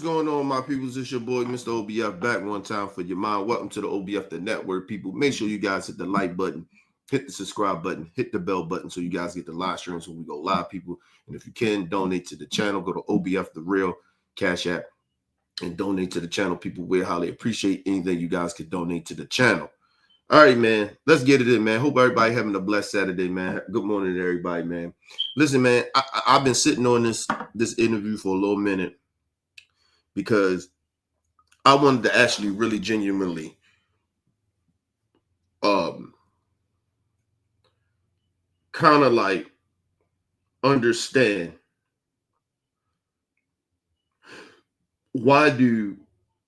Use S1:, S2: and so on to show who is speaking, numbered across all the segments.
S1: What's going on, my peoples? It's your boy, Mr. OBF, back one time for your mind. Welcome to the OBF, the network, people. Make sure you guys hit the like button, hit the subscribe button, hit the bell button so you guys get the live streams when we go live, people. And if you can, donate to the channel. Go to OBF, the real Cash App, and donate to the channel, people. We highly appreciate anything you guys could donate to the channel. All right, man. Let's get it in, man. Hope everybody having a blessed Saturday, man. Good morning to everybody, man. Listen, man, I've been sitting on this interview for a little minute because I wanted to actually really genuinely kind of like understand why do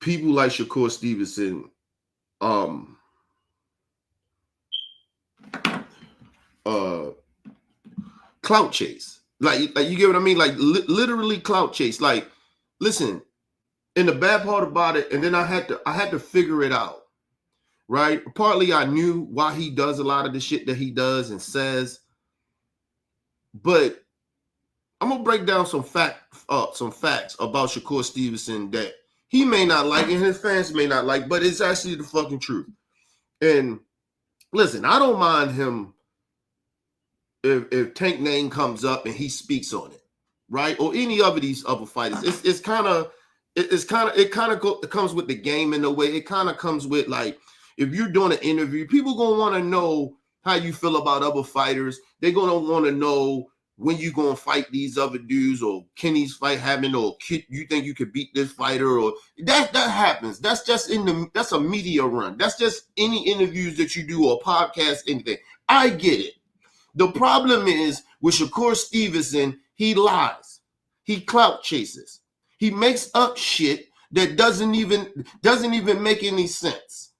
S1: people like Shakur Stevnson clout chase. Like you get what I mean? Like literally clout chase. Like, listen, and the bad part about it, and then I had to figure it out, right? Partly I knew why he does a lot of the shit that he does and says, but I'm gonna break down some facts about Shakur Stevnson that he may not like and his fans may not like, but it's actually the fucking truth. And listen, I don't mind him if Tank Name comes up and he speaks on it, right? Or any of these other fighters. It comes with the game in a way. It kind of comes with, like, if you're doing an interview, people gonna want to know how you feel about other fighters. They're gonna want to know when you gonna fight these other dudes, or can these fight happen, or you think you could beat this fighter, or that happens. That's just that's a media run. That's just any interviews that you do or podcast, anything. I get it. The problem is with Shakur Stevnson, he lies. He clout chases. He makes up shit that doesn't even make any sense.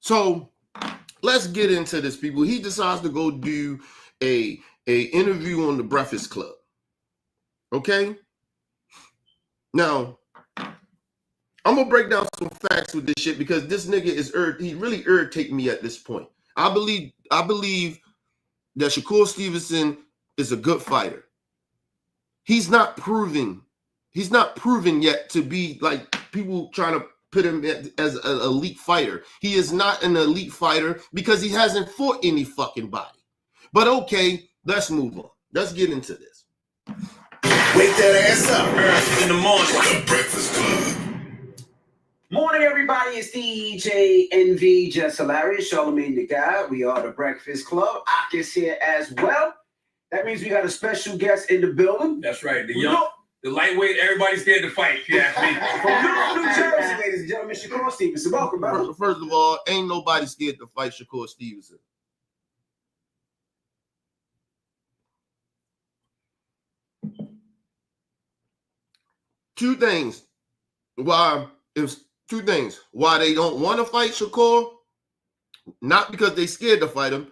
S1: So let's get into this, people. He decides to go do a interview on the Breakfast Club. Okay? Now, I'm gonna break down some facts with this shit because this nigga he really irritates me at this point. I believe that Shakur Stevnson is a good fighter. He's not proven yet to be like people trying to put him as an elite fighter. He is not an elite fighter because he hasn't fought any fucking body. But okay, let's move on. Let's get into this.
S2: Wake that ass up early in the morning.
S3: The Breakfast Club.
S2: Morning, everybody. It's DJ NV, Just Hilarious, Charlamagne the Guy. We are the Breakfast Club. Ak is here as well. That means we got a special guest in the building.
S4: That's right. The lightweight, everybody's scared to fight, if you ask me.
S2: From Newark, New Jersey, ladies and gentlemen, Shakur Stevnson. Welcome, brother.
S1: First of all, ain't nobody scared to fight Shakur Stevnson. Two things why they don't want to fight Shakur, not because they scared to fight him,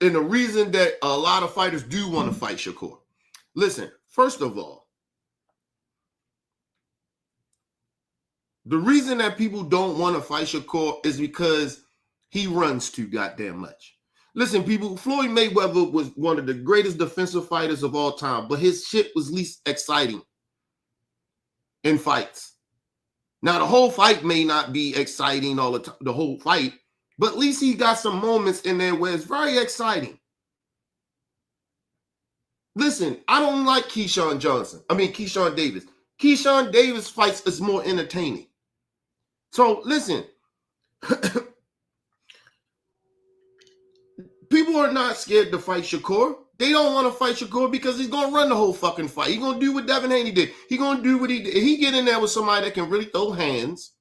S1: and the reason that a lot of fighters do want to fight Shakur. Listen, first of all, the reason that people don't want to fight Shakur is because he runs too goddamn much. Listen, people, Floyd Mayweather was one of the greatest defensive fighters of all time, but his shit was least exciting in fights. Now, the whole fight may not be exciting all the time, the whole fight, but at least he got some moments in there where it's very exciting. Listen, I don't like Keyshawn Davis. Keyshawn Davis fights is more entertaining. So, listen, people are not scared to fight Shakur. They don't want to fight Shakur because he's going to run the whole fucking fight. He's going to do what Devin Haney did. He's going to do what he did. If he get in there with somebody that can really throw hands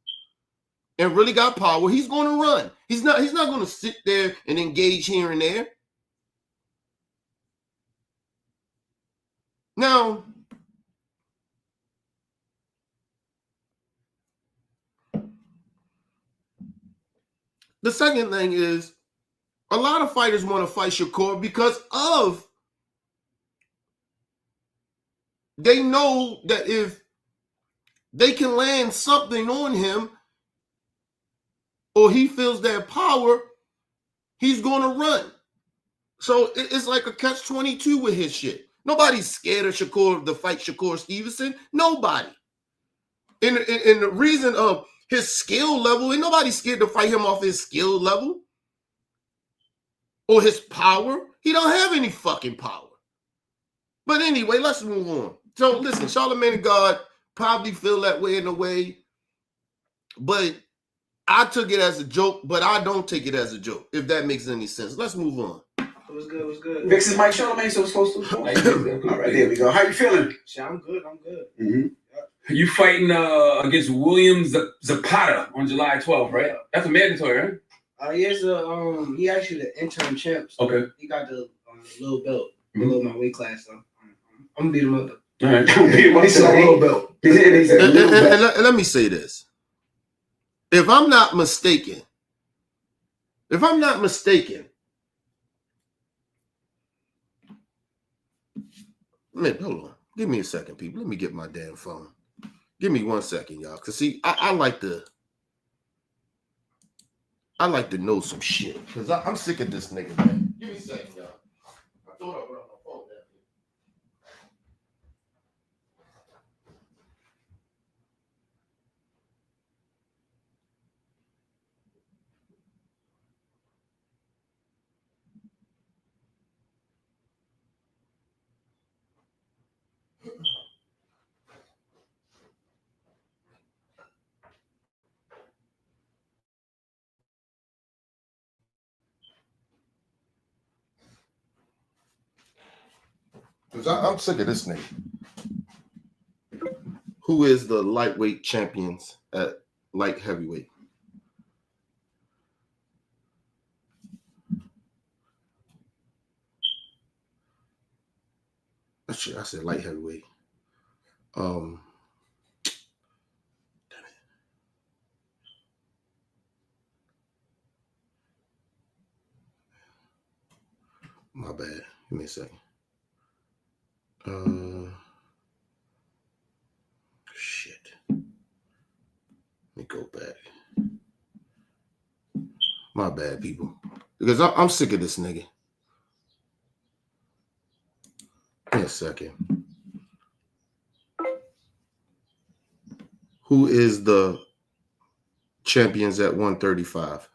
S1: and really got power, he's going to run. He's not going to sit there and engage here and there. Now, the second thing is a lot of fighters want to fight Shakur because they know that if they can land something on him or he feels their power, he's going to run. So it's like a catch-22 with his shit. Nobody's scared of Shakur to fight Shakur Stevenson. Nobody. In the reason of his skill level, ain't nobody scared to fight him off his skill level or his power. He don't have any fucking power. But anyway, let's move on. So listen, Charlamagne the God probably feel that way in a way, but I took it as a joke, but I don't take it as a joke, if that makes any sense. Let's move on.
S3: What's good? What's good?
S2: Vix is Mike Charlamagne, so it's supposed to. All right, there we go. How you feeling?
S3: Shit, I'm good. I'm good.
S2: Mm-hmm.
S4: You fighting against William Zapata on July 12th, right? That's a mandatory, right?
S3: He actually the interim champ. So
S4: Okay.
S3: He got the little belt below my weight class, so I'm gonna beat him up.
S4: All right.
S2: He said a little belt. He said a little belt.
S1: And let me say this. If I'm not mistaken, man, hold on. Give me a second, people. Let me get my damn phone. Give me 1 second, y'all. Cause see, I like to know some shit. Cause I'm sick of this nigga, man. Give me a second, y'all. I thought I put on my phone there. Because I'm sick of this nigga. Who is the lightweight champions at light heavyweight? Shit, I said light heavyweight. Damn it. My bad. Give me a second. Shit. Let me go back. My bad, people. Because I'm sick of this nigga. Give me a second. Who is the champions at 135?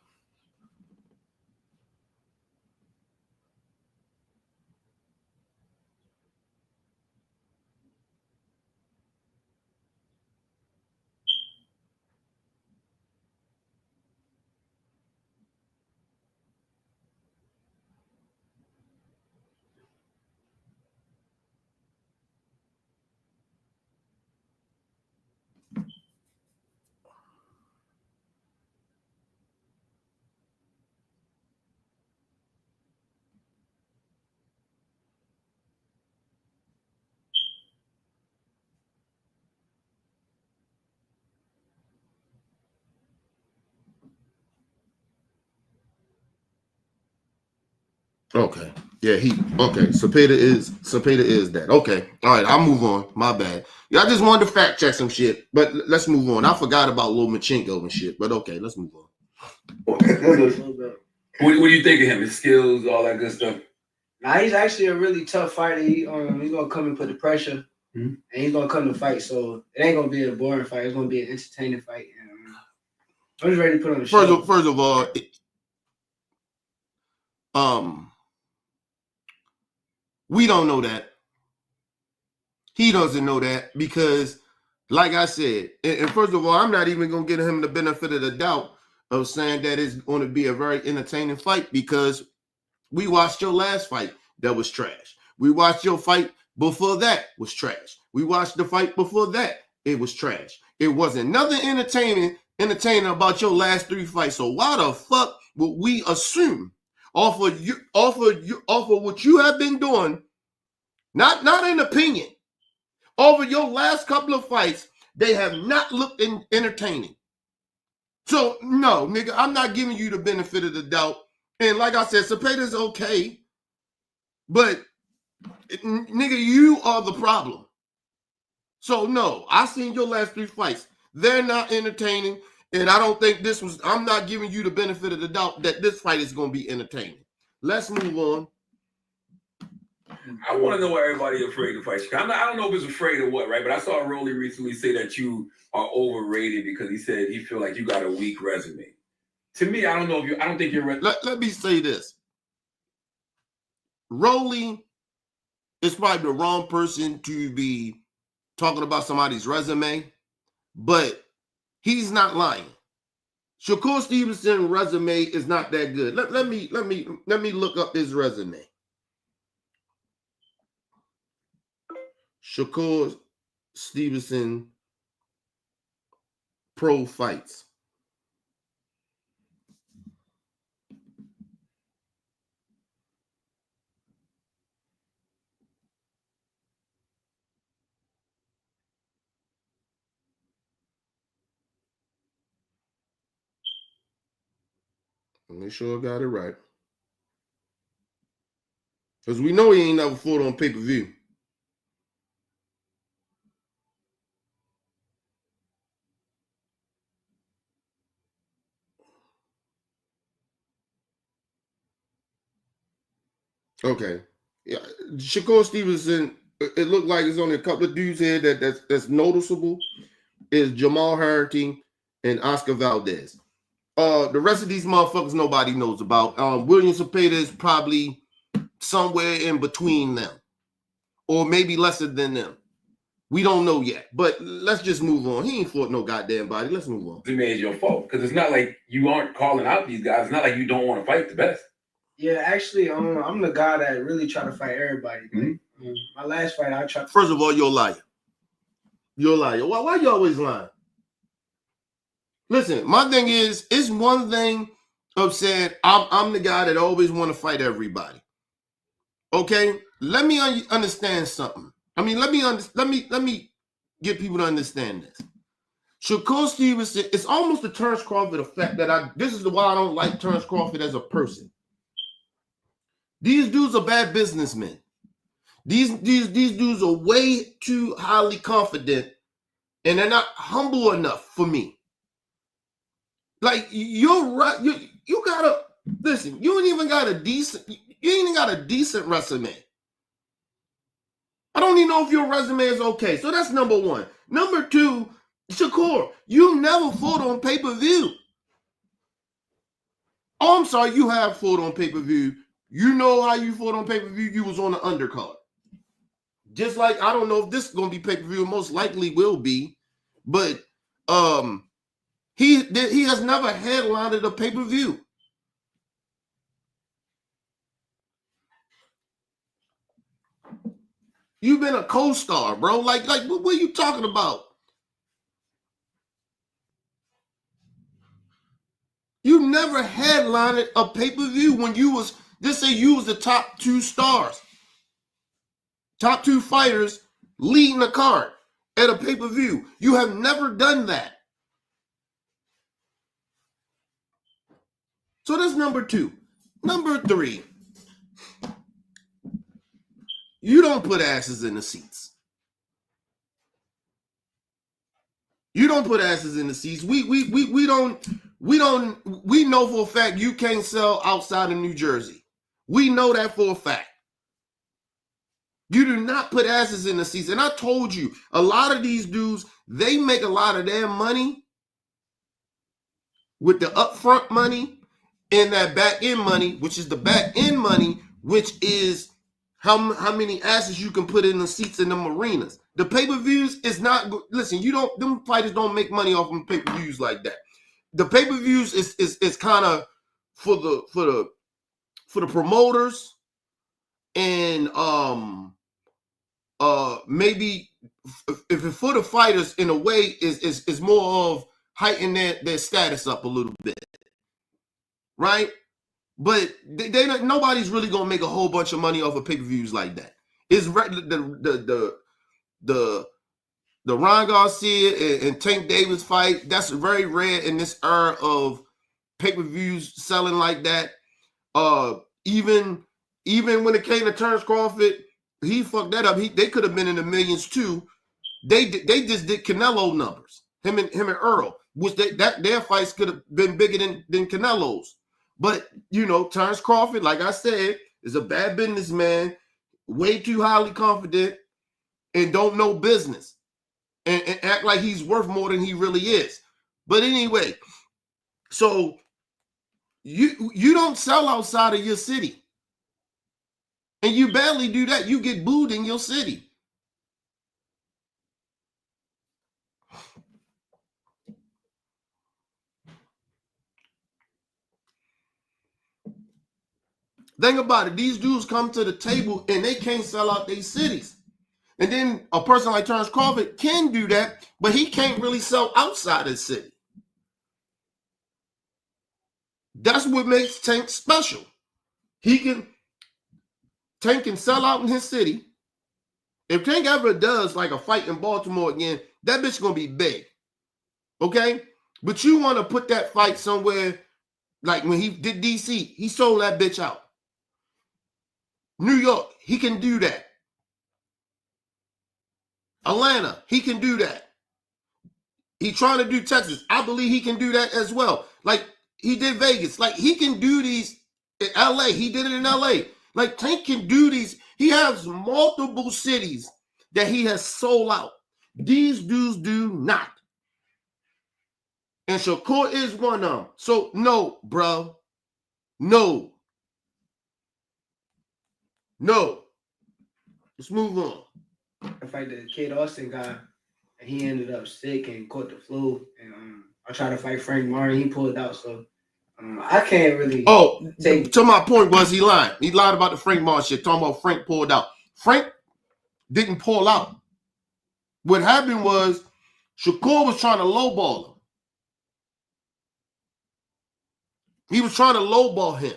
S1: Okay. Yeah, Cepeda is that. Okay. All right, I'll move on. My bad. Yeah, I just wanted to fact check some shit, but let's move on. I forgot about Lomachenko and shit, but okay, let's move on.
S4: What do you think of him? His skills, all that good stuff?
S3: Nah, he's actually a really tough fighter. He's gonna come and put the pressure, and he's gonna come to fight. So it ain't gonna be a boring fight. It's gonna be an entertaining fight. I'm just ready to put on the show.
S1: First of all, we don't know that. He doesn't know that because, like I said, and first of all, I'm not even going to give him the benefit of the doubt of saying that it's going to be a very entertaining fight because we watched your last fight that was trash. We watched your fight before that was trash. We watched the fight before that. It was trash. It wasn't nothing entertaining about your last 3 fights. So why the fuck would we assume off of what you have been doing, not an opinion, over your last couple of fights, they have not looked entertaining. So no, nigga, I'm not giving you the benefit of the doubt. And like I said, Cepeda's okay, but nigga, you are the problem. So no, I seen your last 3 fights. They're not entertaining. And I don't think I'm not giving you the benefit of the doubt that this fight is going to be entertaining. Let's move on.
S4: I want to know why everybody afraid to fight Shakur. I don't know if it's afraid of what, right? But I saw Rolly recently say that you are overrated because he said he feel like you got a weak resume. To me, I don't know if you. I don't think you're.
S1: Let me say this. Rolly is probably the wrong person to be talking about somebody's resume, but he's not lying. Shakur Stevenson's resume is not that good. Let me look up his resume. Shakur Stevenson pro fights. Make sure I got it right. Because we know he ain't never fought on pay-per-view. Okay. Yeah. Shakur Stevenson, it looked like there's only a couple of dudes here that's noticeable. Is Jamal Harrington and Oscar Valdez. The rest of these motherfuckers nobody knows about. William Cepeda is probably somewhere in between them, or maybe lesser than them. We don't know yet, but let's just move on. He ain't fought no goddamn body. Let's move on.
S4: It made your fault because it's not like you aren't calling out these guys. It's not like you don't want to fight the best.
S3: Yeah, actually, I'm the guy that really try to fight everybody. Mm-hmm. My last fight, I tried.
S1: First of all, you're a liar. You're a liar. Why you always lying? Listen, my thing is, it's one thing of saying I'm the guy that always want to fight everybody. Okay, let me understand something. I mean, let me get people to understand this. Shakur Stevenson, it's almost the Terence Crawford effect this is why I don't like Terence Crawford as a person. These dudes are bad businessmen. These dudes are way too highly confident, and they're not humble enough for me. Like, you're right. You gotta listen. You ain't even got a decent resume. I don't even know if your resume is okay. So that's number one. Number two, Shakur, you never fought on pay-per-view. Oh, I'm sorry, you have fought on pay-per-view. You know how you fought on pay-per-view? You was on the undercard. Just like, I don't know if this is going to be pay-per-view. Most likely will be. But he has never headlined a pay-per-view. You've been a co-star, bro. Like what are you talking about? You never headlined a pay-per-view when you was, just say you was the top two stars. Top two fighters leading a card at a pay-per-view. You have never done that. So that's number two. Number three, you don't put asses in the seats. You don't put asses in the seats. We know for a fact you can't sell outside of New Jersey. We know that for a fact. You do not put asses in the seats. And I told you, a lot of these dudes, they make a lot of their money with the upfront money and that back end money, which is the back end money, which is how many asses you can put in the seats in them arenas. The pay-per-views is not, listen, them fighters don't make money off of pay-per-views like that. The pay-per-views is kind of for the promoters and maybe if it's for the fighters in a way is more of heightening their status up a little bit, right? But nobody's really gonna make a whole bunch of money off of pay-per-views like that. It's the Ron Garcia and Tank Davis fight, that's very rare in this era of pay-per-views selling like that. Even when it came to Terence Crawford, he fucked that up. They could have been in the millions too. They just did Canelo numbers. Him and Earl, which their fights could have been bigger than Canelo's. But Terence Crawford, like I said, is a bad businessman. way too highly confident and don't know business and act like he's worth more than he really is. But anyway, so you don't sell outside of your city. And you barely do that. You get booed in your city. Think about it. These dudes come to the table and they can't sell out their cities. And then a person like Terrence Crawford can do that, but he can't really sell outside his city. That's what makes Tank special. Tank can sell out in his city. If Tank ever does like a fight in Baltimore again, that bitch gonna be big. Okay? But you want to put that fight somewhere, like when he did DC, he sold that bitch out. New York, he can do that. Atlanta, he can do that. He trying to do Texas. I believe he can do that as well. Like he did Vegas. Like he can do these in LA. He did it in LA. Like Tank can do these. He has multiple cities that he has sold out. These dudes do not. And Shakur is one of them. So no, bro. No. Let's move on.
S3: The fight that Kid Austin got, and he ended up sick and caught the flu. And I tried to fight Frank Martin, he pulled out. So I can't really.
S1: To my point was he lied. He lied about the Frank Martin shit. Talking about Frank pulled out. Frank didn't pull out. What happened was Shakur was trying to lowball him. He was trying to lowball him.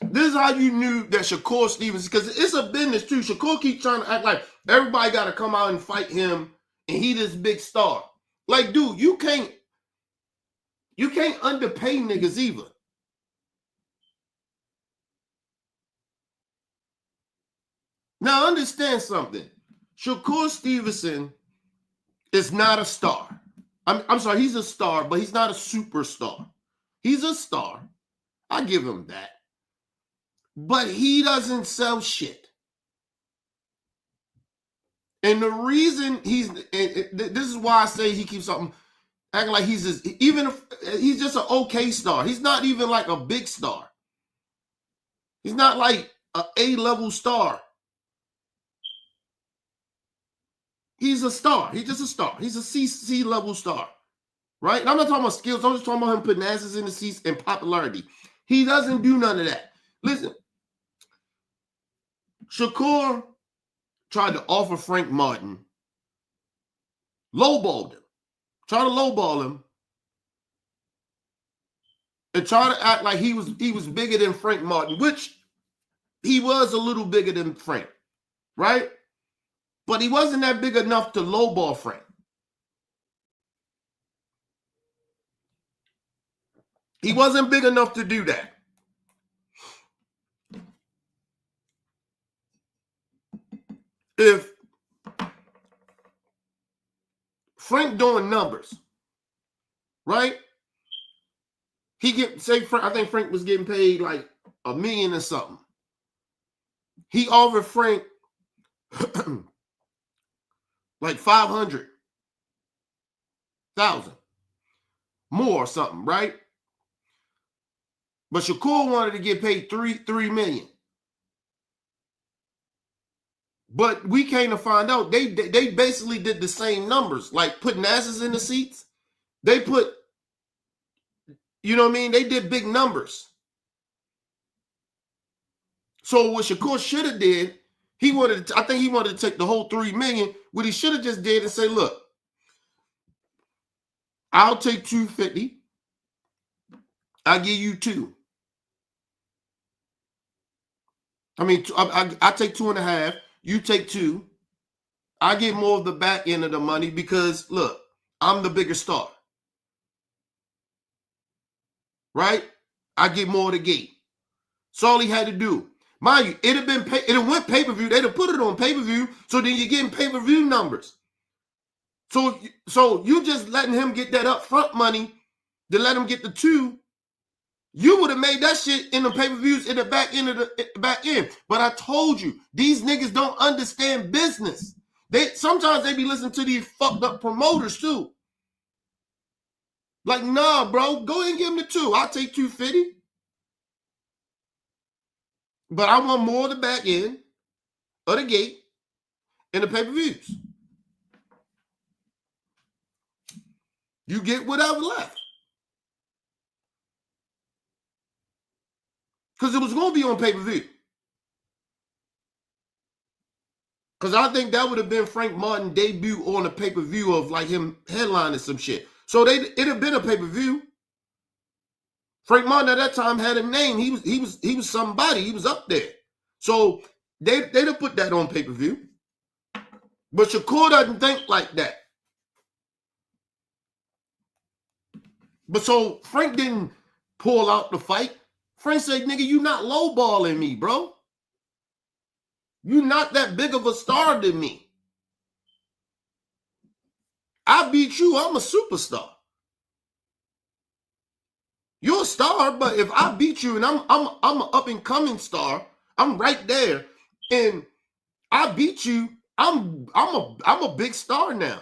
S1: This is how you knew that Shakur Stevens, because it's a business too. Shakur keeps trying to act like everybody got to come out and fight him, and he this big star. Like, dude, you can't underpay niggas either. Now understand something. Shakur Stevenson is not a star. I'm sorry, he's a star, but he's not a superstar. He's a star. I give him that. But he doesn't sell shit. And the reason this is why I say he keeps something acting like he's just, even if he's just an okay star. He's not even like a big star. He's not like an A-level star. He's a star. He's just a star. He's a C-level star. Right? And I'm not talking about skills. I'm just talking about him putting asses in the seats and popularity. He doesn't do none of that. Listen, Shakur tried to offer Frank Martin, lowballed him, tried to lowball him, and try to act like he was bigger than Frank Martin, which he was a little bigger than Frank, right? But he wasn't that big enough to lowball Frank. He wasn't big enough to do that. If Frank doing numbers, right? I think Frank was getting paid like $1 million or something. He offered Frank like 500,000 more or something, right? But Shakur wanted to get paid $3 million. But we came to find out they basically did the same numbers, like putting asses in the seats. They put, you know what I mean? They did big numbers. So what Shakur should have did, I think he wanted to take the whole $3 million. What he should have just did and say, look, I'll take 250. I'll give you 2. I mean, I take 2.5. You take 2. I get more of the back end of the money because, look, I'm the bigger star. Right? I get more of the gate. That's all he had to do. Mind you, it went pay-per-view. They'd have put it on pay-per-view, so then you're getting pay-per-view numbers. So you just letting him get that upfront money to let him get the 2. You would have made that shit in the pay-per-views in the back end of the back end. But I told you, these niggas don't understand business. Sometimes they be listening to these fucked up promoters too. Like, nah, bro, go ahead and give him the 2. I'll take 250. But I want more of the back end of the gate and the pay-per-views. You get whatever left. Because it was going to be on pay-per-view. Because I think that would have been Frank Martin's debut on a pay-per-view of like him headlining some shit. So it'd have been a pay-per-view. Frank Martin at that time had a name. He was somebody. He was up there. So they'd have put that on pay-per-view. But Shakur doesn't think like that. But so Frank didn't pull out the fight. Frank said, nigga, you not lowballing me, bro. You not that big of a star than me. I beat you, I'm a superstar. You're a star, but if I beat you and I'm an up-and-coming star, I'm right there, and I beat you, I'm a big star now.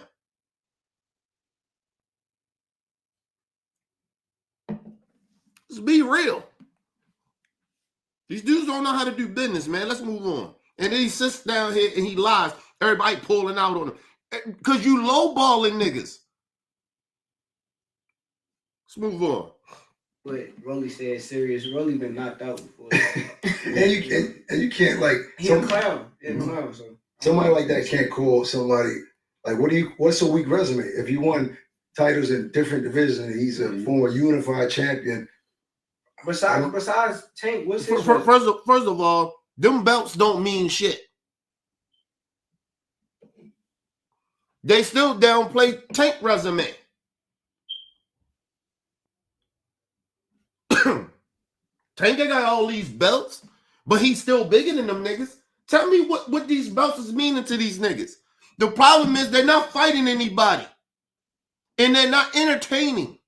S1: Let's be real. These dudes don't know how to do business, man. Let's move on. And then he sits down here and he lies. Everybody pulling out on him. Because you lowballing niggas. Let's move on.
S3: But Rolly said serious. Rolly been knocked out before.
S5: and you can't like
S3: He's a clown. He's a clown. So
S5: somebody like that can't call somebody like what's a weak resume? If you won titles in different divisions and he's a former unified champion.
S3: Besides Tank, what's his
S1: first of all, them belts don't mean shit. They still downplay Tank resume. Tank got all these belts, but he's still bigger than them niggas. Tell me what these belts is meaning to these niggas. The problem is they're not fighting anybody. And they're not entertaining.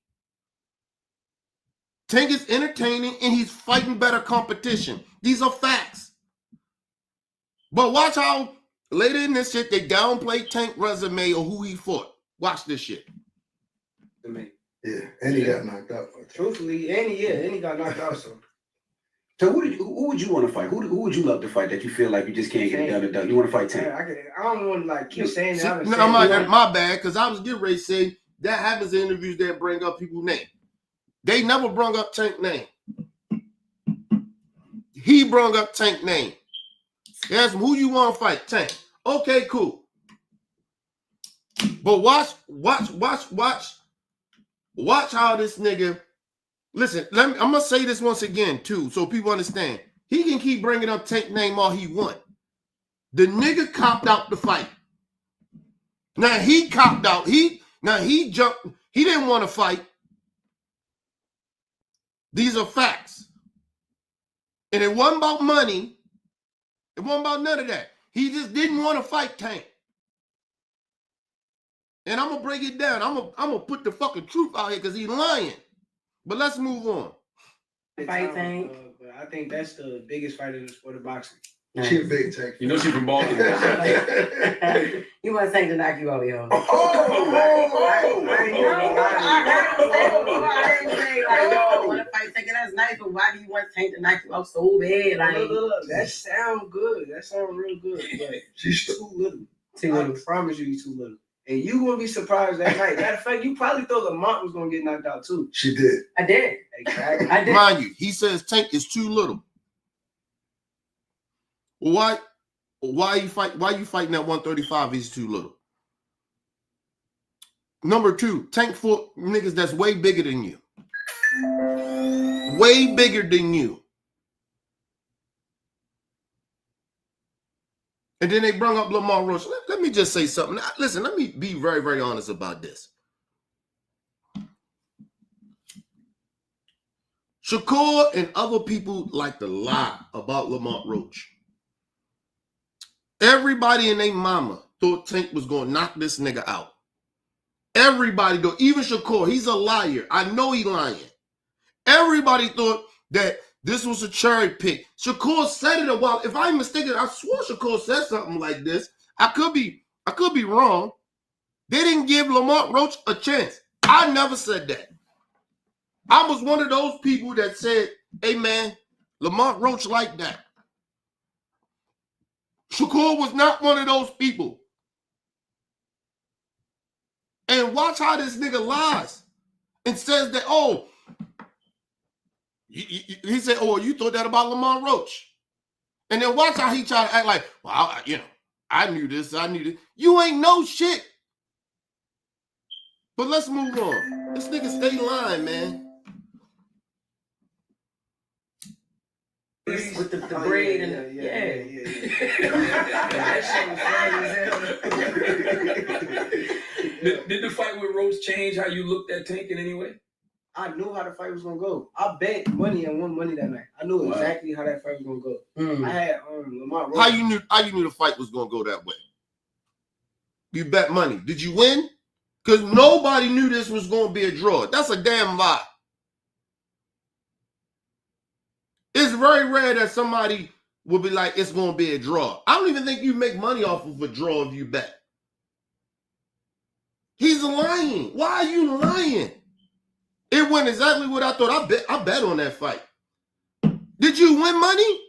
S1: Tank is entertaining and he's fighting better competition. These are facts. But watch how later in this shit they downplay Tank resume or who he fought. Watch this shit.
S5: Yeah, and he got knocked out.
S3: Truthfully, and he got knocked out.
S2: So who would you want to fight? Who would you love to fight that you feel like you just can't get it done? You want to fight Tank?
S3: I don't want to like keep saying that.
S1: My bad, because I was getting ready to say that happens in interviews that bring up people's name. They never brought up Tank name. He brought up Tank name. They asked him, who you want to fight? Tank. Okay, cool. But watch how this nigga. Listen, I'm gonna say this once again too, so people understand. He can keep bringing up Tank name all he want. The nigga copped out the fight. Now he copped out. He jumped. He didn't want to fight. These are facts. And it wasn't about money. It wasn't about none of that. He just didn't want to fight Tank. And I'm gonna break it down. I'm gonna put the fucking truth out here because he's lying. But let's move on.
S3: Fight Tank. But I think that's the biggest fight in the sport of boxing.
S5: She a big Tank.
S4: You know she from Baltimore.
S6: You want Tank to knock you out, yo.
S3: I
S6: want to fight Tank, and that's nice, but why do you want Tank to knock you out so bad? Like,
S3: look, that sound good. That sound real good. But she's too little. I promise you, he's too little. And you gonna be surprised that night. Matter of fact, you probably thought Lamont was gonna get knocked out too.
S5: She did.
S6: I did.
S3: Exactly.
S6: I did.
S1: Mind you, he says Tank is too little. Why you fighting at 135? He's too little. Number two, Tank fought niggas that's way bigger than you. Way bigger than you. And then they brought up Lamar Roach. Let me just say something. Listen, let me be very, very honest about this. Shakur and other people like to lie about Lamar Roach. Everybody and their mama thought Tank was going to knock this nigga out. Everybody do. Even Shakur, he's a liar. I know he lying. Everybody thought that this was a cherry pick. Shakur said it a while. If I'm mistaken, I swore Shakur said something like this. I could be wrong. They didn't give Lamont Roach a chance. I never said that. I was one of those people that said, hey man, Lamont Roach like that. Shakur was not one of those people. And watch how this nigga lies and says that, oh, he said, oh, you thought that about Lamont Roach. And then watch how he try to act like, well, I knew this, I knew this. You ain't know shit. But let's move on. This nigga stay lying, man.
S6: With the braid and
S4: Did the fight with Roach change how you looked at Tank in any way?
S3: I knew how the fight was gonna go. I bet money and won money that night. I knew exactly how that fight was gonna go. I had Lamont Roach.
S1: How you knew the fight was gonna go that way? You bet money. Did you win? Because nobody knew this was gonna be a draw. That's a damn lie. It's very rare that somebody will be like, it's gonna be a draw. I don't even think you make money off of a draw if you bet. He's lying. Why are you lying? It went exactly what I thought. I bet on that fight. Did you win money?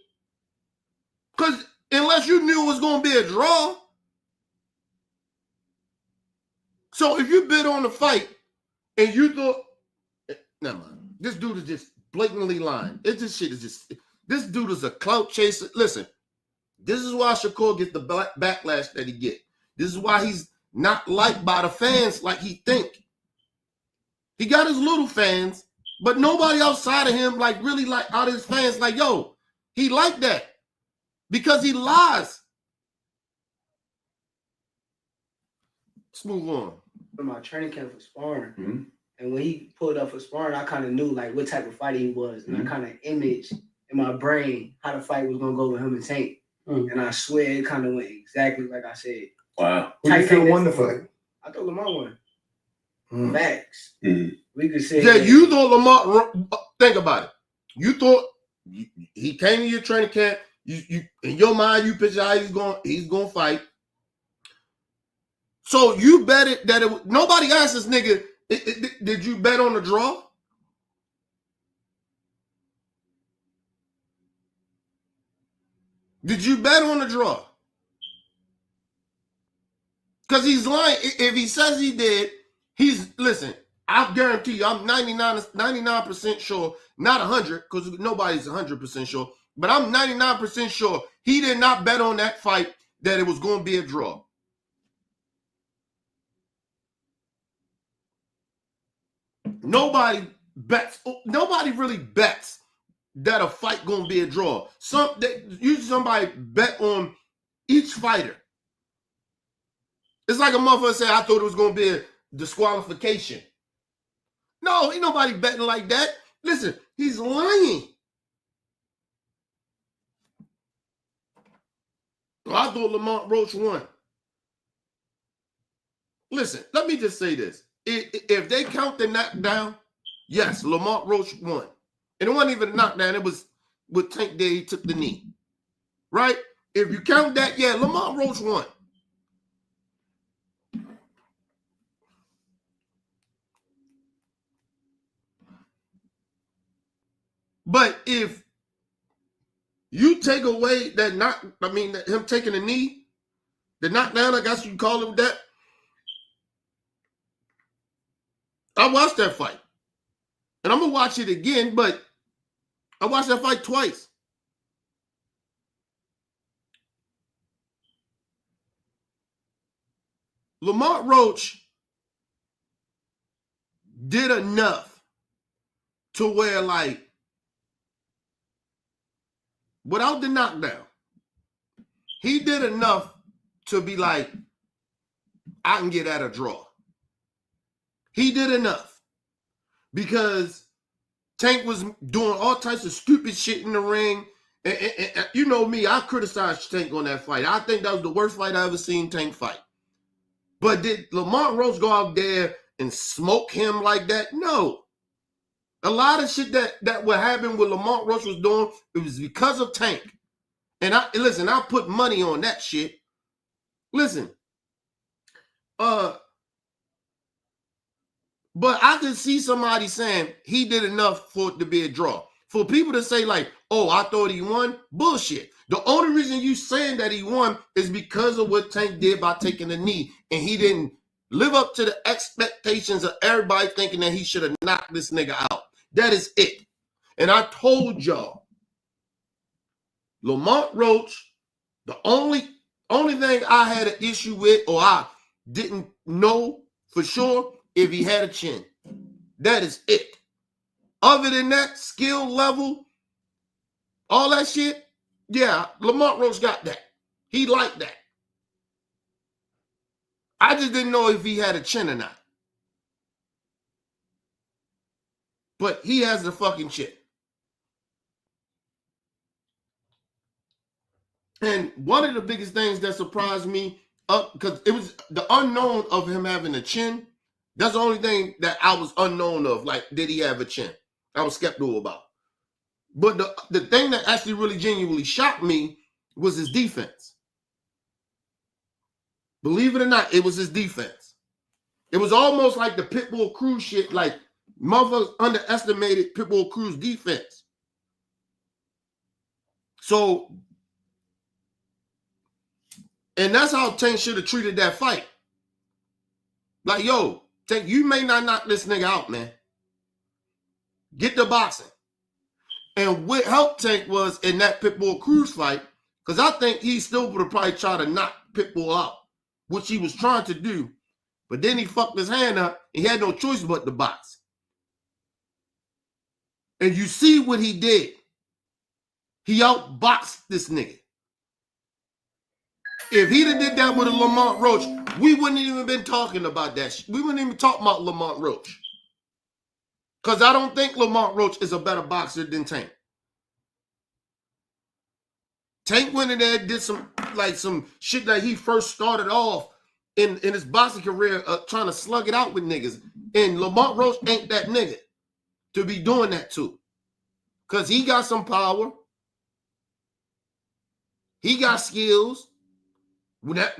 S1: Because unless you knew it was going to be a draw. So if you bet on the fight and you thought, never mind. This dude is just blatantly lying. This dude is a clout chaser. Listen, this is why Shakur gets the backlash that he get. This is why he's not liked by the fans like he think. He got his little fans, but nobody outside of him really out of his fans like, yo, he like that because he lies. Let's move on.
S3: In my training camp for sparring, and when he pulled up for sparring, I kind of knew what type of fighter he was, and I kind of imaged in my brain how the fight was gonna go with him and Tank, and I swear it kind of went exactly like I said.
S4: Wow.
S5: Who do you feel won the fight?
S3: I thought Lamont won. Facts. We could say.
S1: Yeah, you thought Lamont. Think about it. You thought he came to your training camp. You in your mind, you picture how he's going to fight. So you bet it that nobody asked this nigga. Did you bet on the draw? Did you bet on the draw? Because he's lying. If he says he did, listen, I guarantee you, I'm 99% sure, not 100, because nobody's 100% sure, but I'm 99% sure he did not bet on that fight that it was going to be a draw. Nobody really bets that a fight going to be a draw. Usually somebody bet on each fighter. It's like a motherfucker said, I thought it was going to be a disqualification. No, ain't nobody betting like that. Listen, he's lying. I thought Lamont Roach won. Listen, let me just say this. If they count the knockdown, yes, Lamont Roach won. And it wasn't even a knockdown. It was with Tank Day, he took the knee. Right? If you count that, yeah, Lamont Roach won. But if you take away him taking a knee, the knockdown, I guess you call it that. I watched that fight. And I'm going to watch it again, but I watched that fight twice. Lamont Roach did enough to where, without the knockdown, he did enough to be like, I can get at a draw. He did enough because Tank was doing all types of stupid shit in the ring. And you know me, I criticized Tank on that fight. I think that was the worst fight I ever seen Tank fight. But did Lamont Roach go out there and smoke him like that? No. A lot of shit that would happen what Lamont Roach was doing, it was because of Tank. And I put money on that shit. Listen, but I can see somebody saying he did enough for it to be a draw. For people to say like, oh, I thought he won, bullshit. The only reason you saying that he won is because of what Tank did by taking the knee, and he didn't live up to the expectations of everybody thinking that he should have knocked this nigga out. That is it. And I told y'all, Lamont Roach, the only thing I had an issue with, or I didn't know for sure, if he had a chin. That is it. Other than that, skill level, all that shit, yeah, Lamont Roach got that. He liked that. I just didn't know if he had a chin or not. But he has the fucking chin. And one of the biggest things that surprised me, because it was the unknown of him having a chin. That's the only thing that I was unknown of. Like, did he have a chin? I was skeptical about. But the thing that actually really genuinely shocked me was his defense. Believe it or not, it was his defense. It was almost like the Pitbull Cruz shit, like motherfuckers underestimated Pitbull Cruz defense. So, and that's how Tank should have treated that fight. Like, yo, Tank, you may not knock this nigga out, man. Get the boxing. And what helped Tank was in that Pitbull Cruz fight, because I think he still would have probably tried to knock Pitbull out, which he was trying to do. But then he fucked his hand up. He had no choice but to box. And you see what he did. He outboxed this nigga. If he'd have did that with a Lamont Roach, we wouldn't even been talking about that shit. We wouldn't even talk about Lamont Roach. Because I don't think Lamont Roach is a better boxer than Tank. Tank went in there and did some shit that he first started off in his boxing career trying to slug it out with niggas. And Lamont Roach ain't that nigga to be doing that to. Because he got some power. He got skills. The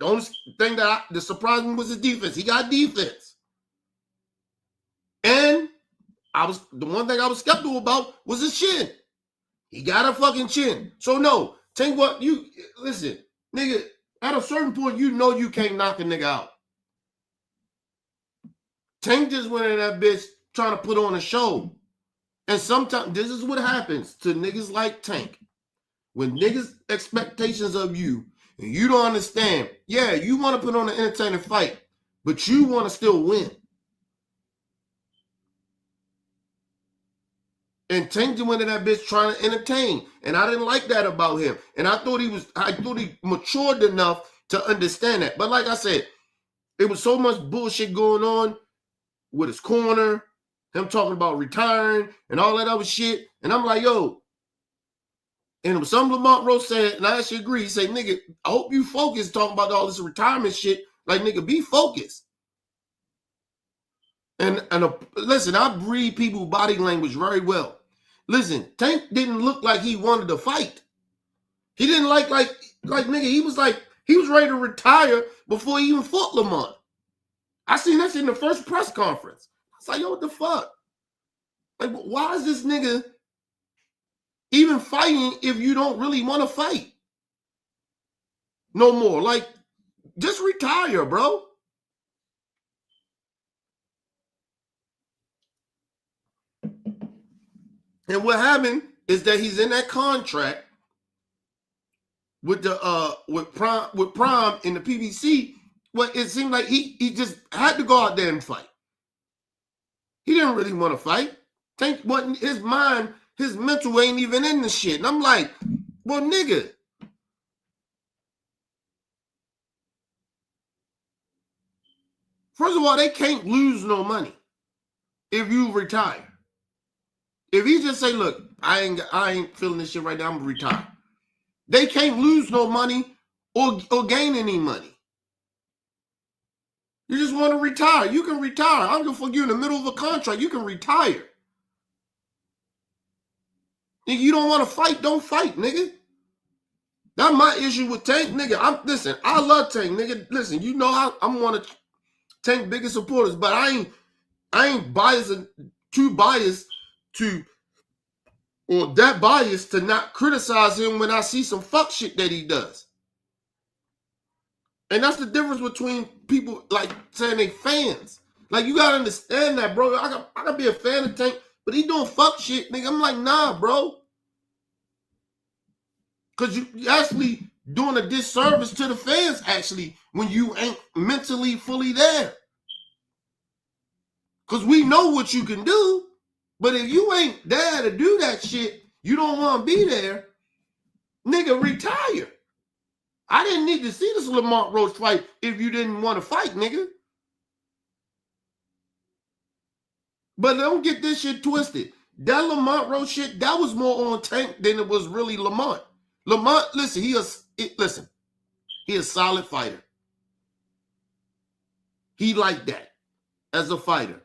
S1: only thing that surprised me was his defense. He got defense. And the one thing I was skeptical about was his chin. He got a fucking chin. So no, Tank, what you listen, nigga, at a certain point, you know you can't knock a nigga out. Tank just went in that bitch trying to put on a show. And sometimes this is what happens to niggas like Tank. When niggas' expectations of you, and you don't understand, yeah, you want to put on an entertaining fight, but you want to still win. And Tank went in that bitch trying to entertain. And I didn't like that about him. And I thought he matured enough to understand that. But like I said, it was so much bullshit going on with his corner, him talking about retiring and all that other shit. And I'm like, yo, and it was something Lamont Roach said, and I actually agree. He said, nigga, I hope you focus talking about all this retirement shit. Like, nigga, be focused. And listen, I read people's body language very well. Listen, Tank didn't look like he wanted to fight. He didn't like nigga, he was ready to retire before he even fought Lamont. I seen that shit in the first press conference. I was like, yo, what the fuck? Like, why is this nigga even fighting if you don't really want to fight? No more. Like, just retire, bro. And what happened is that he's in that contract with Prime in the PBC. Well, it seemed like he just had to go out there and fight. He didn't really want to fight. Tank wasn't, his mind, his mental ain't even in the shit. And I'm like, well, nigga. First of all, they can't lose no money if you retire. If he just say, look, I ain't feeling this shit right now, I'm gonna retire. They can't lose no money or gain any money. You just want to retire. You can retire. I don't give a fuck. You're in the middle of a contract. You can retire. Nigga, you don't want to fight, don't fight, nigga. That's my issue with Tank, nigga. Listen, I love Tank, nigga. Listen, you know I'm one of Tank's biggest supporters, but I ain't biased too biased to or that biased to not criticize him when I see some fuck shit that he does. And that's the difference between people like saying they fans. Like, you gotta understand that, bro. I gotta be a fan of Tank, but he doing fuck shit, nigga. I'm like, nah, bro. Because you actually doing a disservice to the fans, actually, when you ain't mentally fully there. Because we know what you can do, but if you ain't there to do that shit, you don't want to be there, nigga, retire. I didn't need to see this Lamont Roach fight if you didn't want to fight, nigga. But don't get this shit twisted. That Lamont Roach shit, that was more on Tank than it was really Lamont. Lamont, listen, he a solid fighter. He liked that as a fighter.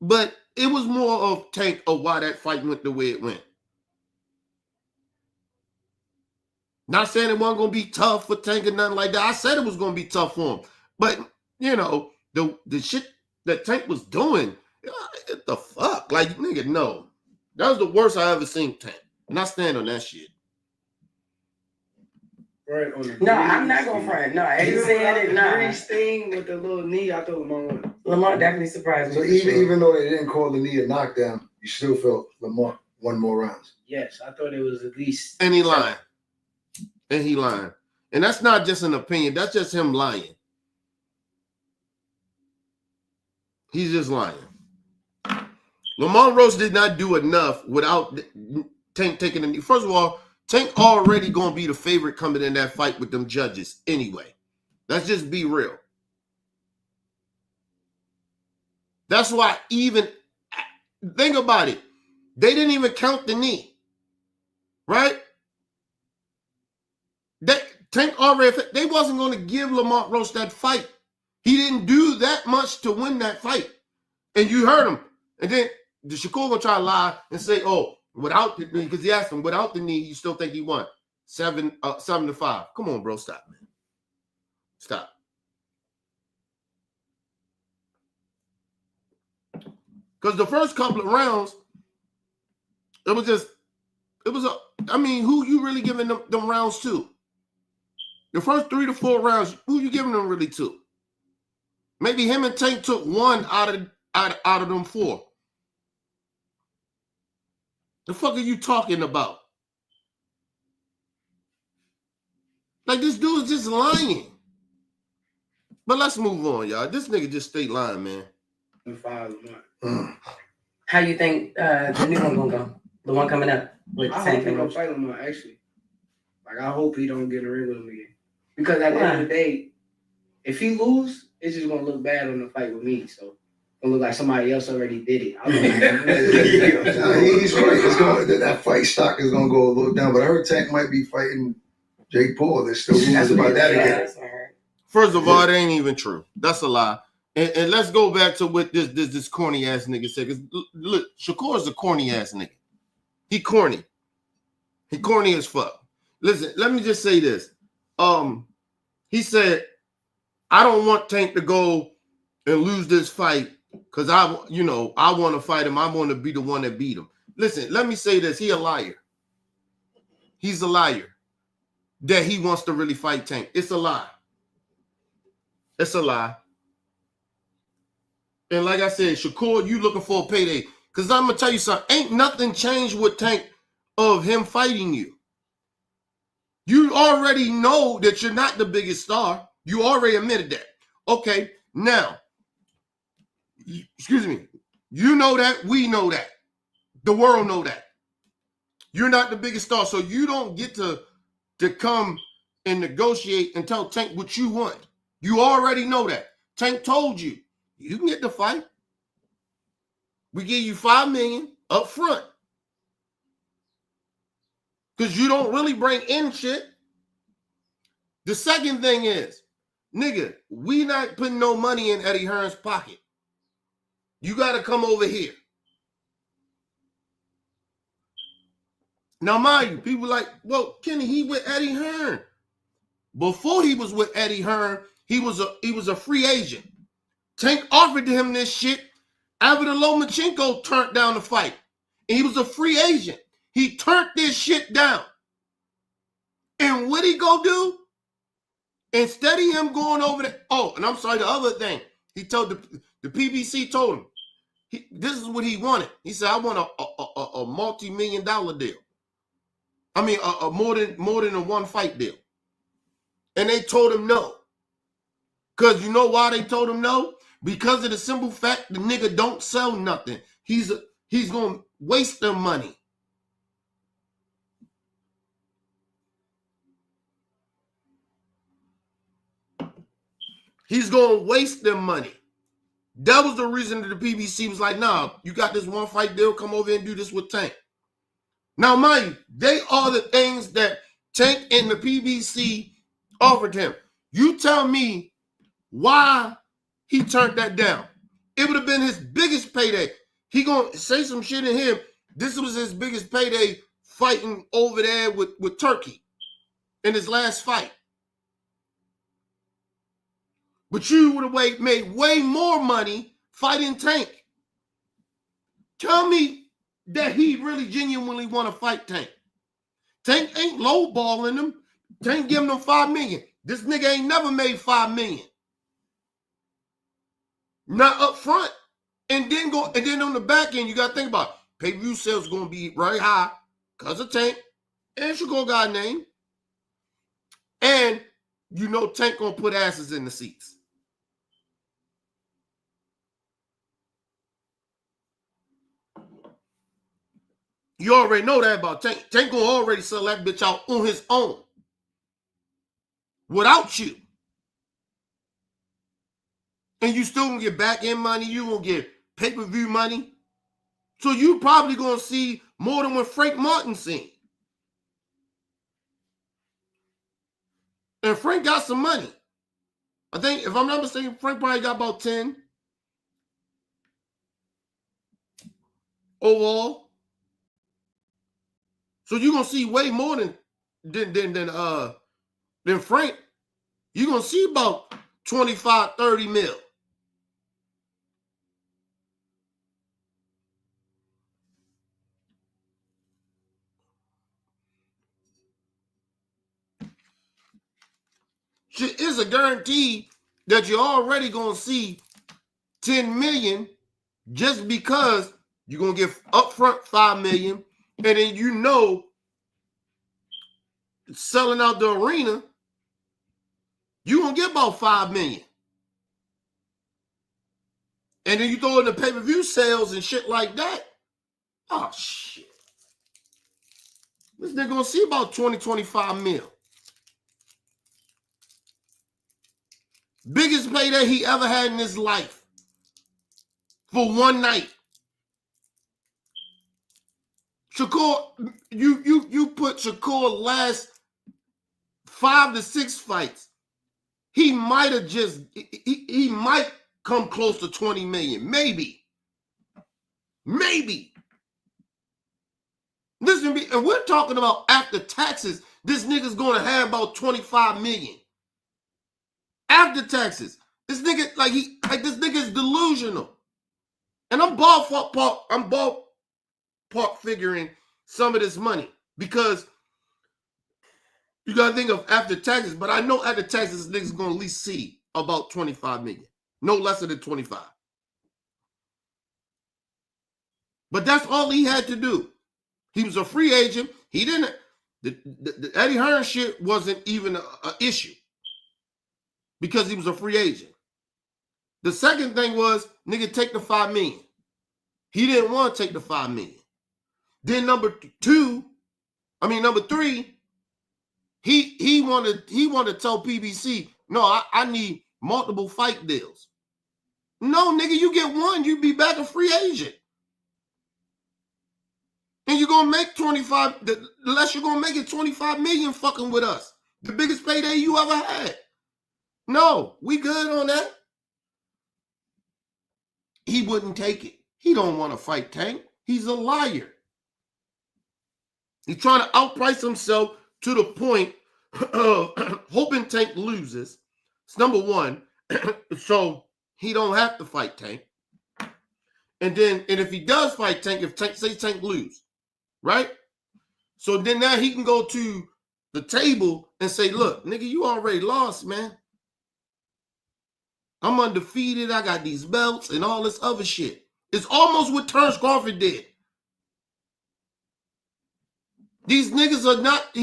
S1: But it was more of Tank of why that fight went the way it went. Not saying it wasn't going to be tough for Tank or nothing like that. I said it was going to be tough for him. But, you know, the shit that Tank was doing, what the fuck? Like, nigga, no. That was the worst I ever seen Tank. And I stand on that shit.
S3: Right on the
S6: No, I'm not gonna front. No, I ain't saying it. Nah.
S3: Grease thing with the little knee, I thought Lamont won.
S6: Lamont definitely surprised me.
S5: So even though they didn't call the knee a knockdown, you still felt Lamont won more rounds.
S3: Yes, I thought it was at least.
S1: And he lying. And that's not just an opinion. That's just him lying. He's just lying. Lamont Roach did not do enough without Tank taking a knee. First of all, Tank already going to be the favorite coming in that fight with them judges anyway. Let's just be real. That's why even, think about it. They didn't even count the knee. Right? Tank already, they wasn't going to give Lamont Roach that fight. He didn't do that much to win that fight. And you heard him. And then the Shakur going to try to lie and say, oh, without the knee, because he asked him, without the knee, you still think he won? 7-5. Come on, bro. Stop, man. Stop. Because the first couple of rounds, who you really giving them rounds to? The first 3 to 4 rounds, who you giving them really to? Maybe him and Tank took one out of them 4. The fuck are you talking about? Like, this dude's just lying. But let's move on, y'all. This nigga just stay lying, man.
S6: How you think the new one gonna go? The one coming up with
S3: I
S6: Tank
S3: hope he
S6: and
S3: don't
S6: Roach?
S3: fight Lamont, actually. Like, I hope he don't get in the ring with him again. Because at the end of the day, if he lose, it's just gonna look bad on the fight with me. So it's gonna look like somebody else already did it.
S5: He's right. That fight stock is gonna go a little down. But I heard Tank might be fighting Jake Paul. There's still rumors about that again.
S1: First of all, it ain't even true. That's a lie. And let's go back to what this corny ass nigga said. Because look, Shakur's a corny ass nigga. He corny. He corny as fuck. Listen, let me just say this. He said, I don't want Tank to go and lose this fight because I want to fight him. I want to be the one that beat him. Listen, let me say this. He a liar. He's a liar that he wants to really fight Tank. It's a lie. It's a lie. And like I said, Shakur, you looking for a payday. Because I'm going to tell you something. Ain't nothing changed with Tank of him fighting you. You already know that you're not the biggest star. You already admitted that. Okay, now, excuse me. You know that. We know that. The world know that. You're not the biggest star, so you don't get to come and negotiate and tell Tank what you want. You already know that. Tank told you, you can get the fight. We give you $5 million up front. Because you don't really bring in shit. The second thing is, nigga, we not putting no money in Eddie Hearn's pocket. You got to come over here. Now, mind you, people like, well, Kenny, he with Eddie Hearn. Before he was with Eddie Hearn, he was a free agent. Tank offered him this shit after the Lomachenko turned down the fight. And he was a free agent. He turned this shit down. And what he go do? Instead of him going over there, oh, and I'm sorry, the other thing, he told the PBC told him, this is what he wanted. He said, I want a multi-million-dollar deal. I mean, a more than a one fight deal. And they told him no. Because you know why they told him no? Because of the simple fact the nigga don't sell nothing. He's going to waste their money. He's going to waste their money. That was the reason that the PBC was like, nah, you got this one fight deal, come over and do this with Tank. Now, mind you, they are the things that Tank and the PBC offered him. You tell me why he turned that down. It would have been his biggest payday. He gonna say some shit in here. This was his biggest payday fighting over there with Turkey in his last fight. But you would have made way more money fighting Tank. Tell me that he really genuinely want to fight Tank. Tank ain't lowballing him. Tank giving him $5 million. This nigga ain't never made $5 million. Not up front. And then on the back end, you gotta think about it. Pay-per-view sales gonna be very high because of Tank and Shakur got a name. And you know Tank gonna put asses in the seats. You already know that about Tank. Tank gonna already sell that bitch out on his own. Without you. And you still gonna get back-end money. You gonna get pay-per-view money. So you probably gonna see more than what Frank Martin seen. And Frank got some money. I think, if I'm not mistaken, Frank probably got about 10 overall. So you're gonna see way more than Frank. You're gonna see about 25, 30 mil. Shit is a guarantee that you're already gonna see 10 million just because you're gonna get upfront 5 million, and then you know selling out the arena, you're gonna get about 5 million. And then you throw in the pay-per-view sales and shit like that. Oh shit. This nigga gonna see about 20, 25 mil. Biggest payday he ever had in his life. For one night. Shakur, you put Shakur last 5 to 6 fights. He might have he might come close to 20 million. Maybe. Listen to me, and we're talking about after taxes, this nigga's going to have about 25 million. After taxes. This nigga, this nigga is delusional. And I'm ballpark figuring some of this money because you got to think of after taxes, but I know after taxes, this nigga's going to at least see about 25 million. No less than 25. But that's all he had to do. He was a free agent. He didn't, the Eddie Hearn shit wasn't even an issue because he was a free agent. The second thing was, nigga, take the 5 million. He didn't want to take the 5 million. Then number 3, he wanted to tell PBC, no, I need multiple fight deals. No, nigga, you get one, you be back a free agent. And you're gonna make 25, the less you're gonna make it 25 million fucking with us. The biggest payday you ever had. No, we good on that. He wouldn't take it. He don't want to fight Tank. He's a liar. He's trying to outprice himself to the point of hoping Tank loses. It's number one. So he don't have to fight Tank. And if he does fight Tank, if Tank lose, right? So then now he can go to the table and say, look, nigga, you already lost, man. I'm undefeated. I got these belts and all this other shit. It's almost what Terrence Crawford did. These niggas are not,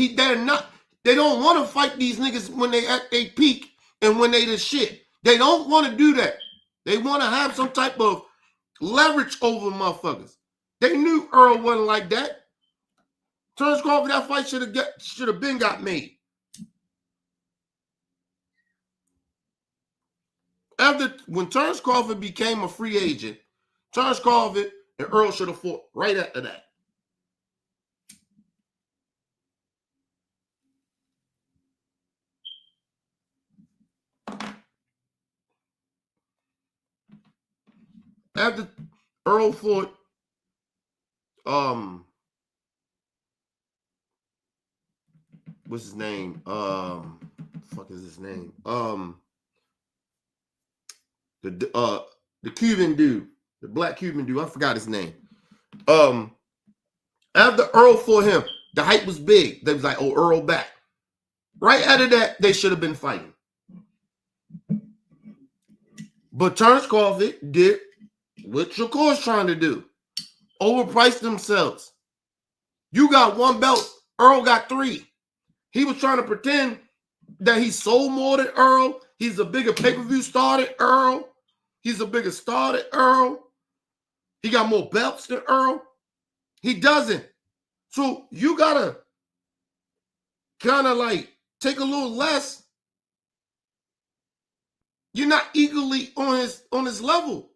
S1: they don't want to fight these niggas when they at their peak and when they the shit. They don't want to do that. They want to have some type of leverage over motherfuckers. They knew Earl wasn't like that. Terrence Crawford, that fight should have been got made. When Terrence Crawford became a free agent, Terrence Crawford and Earl should have fought right after that. After Earl fought, what's his name? Fuck is his name? The Cuban dude, the black Cuban dude. I forgot his name. After Earl fought him, the hype was big. They was like, "Oh, Earl back." Right out of that, they should have been fighting. But Terrence Crawford did what Shakur's trying to do. Overpriced themselves. You got one belt. Earl got 3. He was trying to pretend that he sold more than Earl. He's a bigger pay-per-view star than Earl. He's a bigger star than Earl. He got more belts than Earl. He doesn't. So you gotta kind of like take a little less. You're not equally on his level.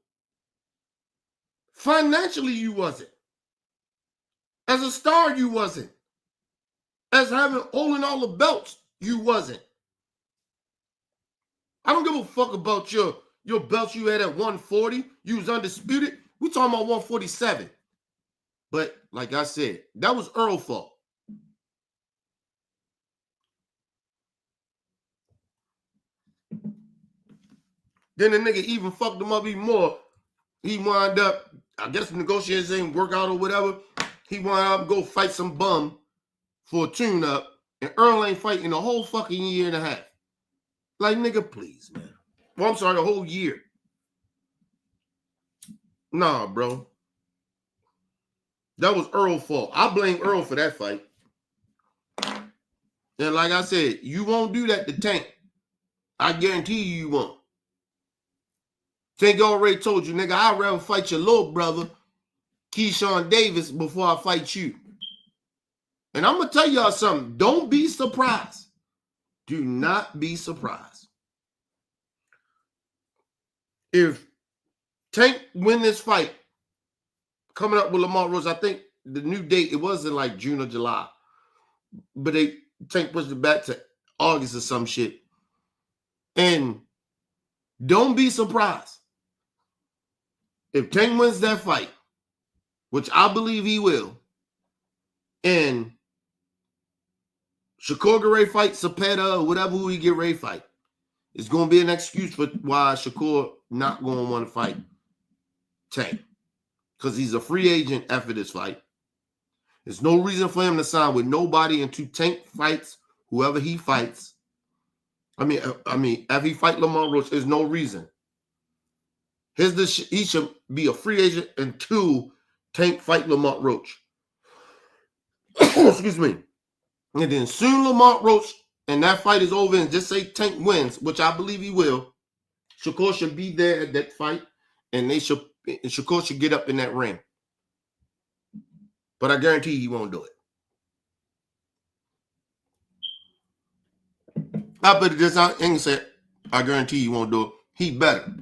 S1: Financially, you wasn't. As a star, you wasn't. As holding all the belts, you wasn't. I don't give a fuck about your belts you had at 140. You was undisputed. We talking about 147. But like I said, that was Earl's fault. Then the nigga even fucked him up even more. He wound up, I guess the negotiations didn't work out or whatever. He wound up go fight some bum for a tune-up, and Earl ain't fighting a whole fucking year and a half. Like, nigga, please, man. Well, I'm sorry, a whole year. Nah, bro. That was Earl's fault. I blame Earl for that fight. And like I said, you won't do that to Tank. I guarantee you won't. Tank already told you, nigga, I'd rather fight your little brother, Keyshawn Davis, before I fight you. And I'm going to tell y'all something. Don't be surprised. Do not be surprised. If Tank win this fight, coming up with Lamont Rose, I think the new date, it wasn't like June or July. But Tank pushed it back to August or some shit. And don't be surprised. If Tank wins that fight, which I believe he will, and Shakur get ready to fight Cepeda or whatever who he get ready to fight, it's going to be an excuse for why Shakur not going to want to fight Tank. Because he's a free agent after this fight. There's no reason for him to sign with nobody until Tank fights whoever he fights. I mean, if he fight Lamont Roach, there's no reason. He should be a free agent until Tank fight Lamont Roach. Excuse me. And then soon Lamont Roach and that fight is over and just say Tank wins, which I believe he will. Shakur should be there at that fight and Shakur should get up in that ring. But I guarantee he won't do it. I bet it just ain't said, I guarantee he won't do it. He better.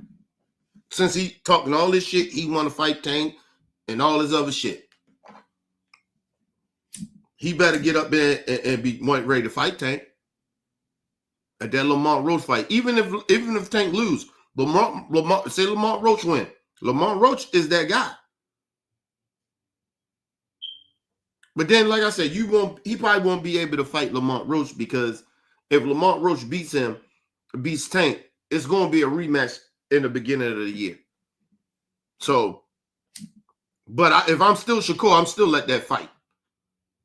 S1: Since he talking all this shit, he want to fight Tank and all this other shit. He better get up there and be ready to fight Tank. at that Lamont Roach fight. Even if Tank lose, Lamont Roach win. Lamont Roach is that guy. But then, like I said, he probably won't be able to fight Lamont Roach, because if Lamont Roach beats Tank, it's going to be a rematch in the beginning of the year. So, but if I'm still Shakur, I'm still at that fight.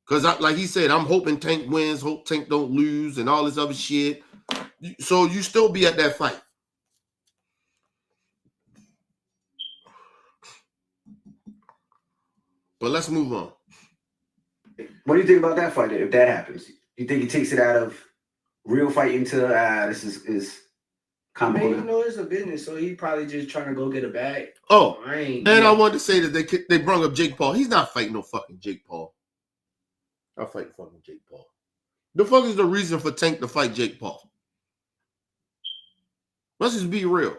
S1: Because, like he said, I'm hoping Tank wins, hope Tank don't lose, and all this other shit. So you still be at that fight. But let's move on.
S2: What do you think about that fight if that happens? You think he takes it out of real fighting to this is comical?
S3: Man, it's a business, so he probably just trying to go get a bag.
S1: Oh, I wanted to say that they brought up Jake Paul. He's not fighting no fucking Jake Paul. I'll fight fucking Jake Paul. The fuck is the reason for Tank to fight Jake Paul? Let's just be real.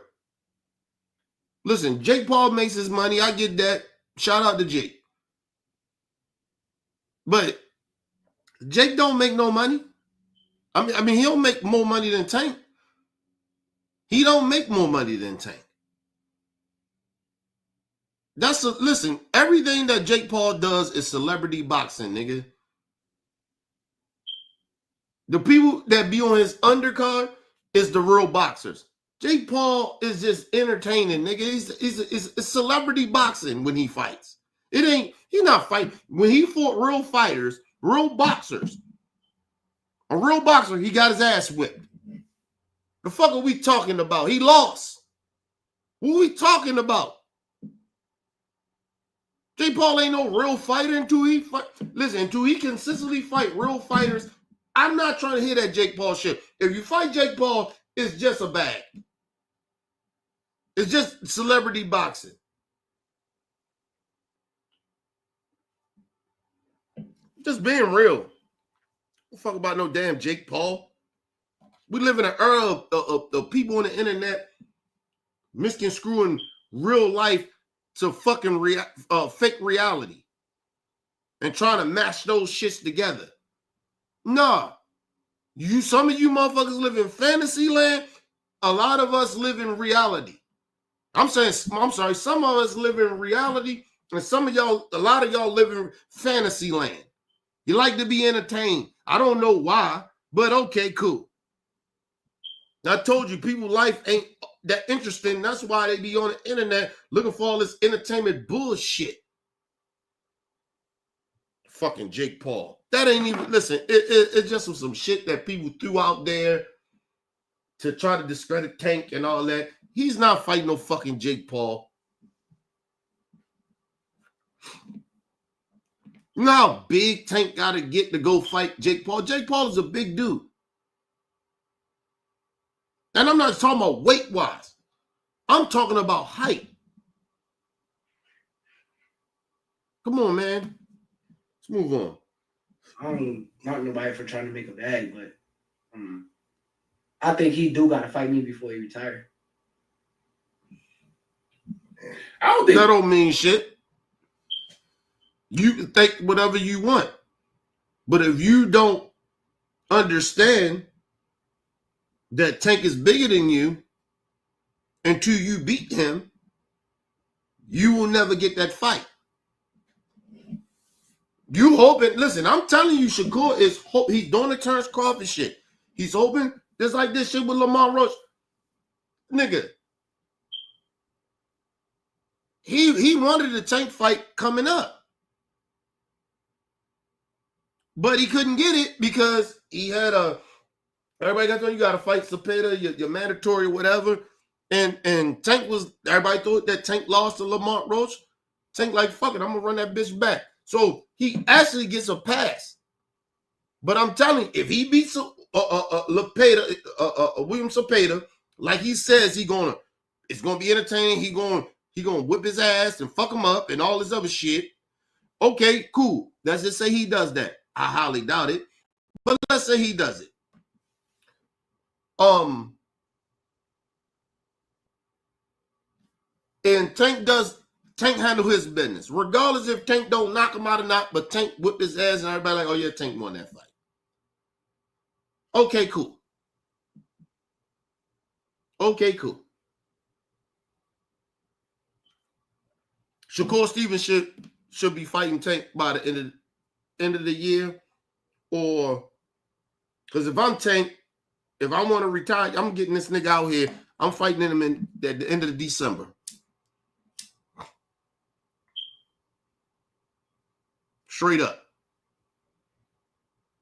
S1: Listen, Jake Paul makes his money. I get that. Shout out to Jake. But Jake don't make no money. I mean, he don't make more money than Tank. He don't make more money than Tank. Listen, everything that Jake Paul does is celebrity boxing, nigga. The people that be on his undercard is the real boxers. Jake Paul is just entertaining, nigga. It's celebrity boxing when he fights. He's not fighting. When he fought real fighters, real boxers, a real boxer, he got his ass whipped. The fuck are we talking about? He lost. What are we talking about? Jake Paul ain't no real fighter until he consistently fight real fighters. I'm not trying to hear that Jake Paul shit. If you fight Jake Paul, it's just a bag. It's just celebrity boxing. Just being real. Don't fuck about no damn Jake Paul. We live in an era of people on the internet misconstruing real life to fucking fake reality and trying to mash those shits together. Nah. Some of you motherfuckers live in fantasy land. A lot of us live in reality. I'm sorry, some of us live in reality, and a lot of y'all live in fantasy land. You like to be entertained. I don't know why, but okay, cool. I told you, people's life ain't that interesting. That's why they be on the internet looking for all this entertainment bullshit. Fucking Jake Paul. That ain't even, listen, it just was some shit that people threw out there to try to discredit Tank and all that. He's not fighting no fucking Jake Paul. You know how big Tank got to get to go fight Jake Paul? Jake Paul is a big dude. And I'm not talking about weight-wise. I'm talking about height. Come on, man. Let's move on.
S3: I don't knock nobody for trying to make a bag, but I think he do got to fight me before he retire.
S1: That don't mean shit. You can think whatever you want. But if you don't understand that Tank is bigger than you until you beat him, you will never get that fight. You hoping, listen, I'm telling you, Shakur he's doing the Terrence Crawford shit. He's hoping, just like this shit with Lamont Roach. Nigga. He wanted the Tank fight coming up. But he couldn't get it because he had everybody got to know you got to fight Cepeda, your mandatory, whatever. And Tank everybody thought that Tank lost to Lamont Roach. Tank like, fuck it, I'm going to run that bitch back. So he actually gets a pass. But I'm telling you, if he beats William Cepeda, like he says it's going to be entertaining. He going to whip his ass and fuck him up and all this other shit. Okay, cool. Let's just say he does that. I highly doubt it. But let's say he does it. And Tank handle his business. Regardless if Tank don't knock him out or not, but Tank whip his ass and everybody like, oh yeah, Tank won that fight. Okay, cool. Okay, cool. Shakur Stevens should be fighting Tank by the end of the year, or because if I'm Tank, if I want to retire, I'm getting this nigga out here. I'm fighting him at the end of December. Straight up.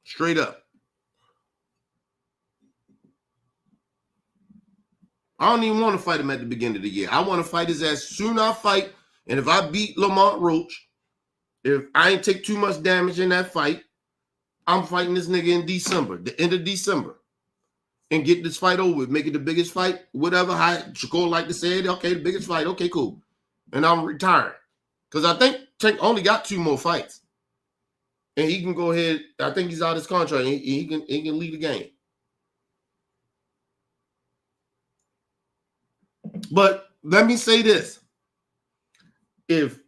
S1: Straight up. I don't even want to fight him at the beginning of the year. I want to fight his ass soon I fight. And if I beat Lamont Roach, if I ain't take too much damage in that fight, I'm fighting this nigga in December, the end of December. And get this fight over with. Make it the biggest fight, whatever. Shakur like to say it. Okay, the biggest fight. Okay, cool. And I'm retiring. Because I think Tank only got 2 more fights. And he can go ahead. I think he's out of his contract. He can lead the game. But let me say this. If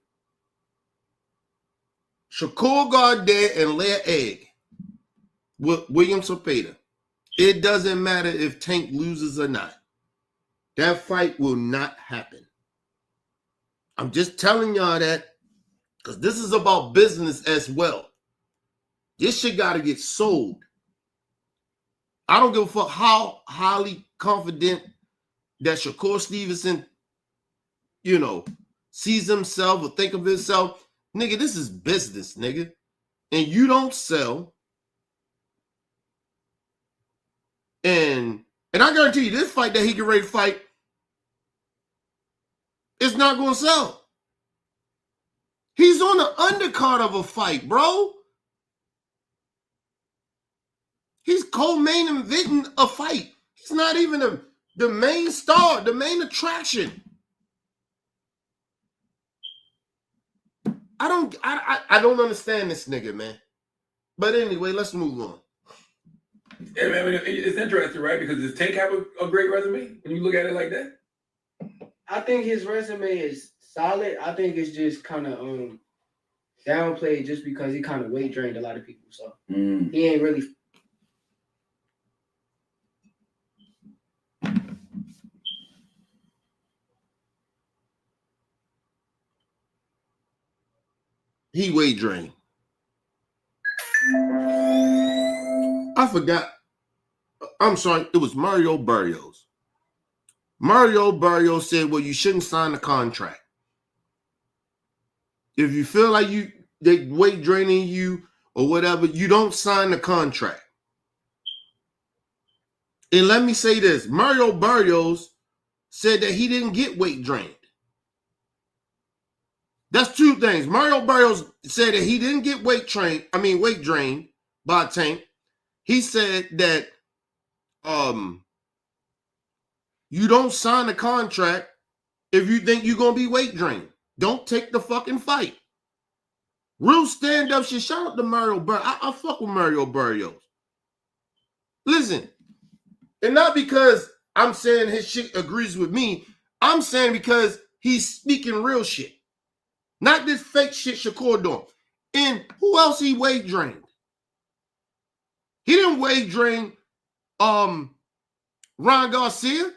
S1: Shakur go out there and lay an egg with William Cepeda, it doesn't matter if Tank loses or not. That fight will not happen. I'm just telling y'all that because this is about business as well. This shit got to get sold. I don't give a fuck how highly confident that Shakur Stevnson, sees himself or think of himself. Nigga, this is business, nigga. And you don't sell. And I guarantee you, this fight that he get ready to fight is not going to sell. He's on the undercard of a fight, bro. He's co-main eventing a fight. He's not even the main star, the main attraction. I don't understand this nigga, man. But anyway, let's move on.
S4: Yeah, man, it's interesting, right? Because does Tank have a great resume when you look at it like that?
S3: I think his resume is solid. I think it's just kind of downplayed just because he kind of weight drained a lot of people. So he ain't really.
S1: He weight drained. I forgot. I'm sorry. It was Mario Barrios. Mario Barrios said, well, you shouldn't sign the contract. If you feel like they weight draining you or whatever, you don't sign the contract. And let me say this. Mario Barrios said that he didn't get weight drained. That's 2 things. Mario Barrios said that he didn't get weight drained by Tank. He said that you don't sign a contract if you think you're going to be weight drained. Don't take the fucking fight. Real stand-up shit. Shout out to Mario Barrios. I fuck with Mario Barrios. Listen, and not because I'm saying his shit agrees with me. I'm saying because he's speaking real shit. Not this fake shit Shakur doing. And who else he weight drained? He didn't weight drain Ron Garcia.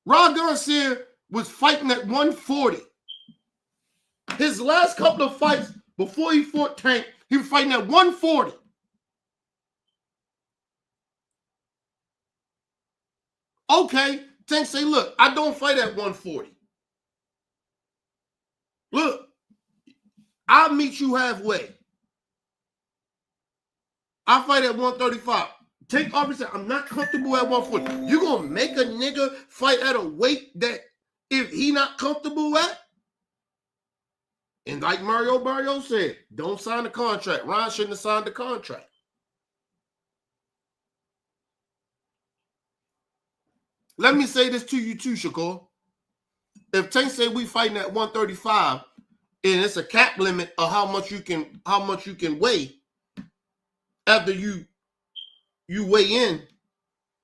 S1: Ron Garcia was fighting at 140. His last couple of fights before he fought Tank, he was fighting at 140. Okay, Tank say, look, I don't fight at 140. Look, I'll meet you halfway. I fight at 135. Tank obviously, I'm not comfortable at 140. You gonna make a nigga fight at a weight that if he not comfortable at? And like Mario Barrios said, don't sign the contract. Ron shouldn't have signed the contract. Let me say this to you too, Shakur. If Tank say we fighting at 135 and it's a cap limit of how much you can weigh after you weigh in,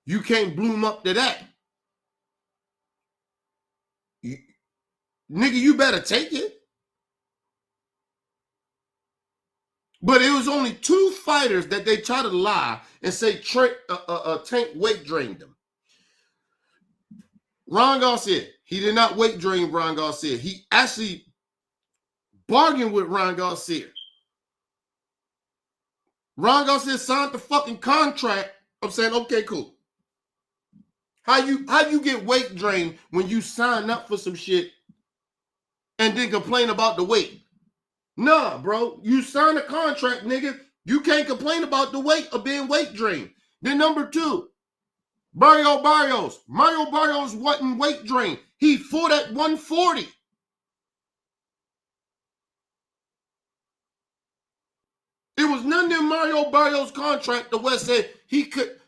S1: you can't bloom up to that. Nigga, you better take it. But it was only 2 fighters that they try to lie and say Tank weight drained them. Ron Garcia, he did not weight drain Ron Garcia. He actually bargained with Ron Garcia. Ron Garcia signed the fucking contract. I'm saying, okay, cool. How you get weight drained when you sign up for some shit and then complain about the weight? Nah, bro. You sign a contract, nigga. You can't complain about the weight of being weight drained. Then number two, Mario Barrios wasn't weight drained. He fought at 140. It was none in Mario Barrios' contract the West said he couldn't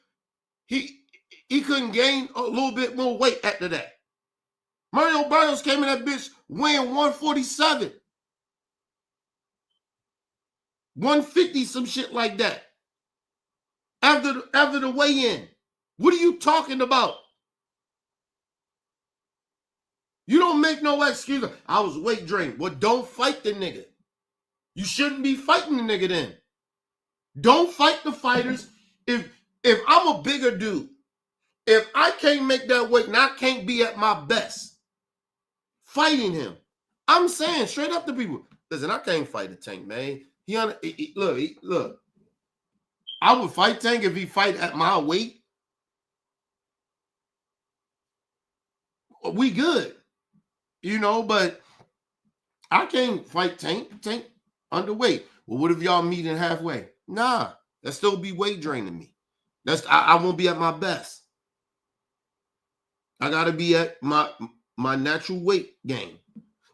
S1: gain a little bit more weight after that. Mario Barrios came in that bitch weighing 147. 150, some shit like that. After the weigh-in. What are you talking about? You don't make no excuse. I was weight drained. Well, don't fight the nigga. You shouldn't be fighting the nigga then. Don't fight the fighters. If I'm a bigger dude, if I can't make that weight and I can't be at my best fighting him, I'm saying straight up to people, listen, I can't fight the Tank, man. Look. I would fight Tank if he fight at my weight. We good. But I can't fight Tank. Tank underweight. Well, what if y'all meeting halfway? Nah, that still be weight draining me. I won't be at my best. I gotta be at my natural weight game.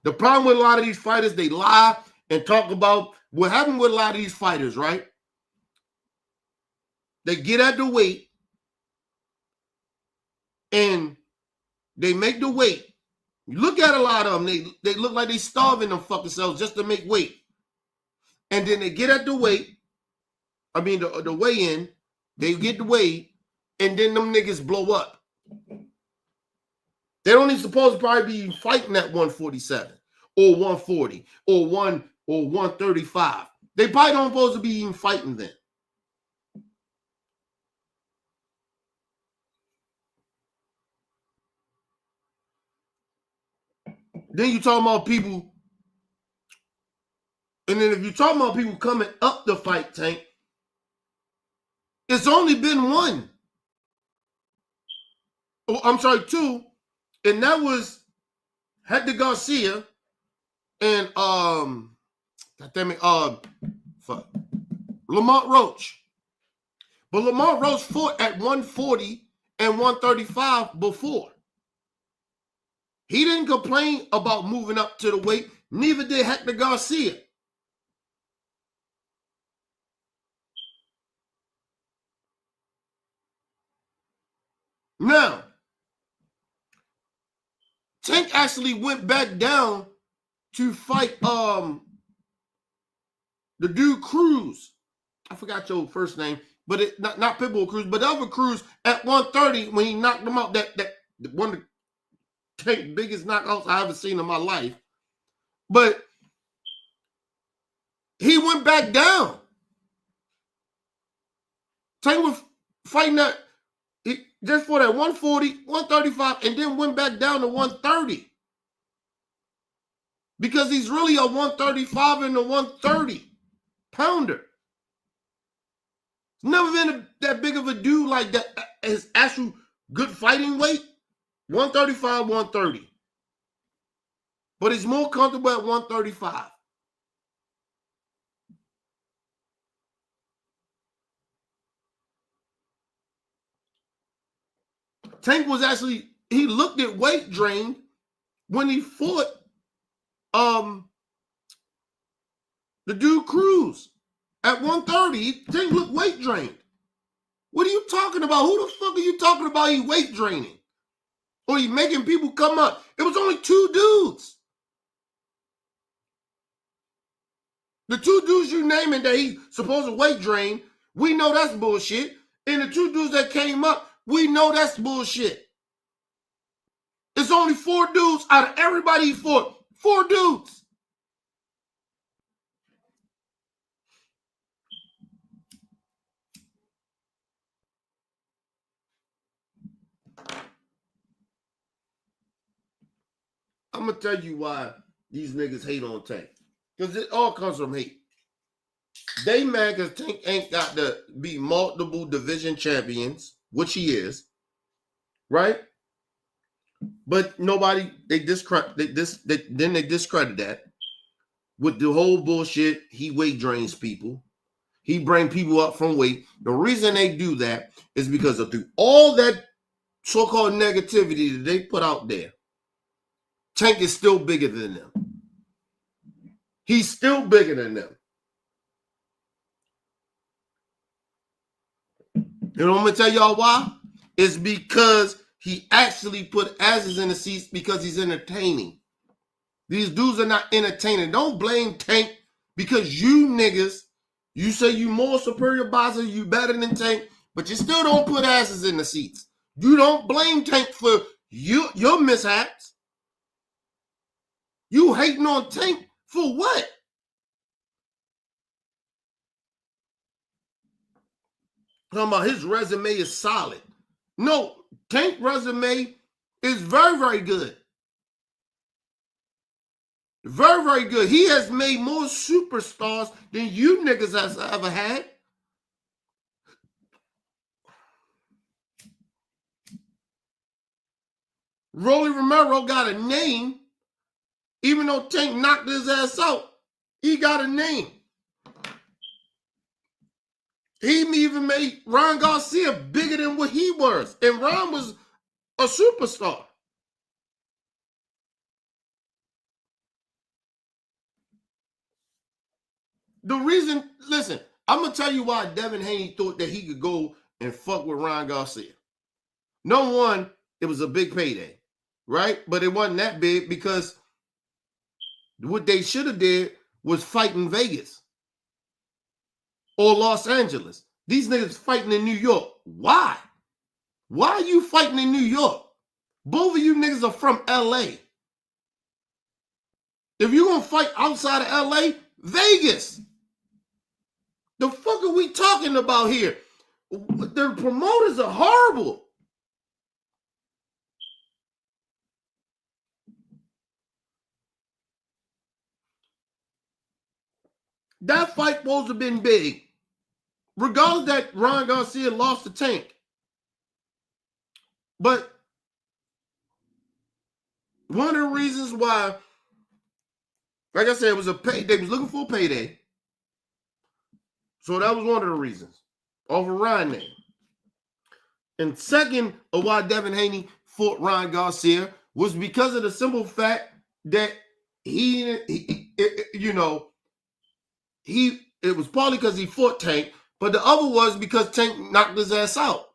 S1: The problem with a lot of these fighters, they lie and talk about what happened with a lot of these fighters, right? They get at the weight and they make the weight. You look at a lot of them, they look like they starving them fucking selves just to make weight. And then they get at the weight, the weigh-in, they get the weight, and then them niggas blow up. They don't even supposed to probably be fighting at 147 or 140 or 135. They probably don't supposed to be even fighting then. Then you talking about people, and then if you're talking about people coming up the fight, Tank, it's only been one. Oh, I'm sorry, two, and that was Hector Garcia and Lamont Roach. But Lamont Roach fought at 140 and 135 before. He didn't complain about moving up to the weight. Neither did Hector Garcia. Now, Tank actually went back down to fight the dude Cruz. I forgot your first name, but not Pitbull Cruz, but the other Cruz at 130 when he knocked him out. That one of the biggest knockouts I ever seen in my life. But he went back down. Tank was fighting that just for that 140, 135, and then went back down to 130. Because he's really a 135 and a 130 pounder. Never been that big of a dude like that. His actual good fighting weight, 135, 130. But he's more comfortable at 135. Tank was actually, he looked at weight drain when he fought the dude Cruz at 130. Tank looked weight drained. What are you talking about? Who the fuck are you talking about? He weight draining, or he making people come up? It was only two dudes. The two dudes you naming that he supposed to weight drain, we know that's bullshit. And the two dudes that came up, we know that's bullshit. It's only four dudes out of everybody he fought. Four dudes. I'm gonna tell you why these niggas hate on Tank. Because it all comes from hate. They mad because Tank ain't got to be multiple division champions, which he is, right? But nobody, they discredit that with the whole bullshit. He weight drains people. He bring people up from weight. The reason they do that is because of through all that so-called negativity that they put out there, Tank is still bigger than them. He's still bigger than them. You know what I'm gonna tell y'all why? It's because he actually put asses in the seats because he's entertaining. These dudes are not entertaining. Don't blame Tank because you niggas, you say you more superior boxer, you better than Tank, but you still don't put asses in the seats. You don't blame Tank for your mishaps. You hating on Tank for what? Talking about his resume is solid. No, Tank resume is very, very good. Very, very good. He has made more superstars than you niggas has ever had. Rolly Romero got a name. Even though Tank knocked his ass out, he got a name. He even made Ron Garcia bigger than what he was. And Ron was a superstar. The reason, listen, I'm going to tell you why Devin Haney thought that he could go and fuck with Ron Garcia. Number one, it was a big payday, right? But it wasn't that big because what they should have did was fight in Vegas or Los Angeles. These niggas fighting in New York. Why? Why are you fighting in New York? Both of you niggas are from LA. If you're going to fight outside of LA, Vegas. The fuck are we talking about here? The promoters are horrible. That fight supposed to have been big. Regardless that Ron Garcia lost the Tank. But one of the reasons why, like I said, it was a pay. They was looking for a payday. So that was one of the reasons. Off of Ron name. And second of why Devin Haney fought Ron Garcia was because of the simple fact that it was partly because he fought Tank, but the other was because Tank knocked his ass out.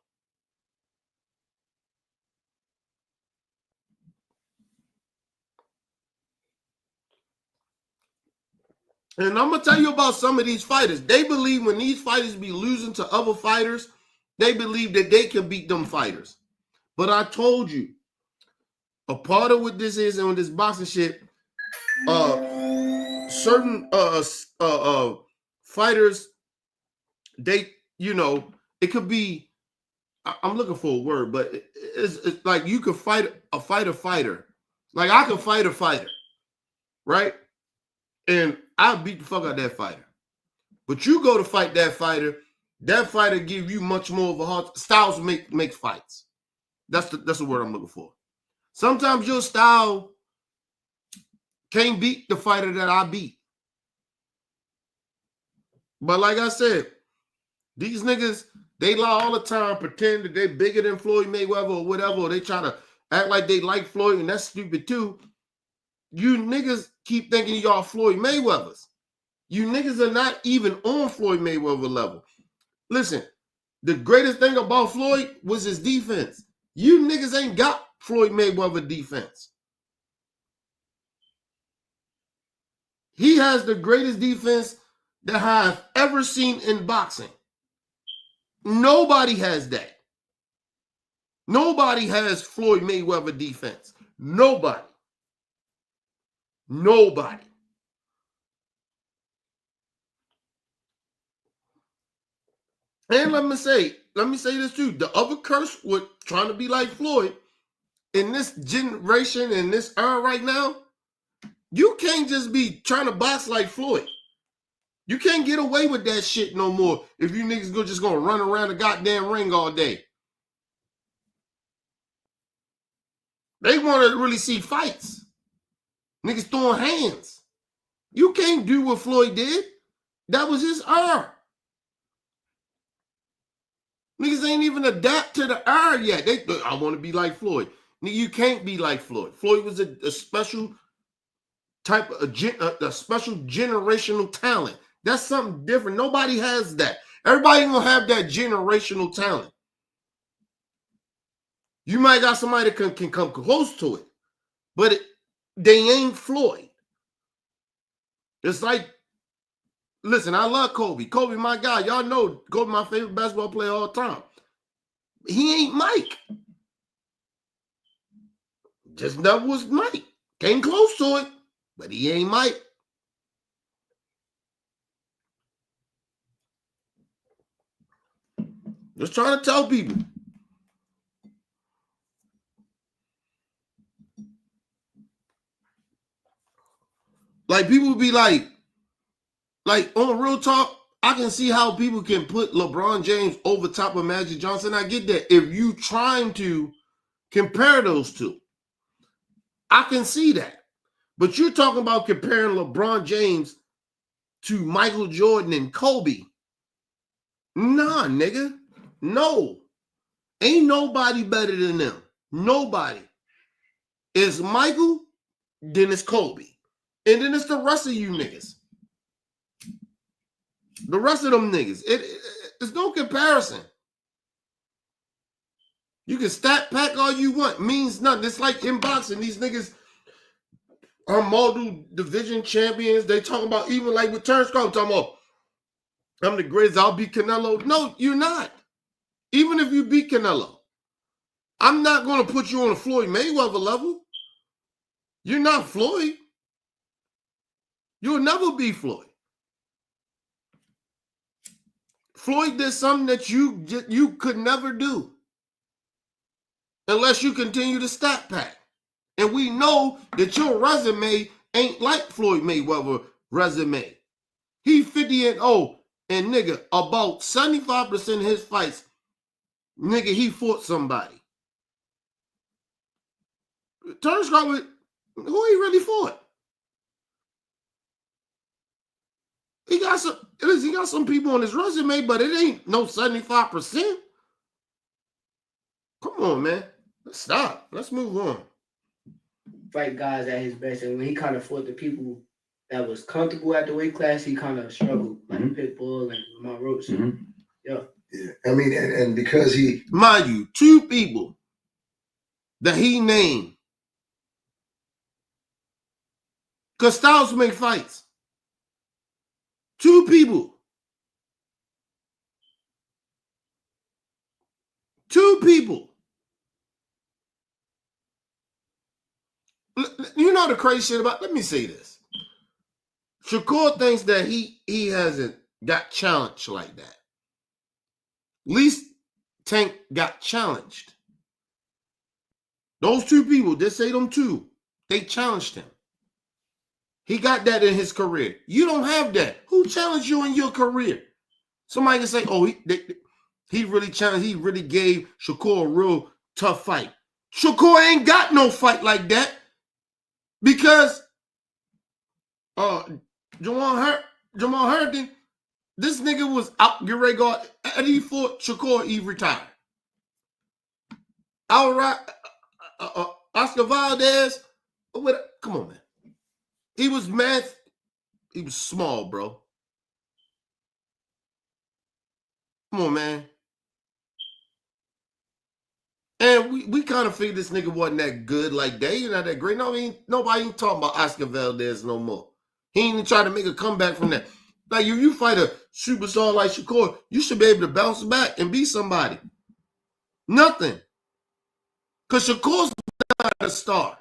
S1: And I'm going to tell you about some of these fighters. They believe when these fighters be losing to other fighters, they believe that they can beat them fighters. But I told you, a part of what this is and with this boxing shit, certain fighters, they, it could be, I'm looking for a word, but it's like you could fight a fighter. Like I could fight a fighter, right? And I'll beat the fuck out of that fighter. But you go to fight that fighter give you much more of a hard. Styles make fights. That's the word I'm looking for. Sometimes your style can't beat the fighter that I beat. But like I said, these niggas, they lie all the time, pretend that they're bigger than Floyd Mayweather or whatever, or they try to act like they like Floyd, and that's stupid too. You niggas keep thinking y'all Floyd Mayweathers. You niggas are not even on Floyd Mayweather level. Listen, the greatest thing about Floyd was his defense. You niggas ain't got Floyd Mayweather defense. He has the greatest defense that I've ever seen in boxing. Nobody has that. Nobody has Floyd Mayweather defense. Nobody. And let me say this too. The other curse with trying to be like Floyd in this generation, in this era right now, you can't just be trying to box like Floyd. You can't get away with that shit no more if you niggas just gonna run around the goddamn ring all day. They want to really see fights. Niggas throwing hands. You can't do what Floyd did. That was his era. Niggas ain't even adapt to the era yet. I want to be like Floyd. Nigga, you can't be like Floyd. Floyd was a special type of a special generational talent. That's something different. Nobody has that. Everybody gonna have that generational talent. You might got somebody that can come close to it, but they ain't Floyd. It's like, listen, I love Kobe. Kobe, my guy. Y'all know Kobe, my favorite basketball player all the time. He ain't Mike. Just never was Mike. Came close to it, but he ain't Mike. Just trying to tell people. Like, people be like on real talk, I can see how people can put LeBron James over top of Magic Johnson. I get that. If you trying to compare those two, I can see that. But you're talking about comparing LeBron James to Michael Jordan and Kobe. Nah, nigga. No. Ain't nobody better than them. Nobody. It's Michael, then it's Kobe. And then it's the rest of you niggas. The rest of them niggas. It's no comparison. You can stat pack all you want. Means nothing. It's like in boxing. These niggas are multiple division champions. They talking about, even like with Turnstile, talking about, I'm the greatest, I'll beat Canelo. No, you're not. Even if you beat Canelo, I'm not going to put you on a Floyd Mayweather level. You're not Floyd. You'll never be Floyd. Floyd did something that you could never do unless you continue to stat pack. And we know that your resume ain't like Floyd Mayweather resume. He 50-0, and nigga, about 75% of his fights, nigga, he fought somebody. Turnstile, who he really fought? He got some people on his resume, but it ain't no 75%. Come on, man. Let's stop. Let's move on.
S3: Fight guys at his best, and when he kind of fought the people that was comfortable at the weight class, he kind of struggled, like Pitbull and Lamar Roach. Yeah.
S5: I mean, and because he,
S1: mind you, two people that he named, because Styles make fights. Two people. Two people. You know the crazy shit about, let me say this. Shakur thinks that he hasn't got challenged like that. At least Tank got challenged. Those two people, they say them two, they challenged him. He got that in his career. You don't have that. Who challenged you in your career? Somebody can say, oh, he really challenged, he really gave Shakur a real tough fight. Shakur ain't got no fight like that because Jamal Herndon, this nigga was out, get ready to go, and he fought Shakur, he retired. Outright, Oscar Valdez, come on, man. He was mad. He was small, bro. Come on, man. And we kind of figured this nigga wasn't that good like that. He's not that great. No, nobody ain't talking about Oscar Valdez no more. He ain't even trying to make a comeback from that. Like, if you fight a superstar like Shakur, you should be able to bounce back and be somebody. Nothing. Because Shakur's not a star.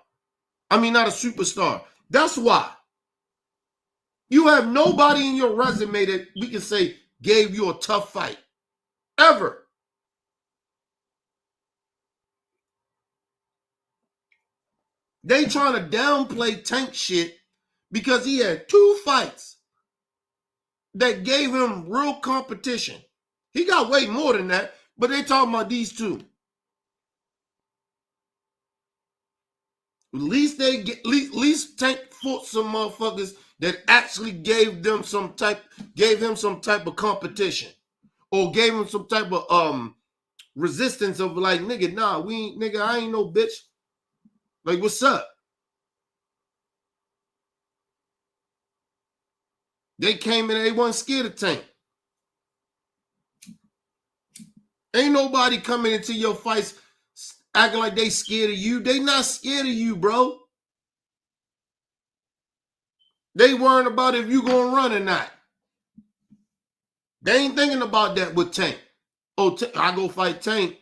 S1: I mean, not a superstar. That's why. You have nobody in your resume that we can say gave you a tough fight. Ever. They trying to downplay Tank shit because he had 2 fights that gave him real competition. He got way more than that, but they talking about these 2. At least Tank fought some motherfuckers that actually gave him some type of competition, or gave him some type of resistance of like, nigga, nah, nigga, I ain't no bitch. Like, what's up? They came in, they wasn't scared of Tank. Ain't nobody coming into your fights acting like they scared of you. They not scared of you, bro. They worrying about if you gonna run or not. They ain't thinking about that with Tank. Oh, I go fight Tank.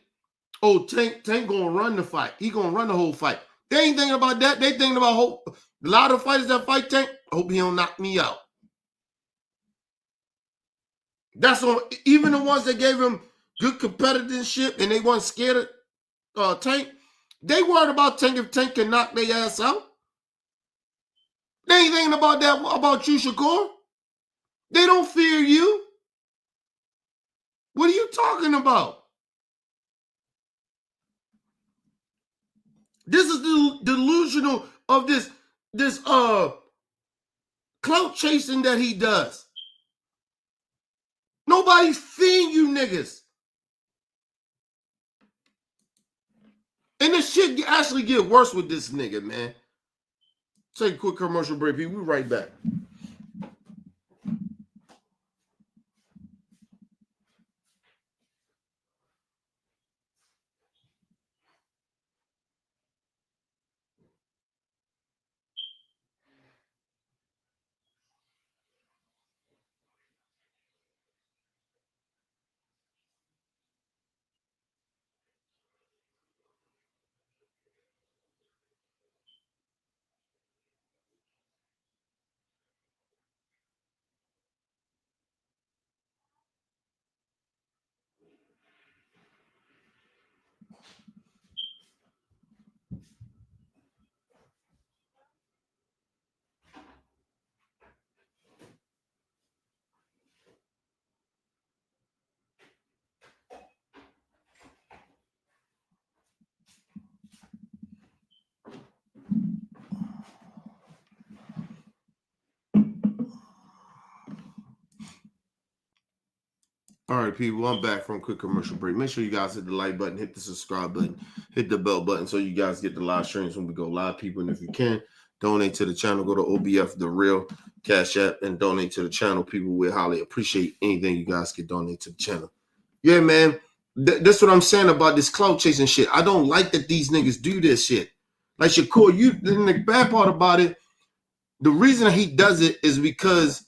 S1: Oh, Tank gonna run the fight. He gonna run the whole fight. They ain't thinking about that. They thinking about a lot of fighters that fight Tank. Hope he don't knock me out. That's on. Even the ones that gave him good competitorship and they weren't scared of Tank. They worried about Tank if Tank can knock their ass out. They ain't thinking about that about you, Shakur. They don't fear you. What are you talking about? This is the delusional of this clout chasing that he does. Nobody's fearing you niggas. And this shit actually get worse with this nigga, man. Take a quick commercial break, people. We'll be right back. All right, people, I'm back from a quick commercial break. Make sure you guys hit the like button, hit the subscribe button, hit the bell button so you guys get the live streams when we go live, people. And if you can, donate to the channel. Go to OBF, The Real Cash App, and donate to the channel, people. We highly appreciate anything you guys can donate to the channel. Yeah, man, that's what I'm saying about this clout chasing shit. I don't like that these niggas do this shit. Like Shakur, the bad part about it, the reason he does it is because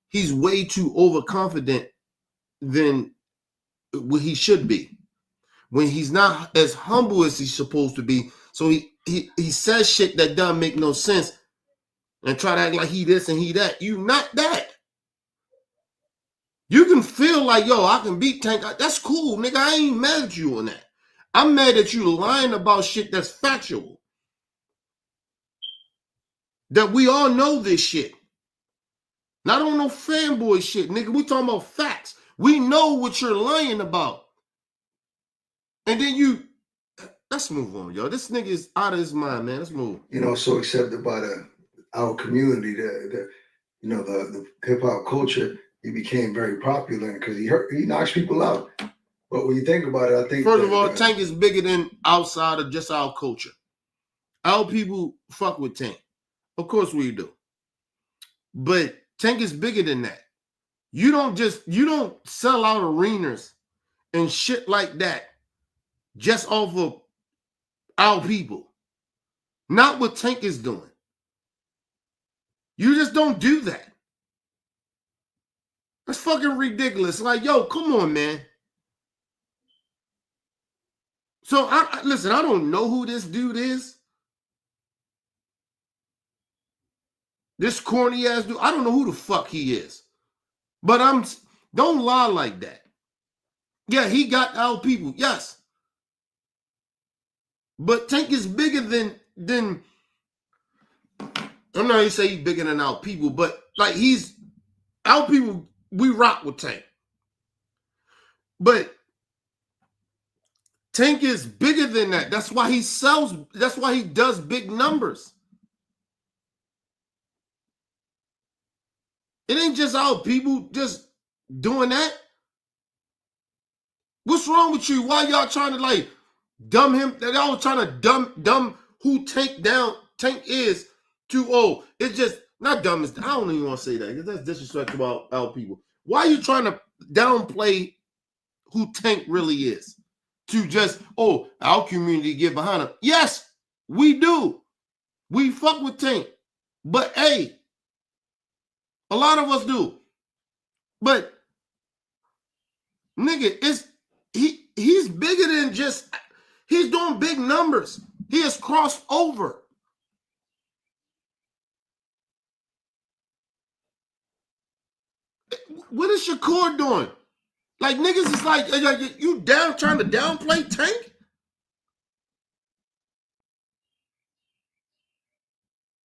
S1: he's way too overconfident than what he should be, when he's not as humble as he's supposed to be. So he says shit that doesn't make no sense and try to act like he this and he that. You not that. You can feel like, yo, I can beat Tank. That's cool, nigga. I ain't mad at you on that. I'm mad at you lying about shit that's factual. That we all know this shit. Not on no fanboy shit, nigga. We talking about facts. We know what you're lying about. And then let's move on, yo. This nigga is out of his mind, man. Let's move.
S5: You know, so accepted by our community, the hip hop culture. He became very popular because he knocks people out. But when you think about it, I think
S1: first of all, Tank is bigger than outside of just our culture. Our people fuck with Tank. Of course we do. But Tank is bigger than that. You don't sell out arenas and shit like that just off of our people. Not what Tank is doing. You just don't do that. That's fucking ridiculous. Like, yo, come on, man. So, listen, I don't know who this dude is. This corny ass dude. I don't know who the fuck he is. But don't lie like that. Yeah, he got our people. Yes. But Tank is bigger than I'm not gonna say he's bigger than our people, but like he's our people. We rock with Tank, but Tank is bigger than that. That's why he sells. That's why he does big numbers. It ain't just our people just doing that. What's wrong with you? Why y'all trying to like dumb him? They all trying to dumb who Tank is to it's just not dumb. I don't even want to say that because that's disrespectful about our people. Why are you trying to downplay who Tank really is? To just our community get behind him. Yes, we do. We fuck with Tank, but hey, a lot of us do. But nigga, he's bigger than just. He's doing big numbers. He has crossed over. What is Shakur doing? Like niggas is like you trying to downplay Tank?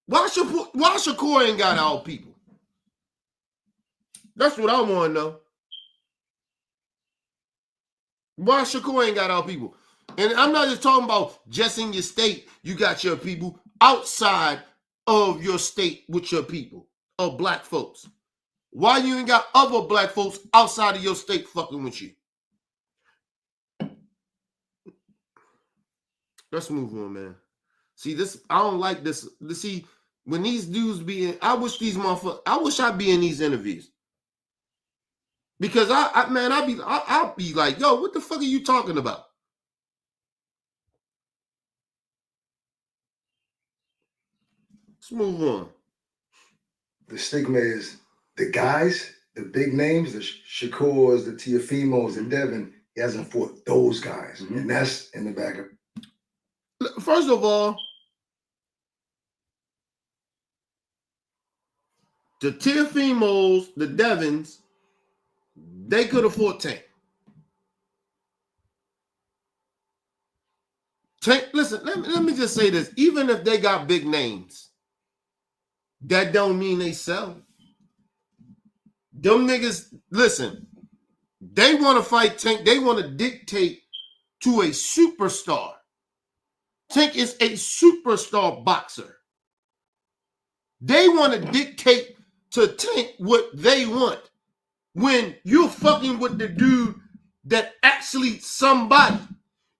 S1: Why Shakur ain't got our people? That's what I want to know. Why Shakur ain't got our people? And I'm not just talking about just in your state, you got your people outside of your state with your people of black folks. Why you ain't got other black folks outside of your state fucking with you? Let's move on, man. See, this, I don't like this. See, when these dudes be in, I wish I'd be in these interviews. Because I'll be like, yo, what the fuck are you talking about? Let's move on.
S5: The stigma is the guys, the big names, the Shakurs, the Tiafimos, and Devin, he hasn't fought those guys. Mm-hmm. And that's in the back of.
S1: First of all, the Tiafimos, the Devins, they could have fought Tank. Tank, listen, let me just say this. Even if they got big names, that don't mean they sell. Them niggas, listen, they want to fight Tank. They want to dictate to a superstar. Tank is a superstar boxer. They want to dictate to Tank what they want. When you're fucking with the dude that actually somebody,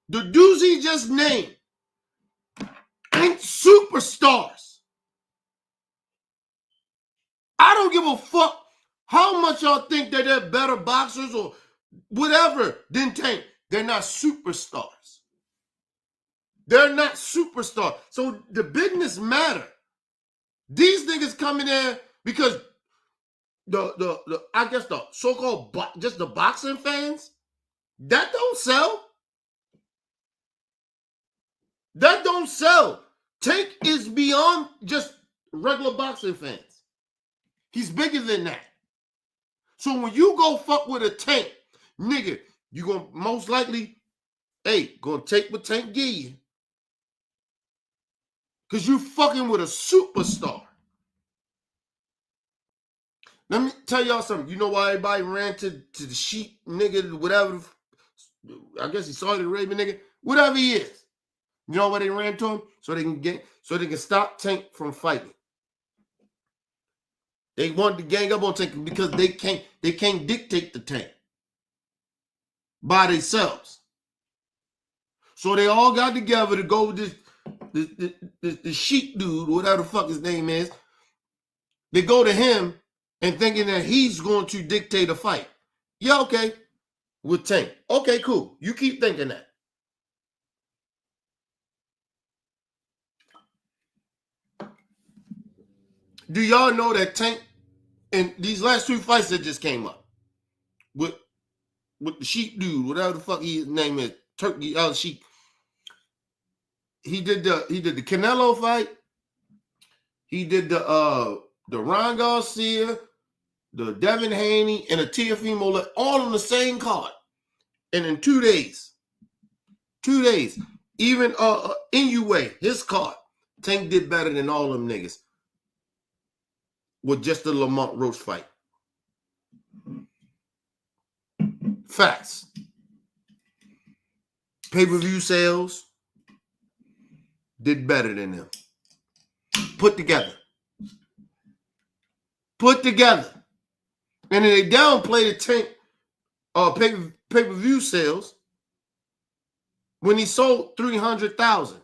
S1: the dudes he just named, ain't superstars. I don't give a fuck how much y'all think that they're better boxers or whatever than Tank. They're not superstars. They're not superstars. So the business matter. These niggas coming in because the I guess the so-called just the boxing fans, that don't sell. That don't sell. Tank is beyond just regular boxing fans. He's bigger than that. So when you go fuck with a Tank, nigga, you gonna most likely, gonna take what Tank give you. Because you fucking with a superstar. Let me tell y'all something. You know why everybody ran to the sheep nigga, whatever, I guess he's Saudi Arabian nigga, whatever he is. You know why they ran to him? So they can stop Tank from fighting. They wanted to gang up on Tank because they can't dictate the Tank by themselves. So they all got together to go with the sheep dude, whatever the fuck his name is. They go to him and thinking that he's going to dictate a fight. Yeah, okay. With Tank. Okay, cool. You keep thinking that. Do y'all know that Tank in these last two fights that just came up with the sheep dude, whatever the fuck his name is, Turkey sheep. He did the Canelo fight. He did the Ron Garcia, the Devin Haney, and the Tiafimo, all on the same card. And in 2 days, even Inoue, his card, Tank did better than all them niggas. with just the Lamont Roach fight. Facts. Pay-per-view sales did better than them. Put together. And then they downplay the Tank pay-per-view sales when he sold 300,000.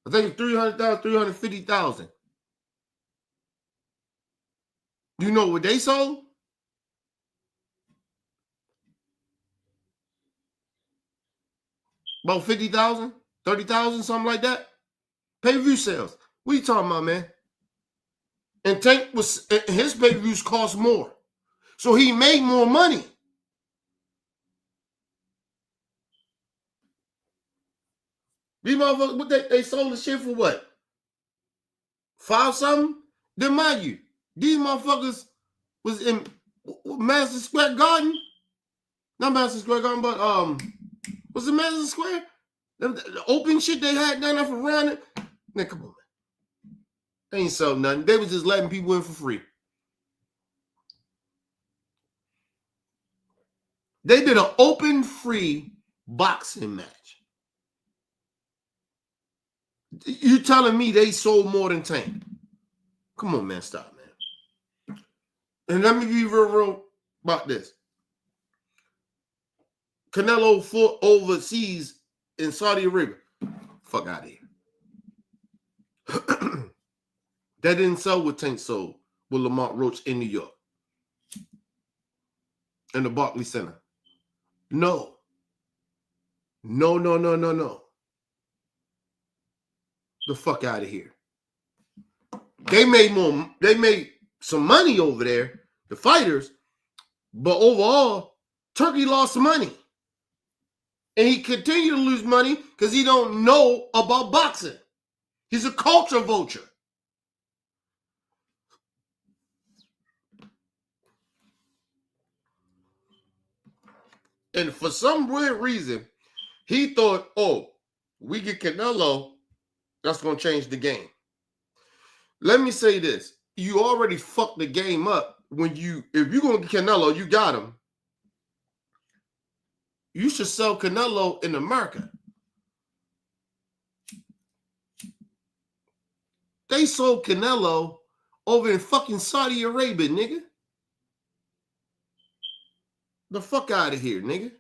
S1: I think 300,000, 350,000. You know what they sold? About 50,000, 30,000, something like that. Pay-per-view sales. What are you talking about, man? And Tank his pay-per-views cost more. So he made more money. These motherfuckers, they sold the shit for what? 5 something? Then mind you, these motherfuckers was in Madison Square Garden. Not Madison Square Garden, but was it Madison Square? The open shit they had down there for running. Man, come on, man. They ain't sold nothing. They was just letting people in for free. They did an open free boxing match. You telling me they sold more than Tank? Come on, man. Stop, man. And let me be real about this. Canelo fought overseas in Saudi Arabia. Fuck out of here. That didn't sell what Tank sold with Lamont Roach in New York. In the Barclays Center. No. No. The fuck out of here. They made some money over there, the fighters, but overall, Turkey lost money. And he continued to lose money because he don't know about boxing. He's a culture vulture. And for some weird reason, he thought, oh, we get Canelo, that's going to change the game. Let me say this. You already fucked the game up if you're going to get Canelo, you got him. You should sell Canelo in America. They sold Canelo over in fucking Saudi Arabia, nigga. The fuck out of here, nigga.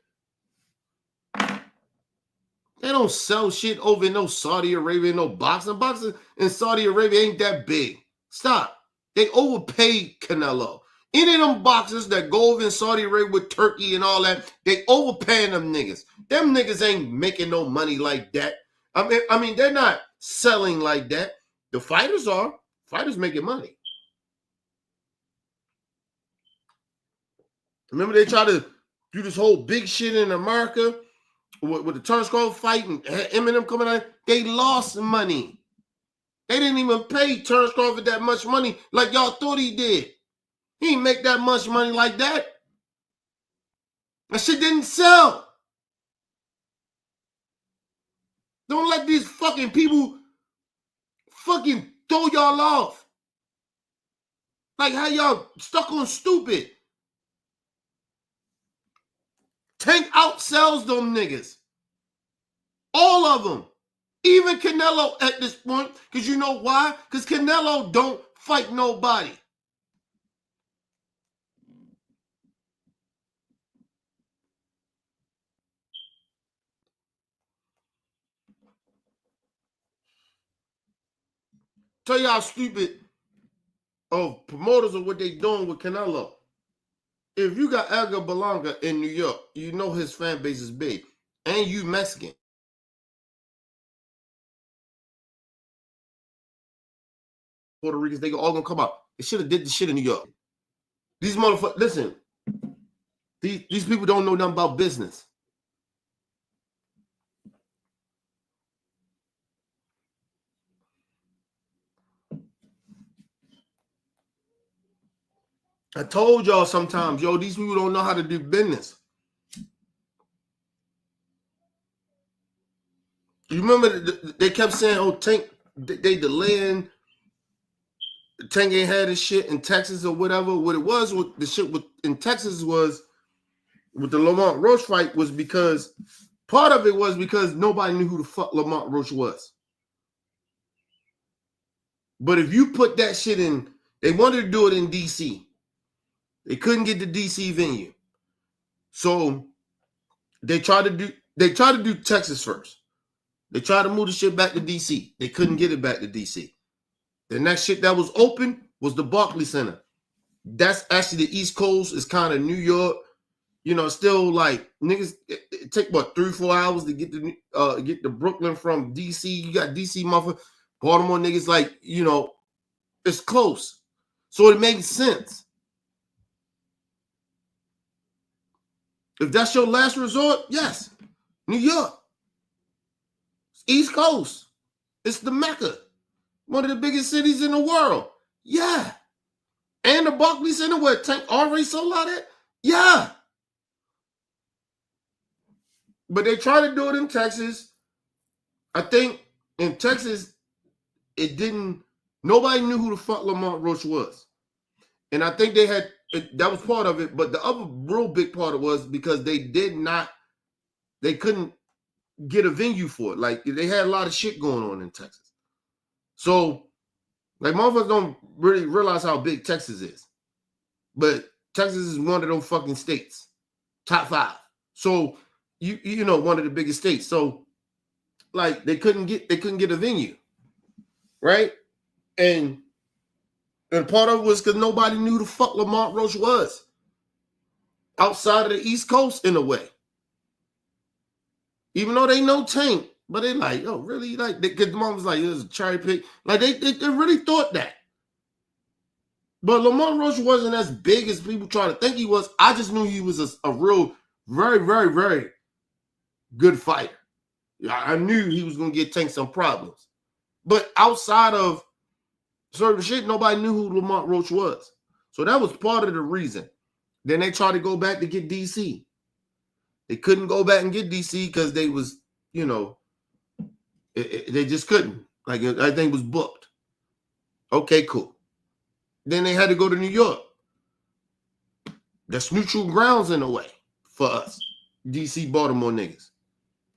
S1: They don't sell shit over in no Saudi Arabia, no boxing. Boxing in Saudi Arabia ain't that big. Stop. They overpaid Canelo. Any of them boxers that go over in Saudi Arabia with Turkey and all that, they overpaying them niggas. Them niggas ain't making no money like that. I mean, they're not selling like that. The fighters are. Fighters making money. Remember they try to do this whole big shit in America with the Turnskull fight and Eminem coming out. They lost money. They didn't even pay Turnskull for that much money like y'all thought he did. He didn't make that much money like that. That shit didn't sell. Don't let these fucking people fucking throw y'all off. Like how y'all stuck on stupid. Tank outsells them niggas. All of them. Even Canelo at this point. Because you know why? Because Canelo don't fight nobody. Tell y'all stupid of promoters of what they doing with Canelo. If you got Edgar Berlanga in New York, you know his fan base is big. And you Mexican. Puerto Ricans, they all gonna come out. They should have did the shit in New York. These motherfuckers, listen. These people don't know nothing about business. I told y'all sometimes, yo, these people don't know how to do business. You remember they kept saying, oh, Tank, they delaying Tank ain't had his shit in Texas or whatever. What it was with the shit in Texas was with the Lamont Roach fight was because part of it was because nobody knew who the fuck Lamont Roach was. But if you put that shit in, they wanted to do it in DC. They couldn't get the DC venue. So they tried to do Texas first. They tried to move the shit back to DC. They couldn't get it back to DC. The next shit that was open was the Barclays Center. That's actually the East Coast. It's kind of New York. You know, still like niggas. It take what 3-4 hours to get to Brooklyn from DC. You got DC motherfucker, Baltimore niggas. Like, you know, it's close, so it makes sense. If that's your last resort, yes, New York, East Coast. It's the Mecca, one of the biggest cities in the world. Yeah, and the Barclays Center where Tank already sold out at. Yeah. But they tried to do it in Texas. I think in Texas, it didn't, nobody knew who the fuck Lamont Roach was. And I think that was part of it. But the other real big part of it was because they couldn't get a venue for it. Like, they had a lot of shit going on in Texas. So, like, motherfuckers don't really realize how big Texas is. But Texas is one of those fucking states. Top 5. So, you know, one of the biggest states. So, like, they couldn't get a venue, right? And part of it was because nobody knew who the fuck Lamont Roach was outside of the East Coast in a way. Even though they know Tank, but they like, oh, really? Like, because the mom was like, it was a cherry pick. Like, they really thought that. But Lamont Roach wasn't as big as people try to think he was. I just knew he was a real, very, very, very good fighter. I knew he was going to get Tank some problems. But outside of certain shit, nobody knew who Lamont Roach was. So that was part of the reason. Then they tried to go back to get DC. They couldn't go back and get DC because they was, you know, they just couldn't. Like, everything was booked. Okay, cool. Then they had to go to New York. That's neutral grounds in a way for us, DC, Baltimore niggas.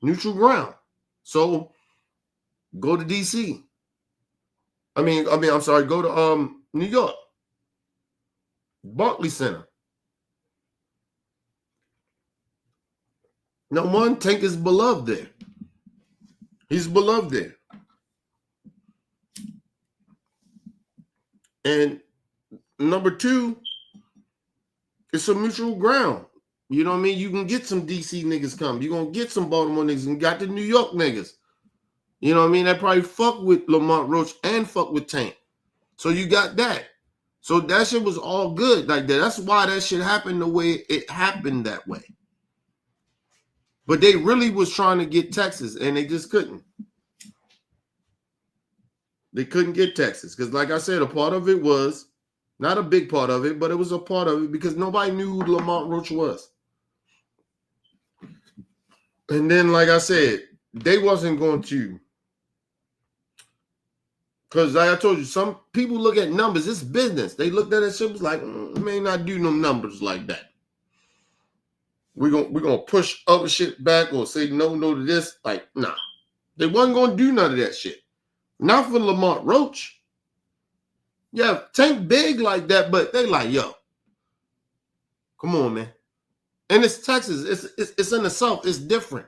S1: Neutral ground. So go to DC. I'm sorry, go to New York. Barclays Center. Now, one, Tank is beloved there. He's beloved there. And number 2, it's a mutual ground. You know what I mean? You can get some DC niggas come. You're going to get some Baltimore niggas. And got the New York niggas. You know what I mean? That probably fuck with Lamont Roach and fuck with Tank. So you got that. So that shit was all good like that. That's why that shit happened the way it happened that way. But they really was trying to get Texas, and they just couldn't. They couldn't get Texas. Because like I said, a part of it was, not a big part of it, but it was a part of it because nobody knew who Lamont Roach was. And then, like I said, they wasn't going to. Because like I told you, some people look at numbers. It's business. They looked at it, shit was like, may not do no numbers like that. We're gonna push other shit back or say no to this. Like, nah. They wasn't gonna do none of that shit. Not for Lamont Roach. Yeah, Tank big like that, but they like, yo, come on, man. And it's Texas. It's in the South. It's different.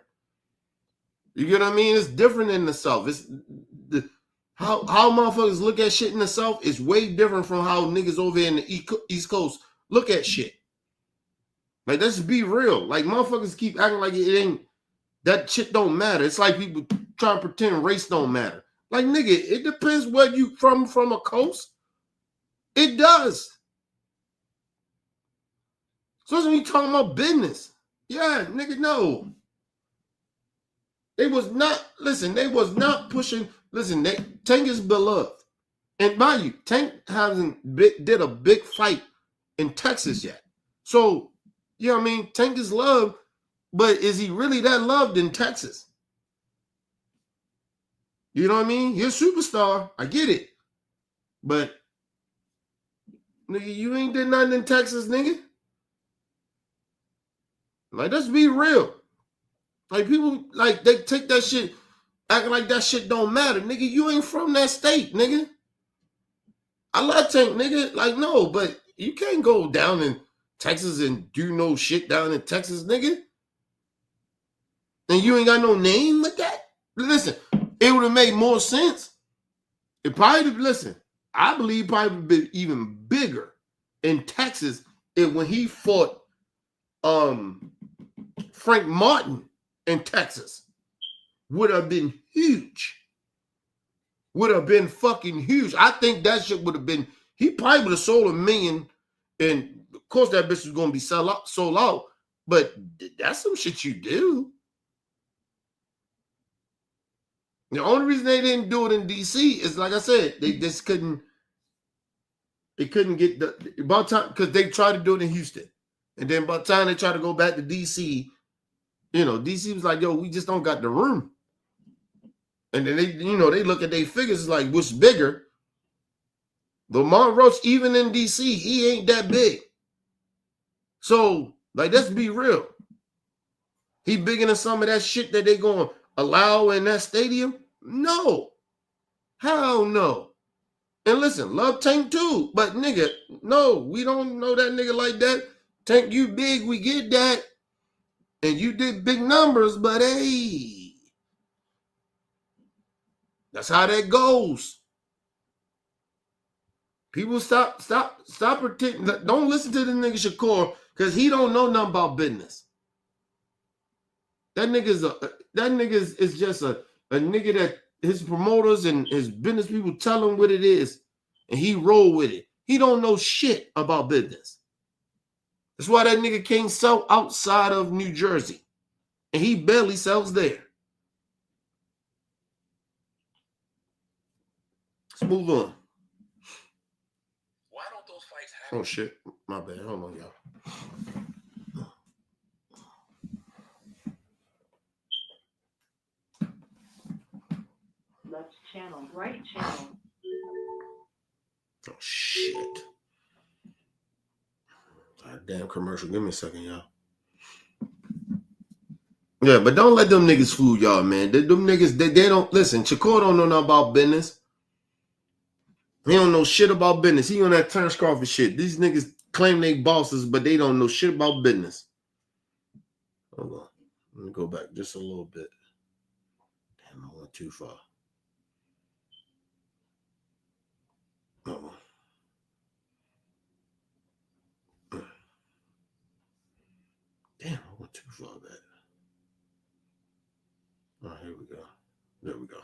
S1: You get what I mean? It's different in the South. It's how motherfuckers look at shit in the South is way different from how niggas over here in the East Coast look at shit. Like, let's be real. Like, motherfuckers keep acting like it ain't, that shit don't matter. It's like people try to pretend race don't matter. Like, nigga, it depends where you from a coast. It does. So when you talking about business. Yeah, nigga, no. They was not pushing, Tank is beloved. And mind you, Tank did a big fight in Texas yet. So, you know what I mean? Tank is loved, but is he really that loved in Texas? You know what I mean? He's a superstar. I get it. But Nigga, you ain't did nothing in Texas, nigga. Like, let's be real. Like, people, like, they take that shit, acting like that shit don't matter. Nigga, you ain't from that state, nigga. I love Tank, nigga. Like, no, but you can't go down in Texas and do no shit down in Texas, nigga. And you ain't got no name with that? Listen, it would have made more sense. It probably, listen, I believe probably been even bigger in Texas when he fought Frank Martin in Texas. Would have been huge. Would have been fucking huge. I think that shit would have been, he probably would have sold 1 million, and of course that bitch was going to be sold out, but that's some shit you do. The only reason they didn't do it in DC is, like I said, they just couldn't get about time, because they tried to do it in Houston. And then by the time they tried to go back to DC, DC was like, yo, we just don't got the room. And then they look at their figures like, what's bigger? Lamont Roach, even in DC, he ain't that big. So, like, let's be real. He bigger than some of that shit that they gonna allow in that stadium? No. Hell no. And listen, love Tank too, but nigga, no, we don't know that nigga like that. Tank, you big, we get that. And you did big numbers, but hey, that's how that goes. People stop pretending. Don't listen to the nigga Shakur, because he don't know nothing about business. That nigga is just a nigga that his promoters and his business people tell him what it is, and he roll with it. He don't know shit about business. That's why that nigga can't sell outside of New Jersey, and he barely sells there. Let's move on.
S4: Why don't those fights happen?
S1: Oh shit, my bad. Hold on, y'all.
S7: Left channel, right channel.
S1: Oh shit. Damn commercial. Give me a second, y'all. Yeah, but don't let them niggas fool y'all, man. Them niggas, they don't listen. Shakur don't know nothing about business. He don't know shit about business. He on that Terrence Crawford shit. These niggas claim they bosses, but they don't know shit about business. Hold on. Let me go back just a little bit. Damn, I went too far. Hold on. Damn, I went too far back. All right, here we go. There we go.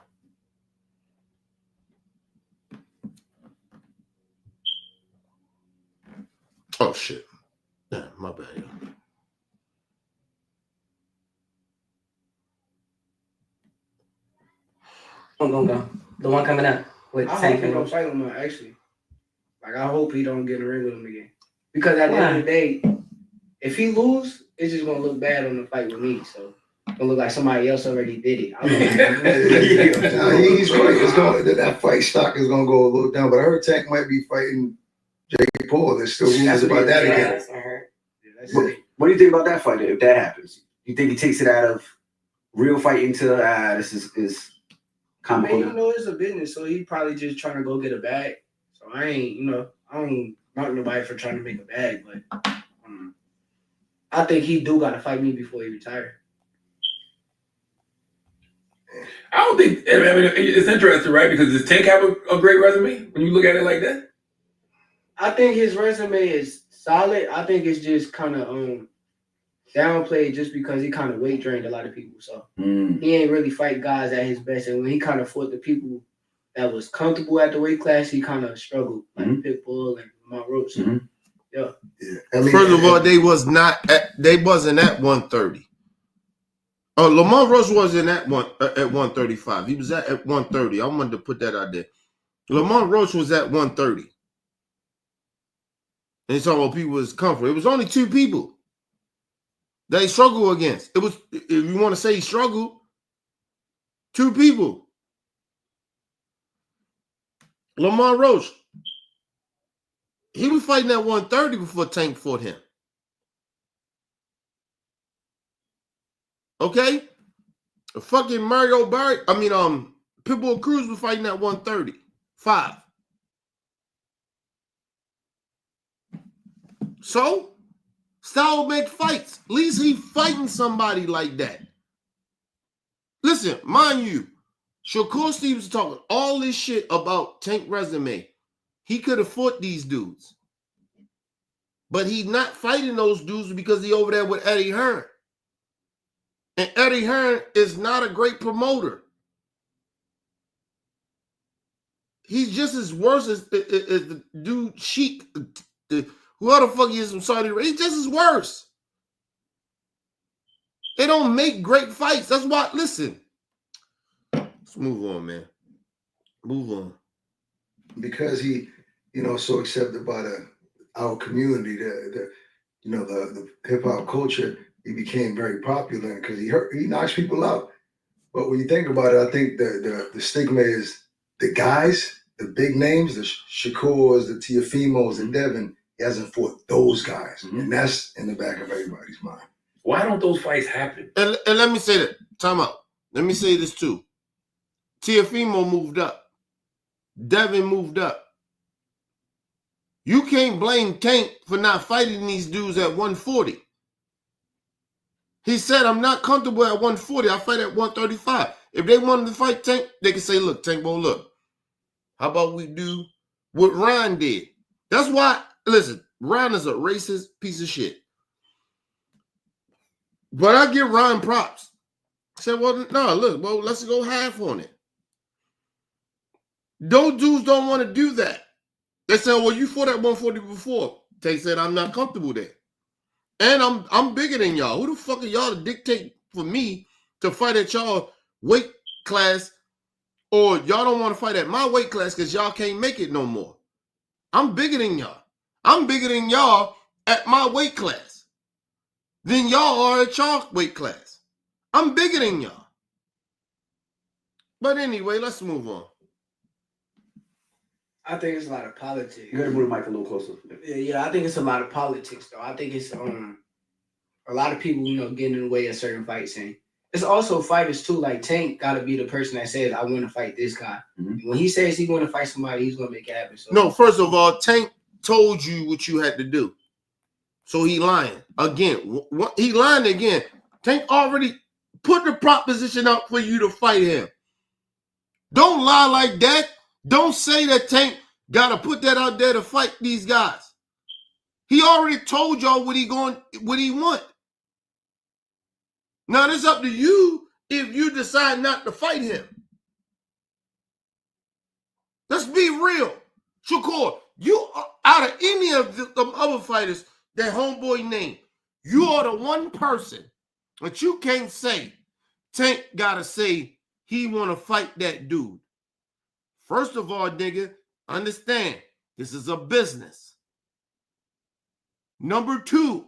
S1: Oh, shit. Damn, my bad, yo.
S3: I'm gonna go. The one coming up with
S8: I
S3: Tank
S8: hope he
S3: and
S8: don't
S3: Roach.
S8: fight him, actually. Like, I hope he don't get in the ring with him again. Because at the end of the day, if he lose, it's just gonna look bad on the fight with me. So it's gonna look like somebody else already did it.
S5: Nah, he's right. That fight stock is gonna go a little down. But I heard Tank might be fighting Jake Paul. There's still rumors about that again.
S2: What do you think about that fight if that happens? You think he takes it out of real fighting to this is
S8: I mean,
S2: comical?
S8: it's a business, so he probably just trying to go get a bag. So I ain't, I don't knock nobody for trying to make a bag, but I think he do gotta fight me before he retire.
S4: I don't think. I mean, it's interesting, right? Because does Tank have a great resume when you look at it like that?
S8: I think his resume is solid. I think it's just kind of downplayed just because he kind of weight drained a lot of people. So he ain't really fight guys at his best. And when he kind of fought the people that was comfortable at the weight class, he kind of struggled, like Pitbull and Lamont Roach. Yeah.
S5: I mean,
S1: First of all, they wasn't at 130. Oh, Lamont Roach wasn't at 135. He was at 130. I wanted to put that out there. Lamont Roach was at 130. And he's talking about people was comfort. It was only 2 people that he struggled against. It was, if you want to say he struggled, 2 people. Lamont Roach. he was fighting at 130 before Tank fought him. Okay? Fucking Mario Barry, Pitbull Cruz was fighting at 135. So, style make fights. At least he fighting somebody like that. Listen, mind you, Shakur Stevens talking all this shit about Tank resume. He could have fought these dudes. But he's not fighting those dudes because he over there with Eddie Hearn. And Eddie Hearn is not a great promoter. He's just as worse as the dude Sheik, whoever the fuck he is from Saudi Arabia. He's just as worse. They don't make great fights. That's why, listen. Let's move on, man. Move on.
S5: Because he, so accepted by our community, the hip hop culture, he became very popular because he knocks people out. But when you think about it, I think the stigma is the guys, the big names, the Shakurs, the Teofimos, and Devin. He hasn't fought those guys, and that's in the back of everybody's mind.
S4: Why don't those fights happen?
S1: And let me say that. Time out. Let me say this too. Teofimo moved up. Devin moved up. You can't blame Tank for not fighting these dudes at 140. He said, I'm not comfortable at 140. I fight at 135. If they wanted to fight Tank, they can say, look, Tank, well, look. How about we do what Ryan did? That's why, listen, Ryan is a racist piece of shit. But I give Ryan props. I said, well, no, look, well, let's go half on it. Those dudes don't want to do that. They said, well, you fought at 140 before. Tank said, I'm not comfortable there. And I'm bigger than y'all. Who the fuck are y'all to dictate for me to fight at y'all weight class, or y'all don't want to fight at my weight class because y'all can't make it no more? I'm bigger than y'all. I'm bigger than y'all at my weight class than y'all are at y'all weight class. I'm bigger than y'all. But anyway, let's move on.
S3: I think it's a lot of politics.
S2: You gotta move the mic a little closer.
S3: Yeah, I think it's a lot of politics, though. I think it's a lot of people, getting in the way of certain fights, and it's also fighters too. Like Tank got to be the person that says, "I want to fight this guy." Mm-hmm. When he says he's going to fight somebody, he's going to make it happen. So
S1: no, first of all, Tank told you what you had to do, so he lying again. He lying again. Tank already put the proposition out for you to fight him. Don't lie like that. Don't say that Tank got to put that out there to fight these guys. He already told y'all what he want. Now it's up to you if you decide not to fight him. Let's be real. Shakur, you are, out of any of the other fighters that homeboy named, you are the one person that you can't say Tank got to say he want to fight that dude. First of all, nigga, understand, this is a business. Number two,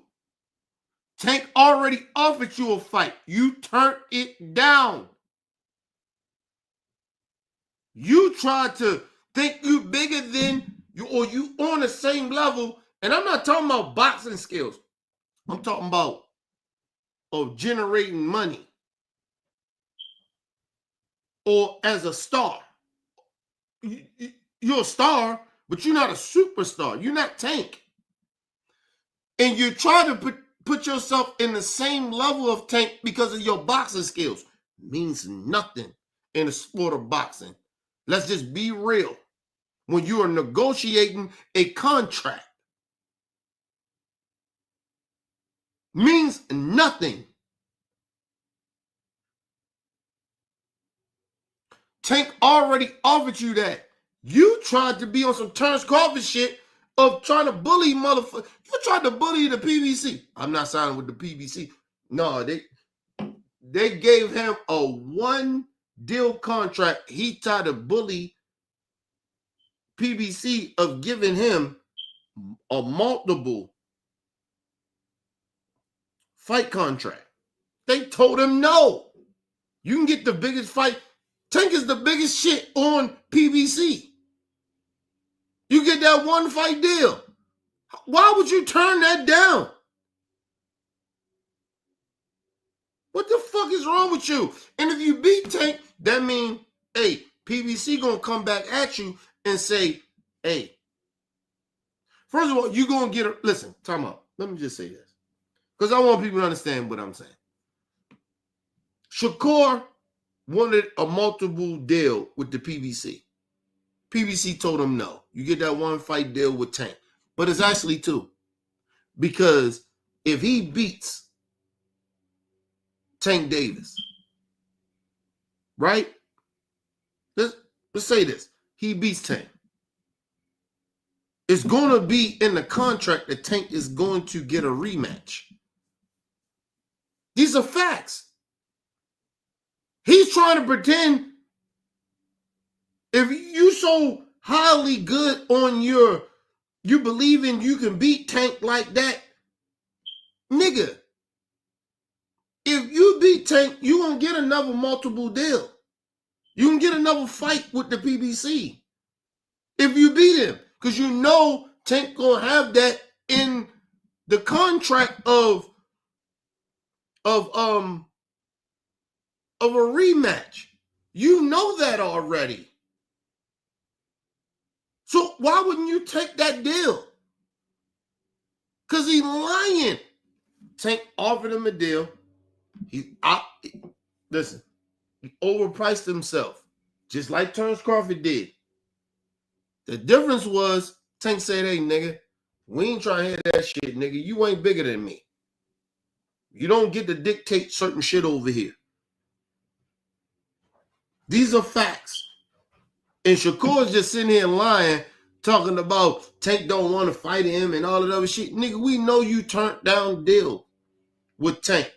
S1: Tank already offered you a fight. You turned it down. You tried to think you bigger than you, or you on the same level. And I'm not talking about boxing skills. I'm talking about generating money. Or as a star. You're a star, but you're not a superstar. You're not Tank. And you try to put yourself in the same level of Tank because of your boxing skills. Means nothing in the sport of boxing. Let's just be real. When you are negotiating a contract, means nothing. Tank already offered you that. You tried to be on some Terrence Crawford shit of trying to bully motherfuckers. You tried to bully the PBC. I'm not signing with the PBC. No, they gave him a one-deal contract. He tried to bully PBC of giving him a multiple fight contract. They told him no. You can get the biggest fight. Tank is the biggest shit on PBC. You get that one fight deal. Why would you turn that down? What the fuck is wrong with you? And if you beat Tank, that means, hey, PBC gonna come back at you and say, hey, first of all, you gonna get a, listen, time out. Let me just say this. Because I want people to understand what I'm saying. Shakur wanted a multiple deal with the PBC. PBC told him no. You get that one fight deal with Tank. But it's actually two. Because if he beats Tank Davis, right? Let's say this. He beats Tank. It's going to be in the contract that Tank is going to get a rematch. These are facts. He's trying to pretend if you so highly good on you believe in you can beat Tank like that, nigga. If you beat Tank, you gonna get another multiple deal. You can get another fight with the PBC. If you beat him, because you know Tank gonna have that in the contract of a rematch. You know that already. So why wouldn't you take that deal? Because he's lying. Tank offered him a deal. Listen, he overpriced himself, just like Terrence Crawford did. The difference was Tank said, hey, nigga, we ain't trying to hear that shit, nigga. You ain't bigger than me. You don't get to dictate certain shit over here. These are facts. And Shakur's just sitting here lying, talking about Tank don't want to fight him and all of that other shit. Nigga, we know you turned down deal with Tank.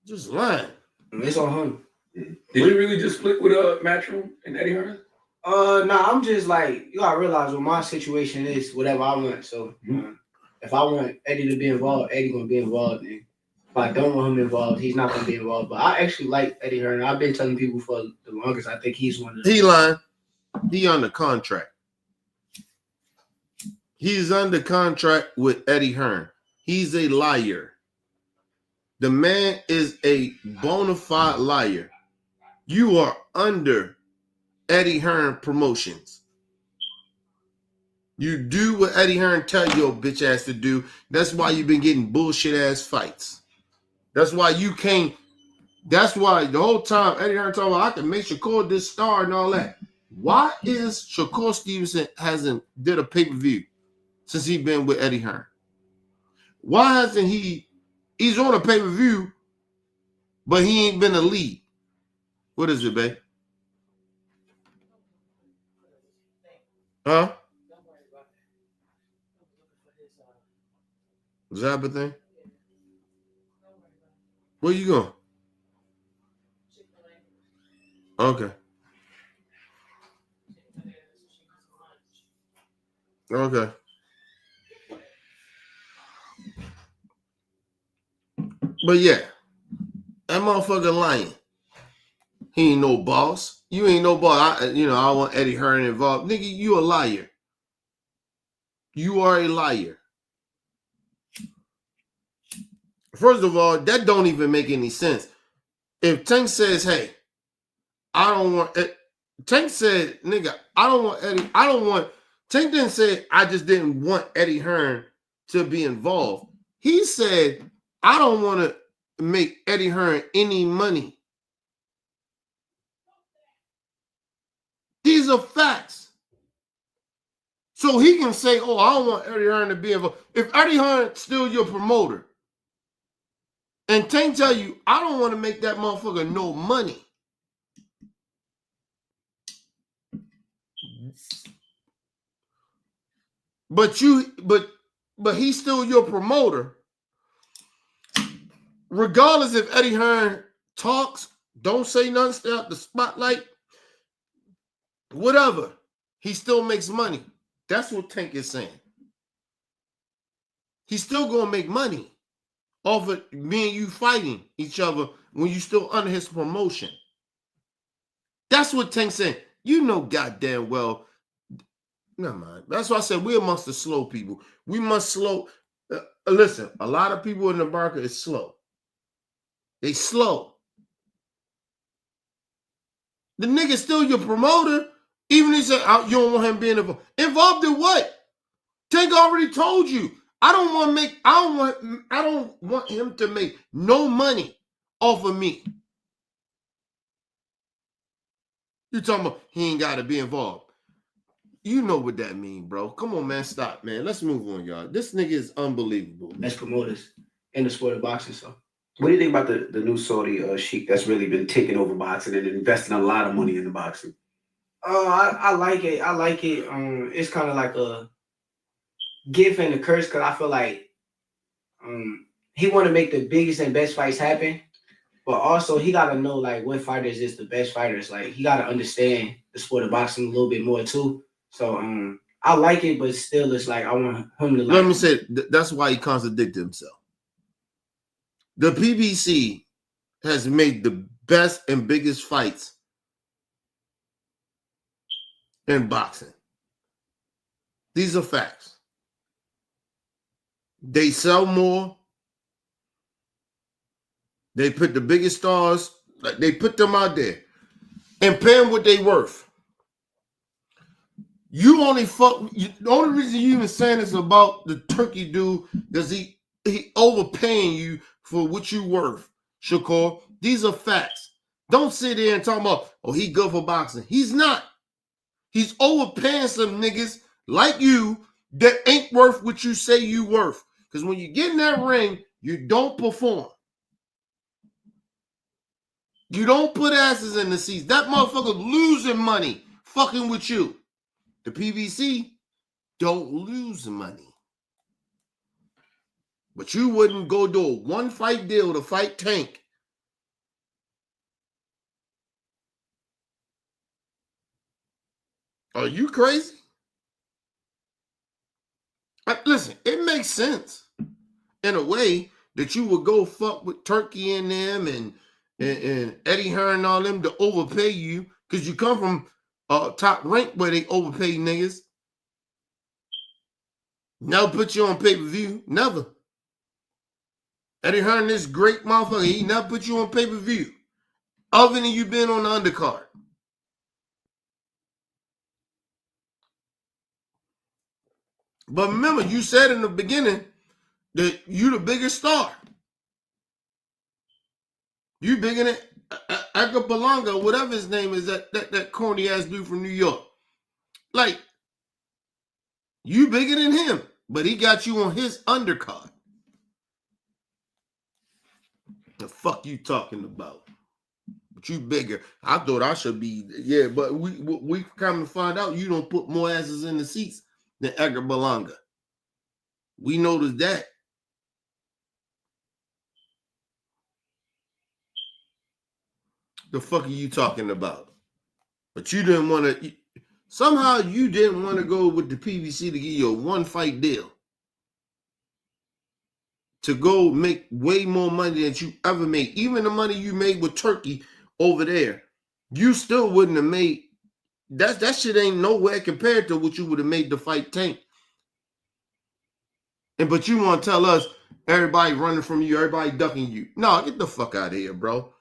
S1: Just lying.
S8: It's on him.
S4: Did you really just split with Matchroom and Eddie Hearn?
S8: Nah, I'm just like, you gotta realize what my situation is, whatever I want. So if I want Eddie to be involved, Eddie gonna be involved. And if I don't want him involved, he's not gonna be involved. But I actually like Eddie Hearn. I've been telling people for the longest. I think he's one of the.
S1: He lying. He under contract. He's under contract with Eddie Hearn. He's a liar. The man is a bona fide liar. You are under Eddie Hearn Promotions. You do what Eddie Hearn tell your bitch ass to do. That's why you've been getting bullshit ass fights. That's why you can't. That's why the whole time Eddie Hearn talking about I can make Shakur this star and all that. Why is Shakur Stevnson hasn't did a pay-per-view since he been with Eddie Hearn? Why hasn't he's on a pay-per-view, but he ain't been a lead? What is it, babe? Huh? Zappa thing? Where you going? Okay. Okay. But yeah, that motherfucker lying. He ain't no boss. You ain't no boss. I want Eddie Hearn involved. Nigga, you a liar. You are a liar. First of all, that don't even make any sense. If Tank says, hey, I don't want it. Tank said, nigga, I don't want Eddie. Tank didn't say, I just didn't want Eddie Hearn to be involved. He said, I don't want to make Eddie Hearn any money. These are facts. So he can say, oh, I don't want Eddie Hearn to be involved. If Eddie Hearn's still your promoter, and Tank tell you, I don't want to make that motherfucker no money. But he's still your promoter. Regardless if Eddie Hearn talks, don't say nothing, stay out the spotlight, whatever, he still makes money. That's what Tank is saying. He's still gonna make money off of me and you fighting each other when you still under his promotion. That's what Tank's saying. You know goddamn well. Never mind. That's why I said we're amongst the slow people. We must slow. Listen, a lot of people in America is slow. They slow. The nigga's still your promoter, even if you don't want him being involved. Involved in what? Tank already told you. I don't want him to make no money off of me. You talking about he ain't got to be involved. You know what that mean, bro. Come on, man. Stop, man. Let's move on, y'all. This nigga is unbelievable.
S8: As promoters in the sport of boxing, so.
S2: What do you think about the new Saudi sheik that's really been taking over boxing and investing a lot of money into boxing?
S8: I like it. I like it. It's kind of like a gift and a curse because I feel like he want to make the biggest and best fights happen, but also he got to know like what fighters is the best fighters. Like he got to understand the sport of boxing a little bit more too. So I like it, but still it's like I want him to like.
S1: Let me say that's why he contradicted himself. The PBC has made the best and biggest fights in boxing. These are facts. They sell more. They put the biggest stars, like they put them out there and pay them what they worth. You only fuck. The only reason you even saying this about the Turkey dude is he overpaying you for what you worth, Shakur. These are facts. Don't sit there and talk about, oh, he good for boxing. He's not. He's overpaying some niggas like you that ain't worth what you say you worth. Because when you get in that ring, you don't perform. You don't put asses in the seats. That motherfucker losing money fucking with you. The PBC don't lose money. But you wouldn't go do a one-fight deal to fight Tank. Are you crazy? Listen, it makes sense in a way that you would go fuck with Turkey and them and Eddie Hearn and all them to overpay you because you come from top rank where they overpay niggas. Never put you on pay-per-view. Never. Eddie Hearn, this great motherfucker, he never put you on pay-per-view. Other than you been on the undercard. But remember, you said in the beginning that you the biggest star. You bigger than Edgar Berlanga, whatever his name is, that corny ass dude from New York. Like, you bigger than him, but he got you on his undercard. The fuck you talking about? But you bigger. I thought I should be, yeah, but we come to find out you don't put more asses in the seats than Edgar Berlanga. We noticed that. The fuck are you talking about? But you didn't want to, somehow you didn't want to go with the PBC to give you a one-fight deal. To go make way more money than you ever made. Even the money you made with Turkey over there, you still wouldn't have made, that shit ain't nowhere compared to what you would have made to fight Tank. But you want to tell us everybody running from you, everybody ducking you. No, get the fuck out of here, bro.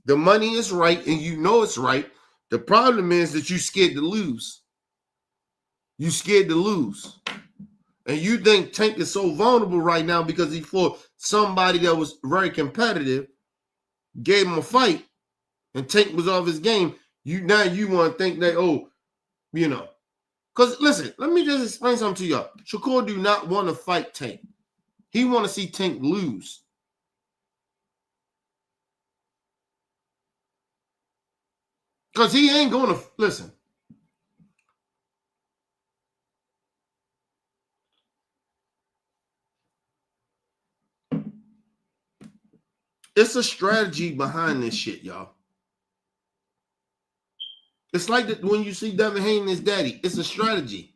S1: The money is right, and you know it's right. The problem is that you scared to lose. You scared to lose. And you think Tank is so vulnerable right now because he fought somebody that was very competitive, gave him a fight, and Tank was off his game. Now you want to think that, oh, you know. Because listen, let me just explain something to y'all. Shakur do not want to fight Tank. He want to see Tank lose. Because he ain't going to, listen. It's a strategy behind this shit, y'all. It's like that when you see Devin Haney and his daddy. It's a strategy.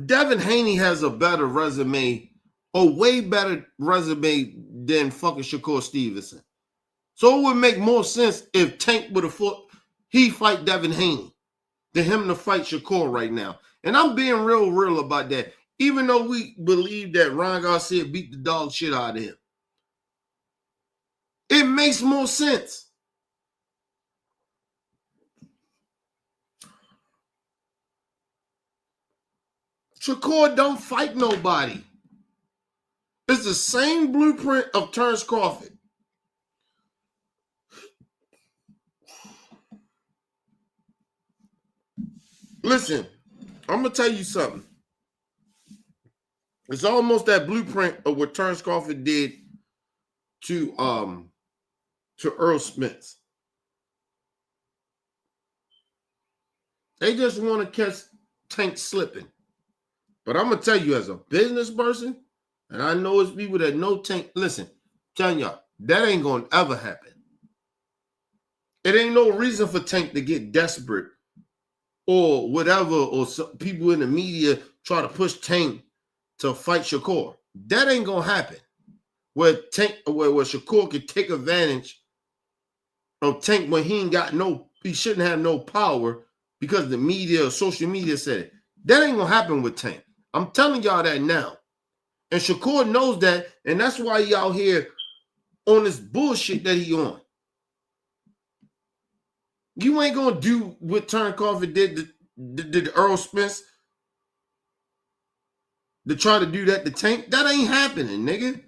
S1: Devin Haney has a better resume, a way better resume than fucking Shakur Stevnson. So it would make more sense if Tank would have fought, he fight Devin Haney than him to fight Shakur right now. And I'm being real about that. Even though we believe that Ryan Garcia beat the dog shit out of him. It makes more sense. Shakur don't fight nobody. It's the same blueprint of Terrence Crawford. Listen, I'm going to tell you something. It's almost that blueprint of what Terrence Crawford did to Earl Spence. They just want to catch Tank slipping. But I'm going to tell you as a business person, and I know it's people that know Tank, listen, telling y'all, that ain't going to ever happen. It ain't no reason for Tank to get desperate or whatever, or some people in the media try to push Tank to fight Shakur. That ain't going to happen. Where Shakur could take advantage of Tank when he shouldn't have no power because the media or social media said it. That ain't going to happen with Tank. I'm telling y'all that now. And Shakur knows that, and that's why he out here on this bullshit that he on. You ain't going to do what Terrence Crawford did to Earl Spence to try to do that to Tank. That ain't happening, nigga.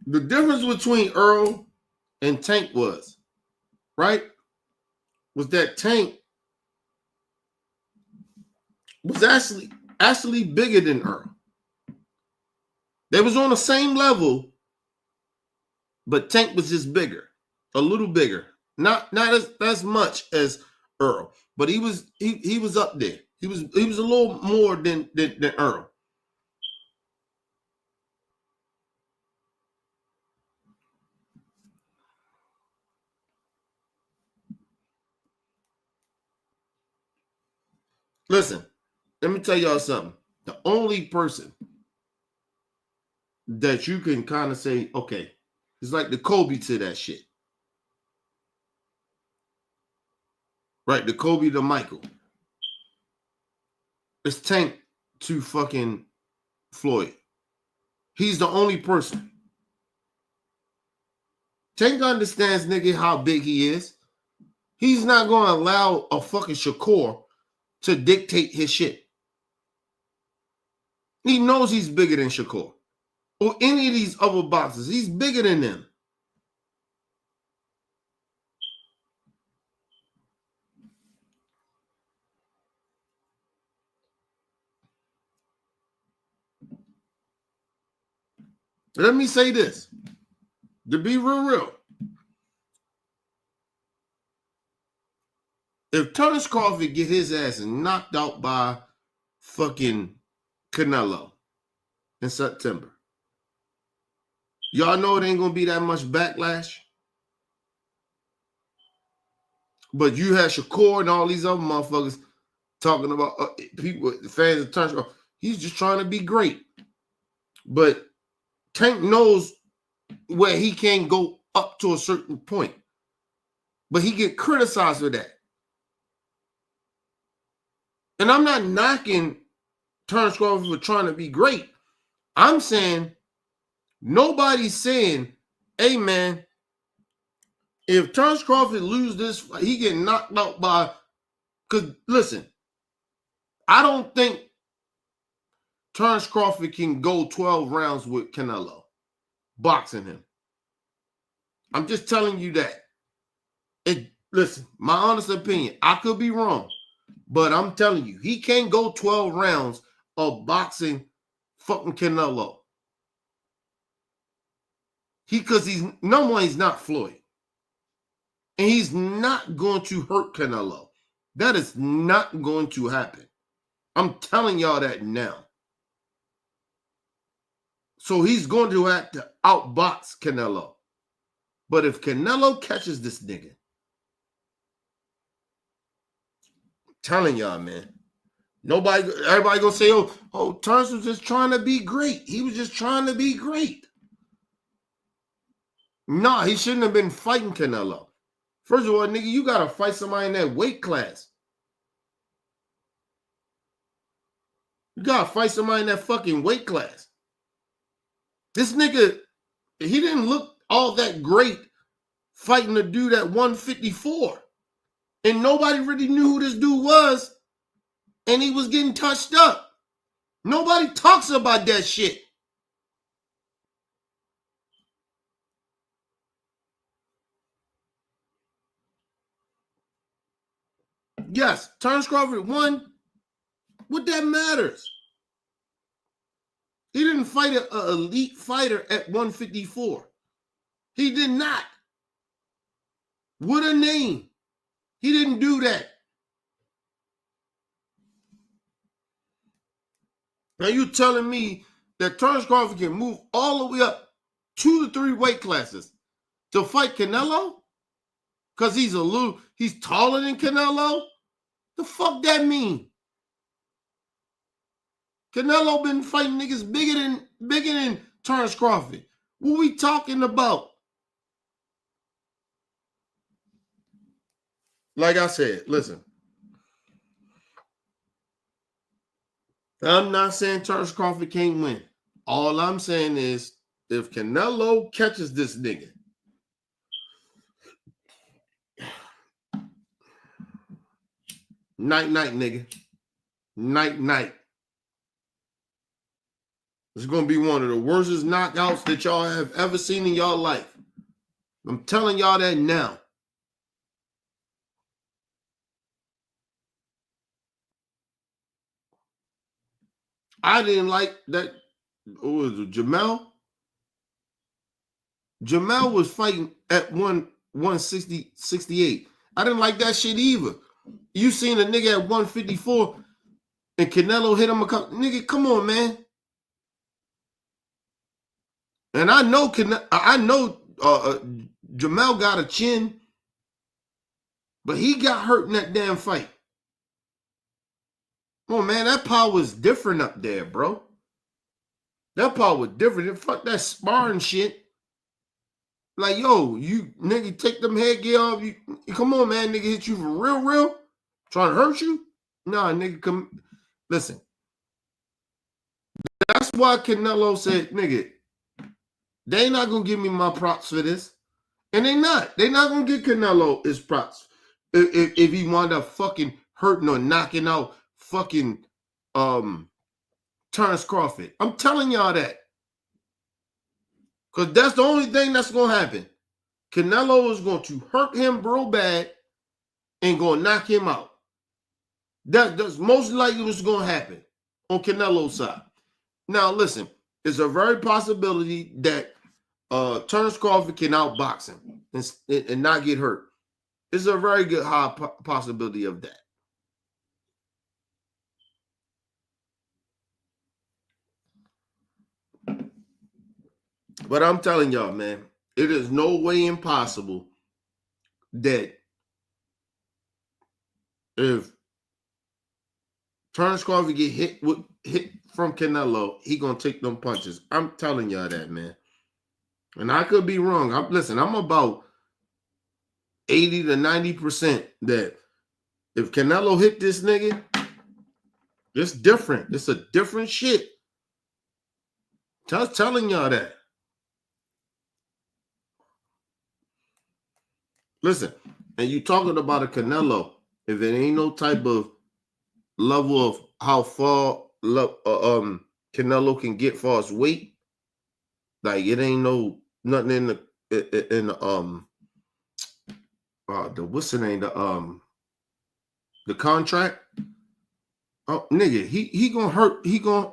S1: The difference between Earl and Tank was that Tank was actually bigger than Earl. They was on the same level, but Tank was just bigger, a little bigger. Not as much as Earl, but he was up there. He was a little more than Earl. Listen, let me tell y'all something. The only person that you can kind of say, okay, it's like the Kobe to that shit. Right? The Kobe to Michael. It's Tank to fucking Floyd. He's the only person. Tank understands, nigga, how big he is. He's not going to allow a fucking Shakur to dictate his shit. He knows he's bigger than Shakur or any of these other boxers. He's bigger than them. Let me say this. To be real. If Terrence Crawford get his ass knocked out by fucking Canelo in September, y'all know it ain't going to be that much backlash. But you had Shakur and all these other motherfuckers talking about people, the fans of Terrence Crawford. He's just trying to be great. But Tank knows where he can go up to a certain point. But he get criticized for that. And I'm not knocking Terrence Crawford for trying to be great. I'm saying nobody's saying, hey, man, if Terrence Crawford lose this fight, he get knocked out by, because listen, I don't think Terrence Crawford can go 12 rounds with Canelo, boxing him. I'm just telling you that. Listen, my honest opinion, I could be wrong, but I'm telling you, he can't go 12 rounds of boxing fucking Canelo. Because he's not Floyd. And he's not going to hurt Canelo. That is not going to happen. I'm telling y'all that now. So he's going to have to outbox Canelo. But if Canelo catches this nigga, telling y'all, man. Everybody gonna say, oh, Terrence was just trying to be great. He was just trying to be great. Nah, he shouldn't have been fighting Canelo. First of all, nigga, you gotta fight somebody in that weight class. You gotta fight somebody in that fucking weight class. This nigga, he didn't look all that great fighting a dude at 154. And nobody really knew who this dude was. And he was getting touched up. Nobody talks about that shit. Yes, Terrence Crawford won. What that matters? He didn't fight an elite fighter at 154. He did not. What a name. He didn't do that. Now you telling me that Terrence Crawford can move all the way up 2 to 3 weight classes to fight Canelo? Because he's taller than Canelo? The fuck that mean? Canelo been fighting niggas bigger than Terrence Crawford. What we talking about? Like I said, listen. I'm not saying Terrence Crawford can't win. All I'm saying is if Canelo catches this nigga, night, nigga. Night. It's going to be one of the worstest knockouts that y'all have ever seen in y'all life. I'm telling y'all that now. I didn't like that. What was it, Jamel? Jamel was fighting at 168. I didn't like that shit either. You seen a nigga at 154 and Canelo hit him a couple. Nigga, come on, man. And I know Jamel got a chin, but he got hurt in that damn fight. Oh man, that power was different up there, bro. That power was different. Fuck that sparring shit. Like, yo, you nigga take them headgear off. You come on, man, nigga hit you for real? Trying to hurt you? Nah, nigga, come. Listen. That's why Canelo said, nigga, they not gonna give me my props for this. And they not. They not gonna give Canelo his props. If he wound up fucking hurting or knocking out fucking Terrence Crawford. I'm telling y'all that. Because that's the only thing that's going to happen. Canelo is going to hurt him real bad and going to knock him out. That's most likely what's going to happen on Canelo's side. Now, listen, it's a very possibility that Terrence Crawford can outbox him and not get hurt. It's a very good high possibility of that. But I'm telling y'all, man, it is no way impossible that if Terrence Crawford get hit from Canelo, he gonna take them punches. I'm telling y'all that, man. And I could be wrong. I'm about 80 to 90% that if Canelo hit this nigga, it's different. It's a different shit. Just telling y'all that. Listen, and you talking about a Canelo, if it ain't no type of level of how far Canelo can get for his weight, like it ain't nothing in the what's the name, the contract. Oh nigga, he gonna hurt. He gonna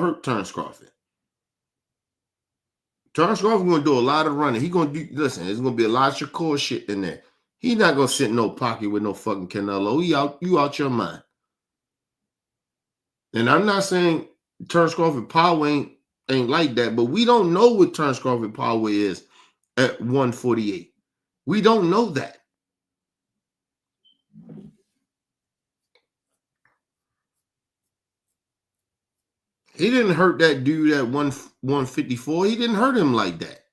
S1: hurt Terrence Crawford. Terrence Crawford gonna do a lot of running. He gonna do. Listen, there's gonna be a lot of Shakur shit in there. He not gonna sit in no pocket with no fucking Canelo. You out your mind. And I'm not saying Terrence Crawford power ain't like that, but we don't know what Terrence Crawford power is at 148. We don't know that. He didn't hurt that dude at 154. He didn't hurt him like that.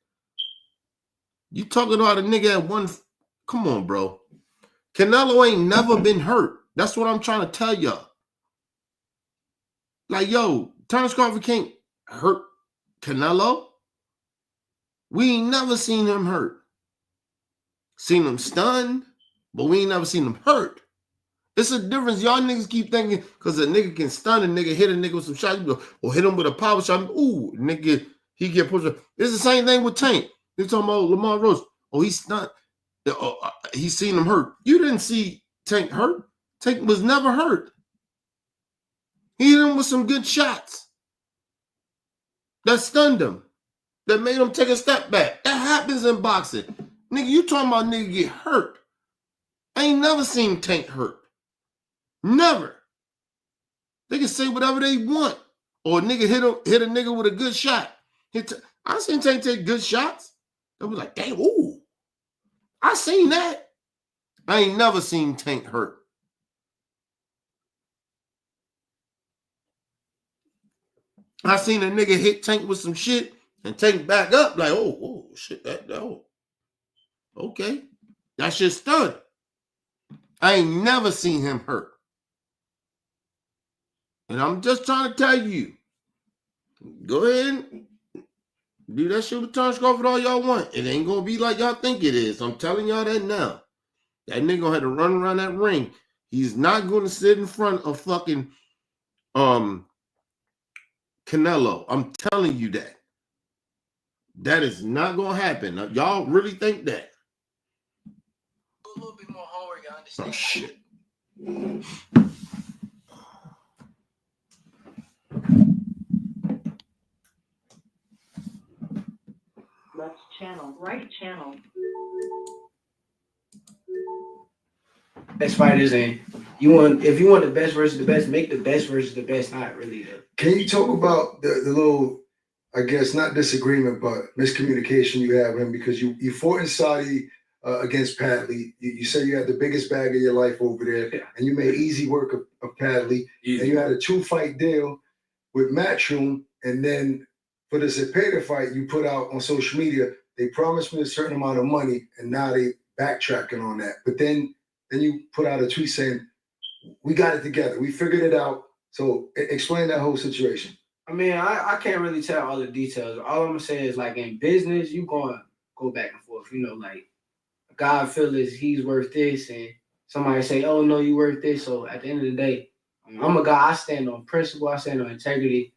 S1: You talking about a nigga at one? Come on, bro. Canelo ain't never been hurt. That's what I'm trying to tell y'all. Like, yo, Terrence Crawford can't hurt Canelo. We ain't never seen him hurt. Seen him stunned, but we ain't never seen him hurt. It's a difference. Y'all niggas keep thinking because a nigga can stun a nigga, hit a nigga with some shots, or hit him with a power shot. Ooh, nigga, he get pushed. It's the same thing with Tank. They're talking about Lamar Rose. Oh, he's stunned. He's seen him hurt. You didn't see Tank hurt. Tank was never hurt. He hit him with some good shots that stunned him, that made him take a step back. That happens in boxing. Nigga, you talking about nigga get hurt. I ain't never seen Tank hurt. Never. They can say whatever they want. Or a nigga hit a nigga with a good shot. I seen Tank take good shots. They was like, damn, ooh. I seen that. I ain't never seen Tank hurt. I seen a nigga hit Tank with some shit and Tank back up like, oh shit, okay. That shit stunned. I ain't never seen him hurt. And I'm just trying to tell you, go ahead and do that shit with Terrence Crawford all y'all want. It ain't gonna be like y'all think it is. I'm telling y'all that now. That nigga gonna have to run around that ring. He's not gonna sit in front of fucking Canelo. I'm telling you that. That is not gonna happen. Now, y'all really think that?
S8: A little bit more homework, I understand.
S1: Oh shit.
S7: Left channel, right channel.
S8: Best fighters, and if you want the best versus the best, make the best versus the best. Not really though.
S5: Can you talk about the little, I guess, not disagreement, but miscommunication you had with him? Because you fought in Saudi against Padley. You said you had the biggest bag of your life over there, and you made easy work of Padley.
S4: Easy.
S5: And you had a 2-fight deal with Matchroom, and then for the Zepeda fight you put out on social media, they promised me a certain amount of money, and now they backtracking on that. But then you put out a tweet saying, we got it together. We figured it out. So explain that whole situation.
S8: I mean, I can't really tell all the details. All I'm gonna say is, like, in business, you gonna go back and forth. You know, like, God feels he's worth this, and somebody say, oh no, you worth this. So at the end of the day, I'm a guy. I stand on principle. I stand on integrity.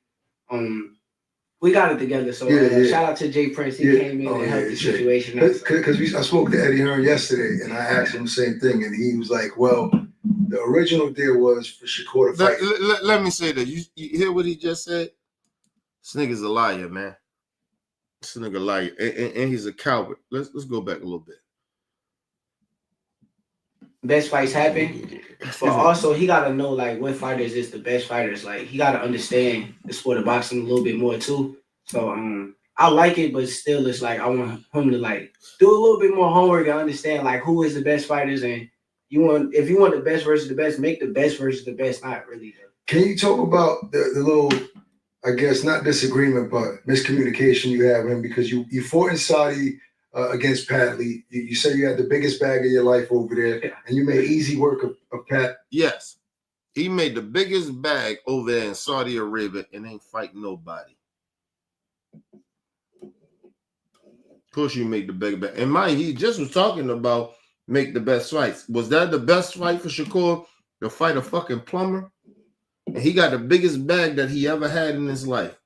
S8: We got it together. So shout out to Jay Prince. He came in and helped the situation.
S5: Because I spoke to Eddie Hearn yesterday, and I asked him the same thing, and he was like, well, the original deal was for Shakur to fight.
S1: Let me say that. You hear what he just said? This nigga's a liar, man. This nigga a liar. And he's a coward. Let's go back a little bit.
S8: Best fights happen. But also, he got to know, like, what fighters is the best fighters. Like, he got to understand the sport of boxing a little bit more, too. So, I like it, but still, it's like, I want him to, like, do a little bit more homework and understand, like, who is the best fighters. And if you want the best versus the best, make the best versus the best. Not really, though.
S5: Can you talk about the little, I guess, not disagreement, but miscommunication you had with him? Because you fought in Saudi against Padley. You said you had the biggest bag of your life over there, and you made easy work of Pat.
S1: Yes. He made the biggest bag over there in Saudi Arabia and ain't fighting nobody. Of course you make the big bag. And mind, he just was talking about make the best fights. Was that the best fight for Shakur? To fight a fucking plumber? And he got the biggest bag that he ever had in his life.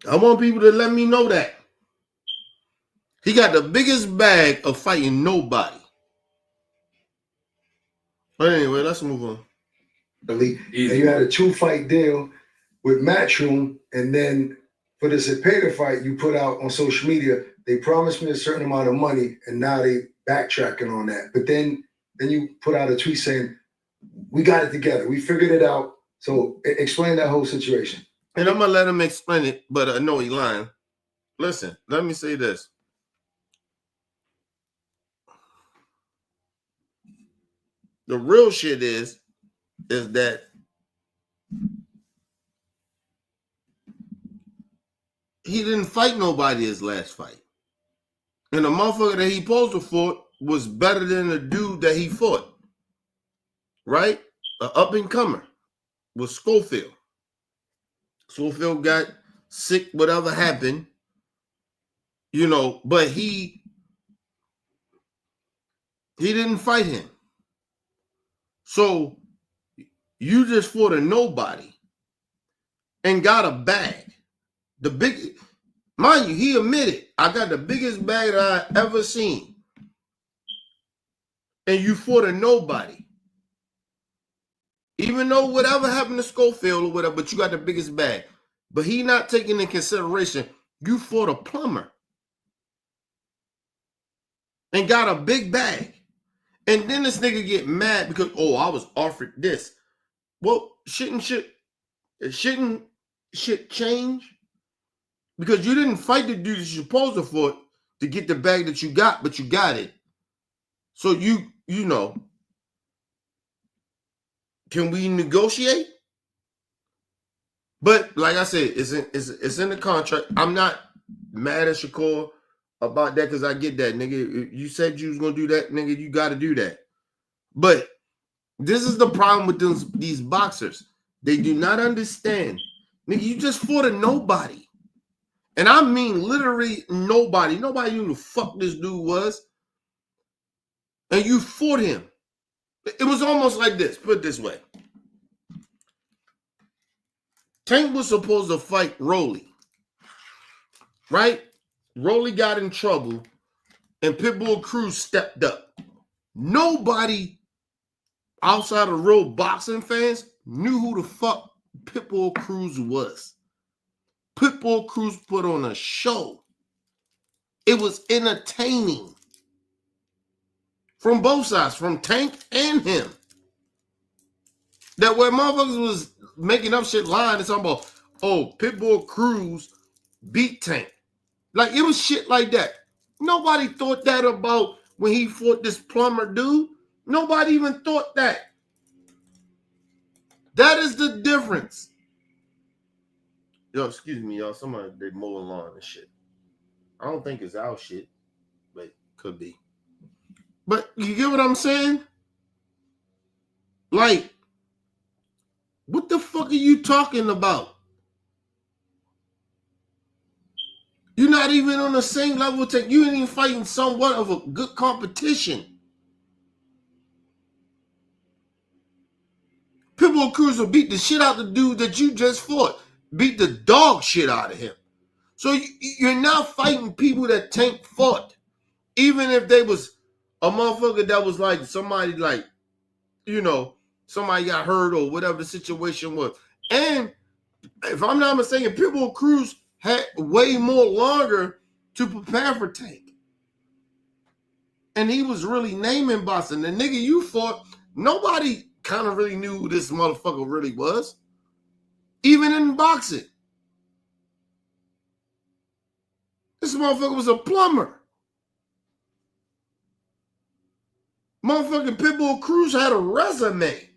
S1: I want people to let me know that. He got the biggest bag of fighting nobody. But anyway, let's move on.
S5: And you had a 2-fight deal with Matchroom, and then for the Zepeda fight you put out on social media, they promised me a certain amount of money, and now they backtracking on that. But then you put out a tweet saying, we got it together. We figured it out. So explain that whole situation.
S1: And I'm going to let him explain it, but I know he's lying. Listen, let me say this. The real shit is that he didn't fight nobody his last fight. And the motherfucker that he supposed to fought was better than the dude that he fought. Right? An up-and-comer was Schofield. Schofield got sick, whatever happened, but he didn't fight him. So you just fought a nobody and got a bag. Mind you, he admitted, I got the biggest bag that I ever seen. And you fought a nobody. Even though whatever happened to Schofield or whatever, but you got the biggest bag. But he not taking into consideration, you fought a plumber. And got a big bag. And then this nigga get mad because, I was offered this. Well, shouldn't shit change? Because you didn't fight the dude that you're supposed to fight to get the bag that you got, but you got it. So you can we negotiate? But like I said, it's in the contract. I'm not mad at Shakur about that because I get that, nigga. You said you was gonna do that, nigga. You got to do that. But this is the problem with these boxers. They do not understand, nigga. You just fought a nobody. And I mean literally nobody. Nobody knew who the fuck this dude was. And you fought him. It was almost like this. Put it this way. Tank was supposed to fight Rolly. Right? Rolly got in trouble. And Pitbull Cruz stepped up. Nobody outside of real boxing fans knew who the fuck Pitbull Cruz was. Pitbull Cruz put on a show. It was entertaining. From both sides, from Tank and him. That where motherfuckers was making up shit lying and talking about, Pitbull Cruz beat Tank. Like, it was shit like that. Nobody thought that about when he fought this plumber dude. Nobody even thought that. That is the difference. Yo, excuse me, y'all. Somebody, they mowing lawn and shit. I don't think it's our shit, but could be. But you get what I'm saying? Like, what the fuck are you talking about? You're not even on the same level. You ain't even fighting somewhat of a good competition. Pitbull Cruz will beat the shit out of the dude that you just fought. Beat the dog shit out of him. So you're not fighting people that Tank fought. Even if they was a motherfucker that was like somebody like, somebody got hurt or whatever the situation was. And if I'm not mistaken, Pitbull Cruz had way more longer to prepare for Tank. And he was really naming boxing. The nigga you fought, nobody kind of really knew who this motherfucker really was. Even in boxing. This motherfucker was a plumber. Motherfucking Pitbull Cruz had a resume.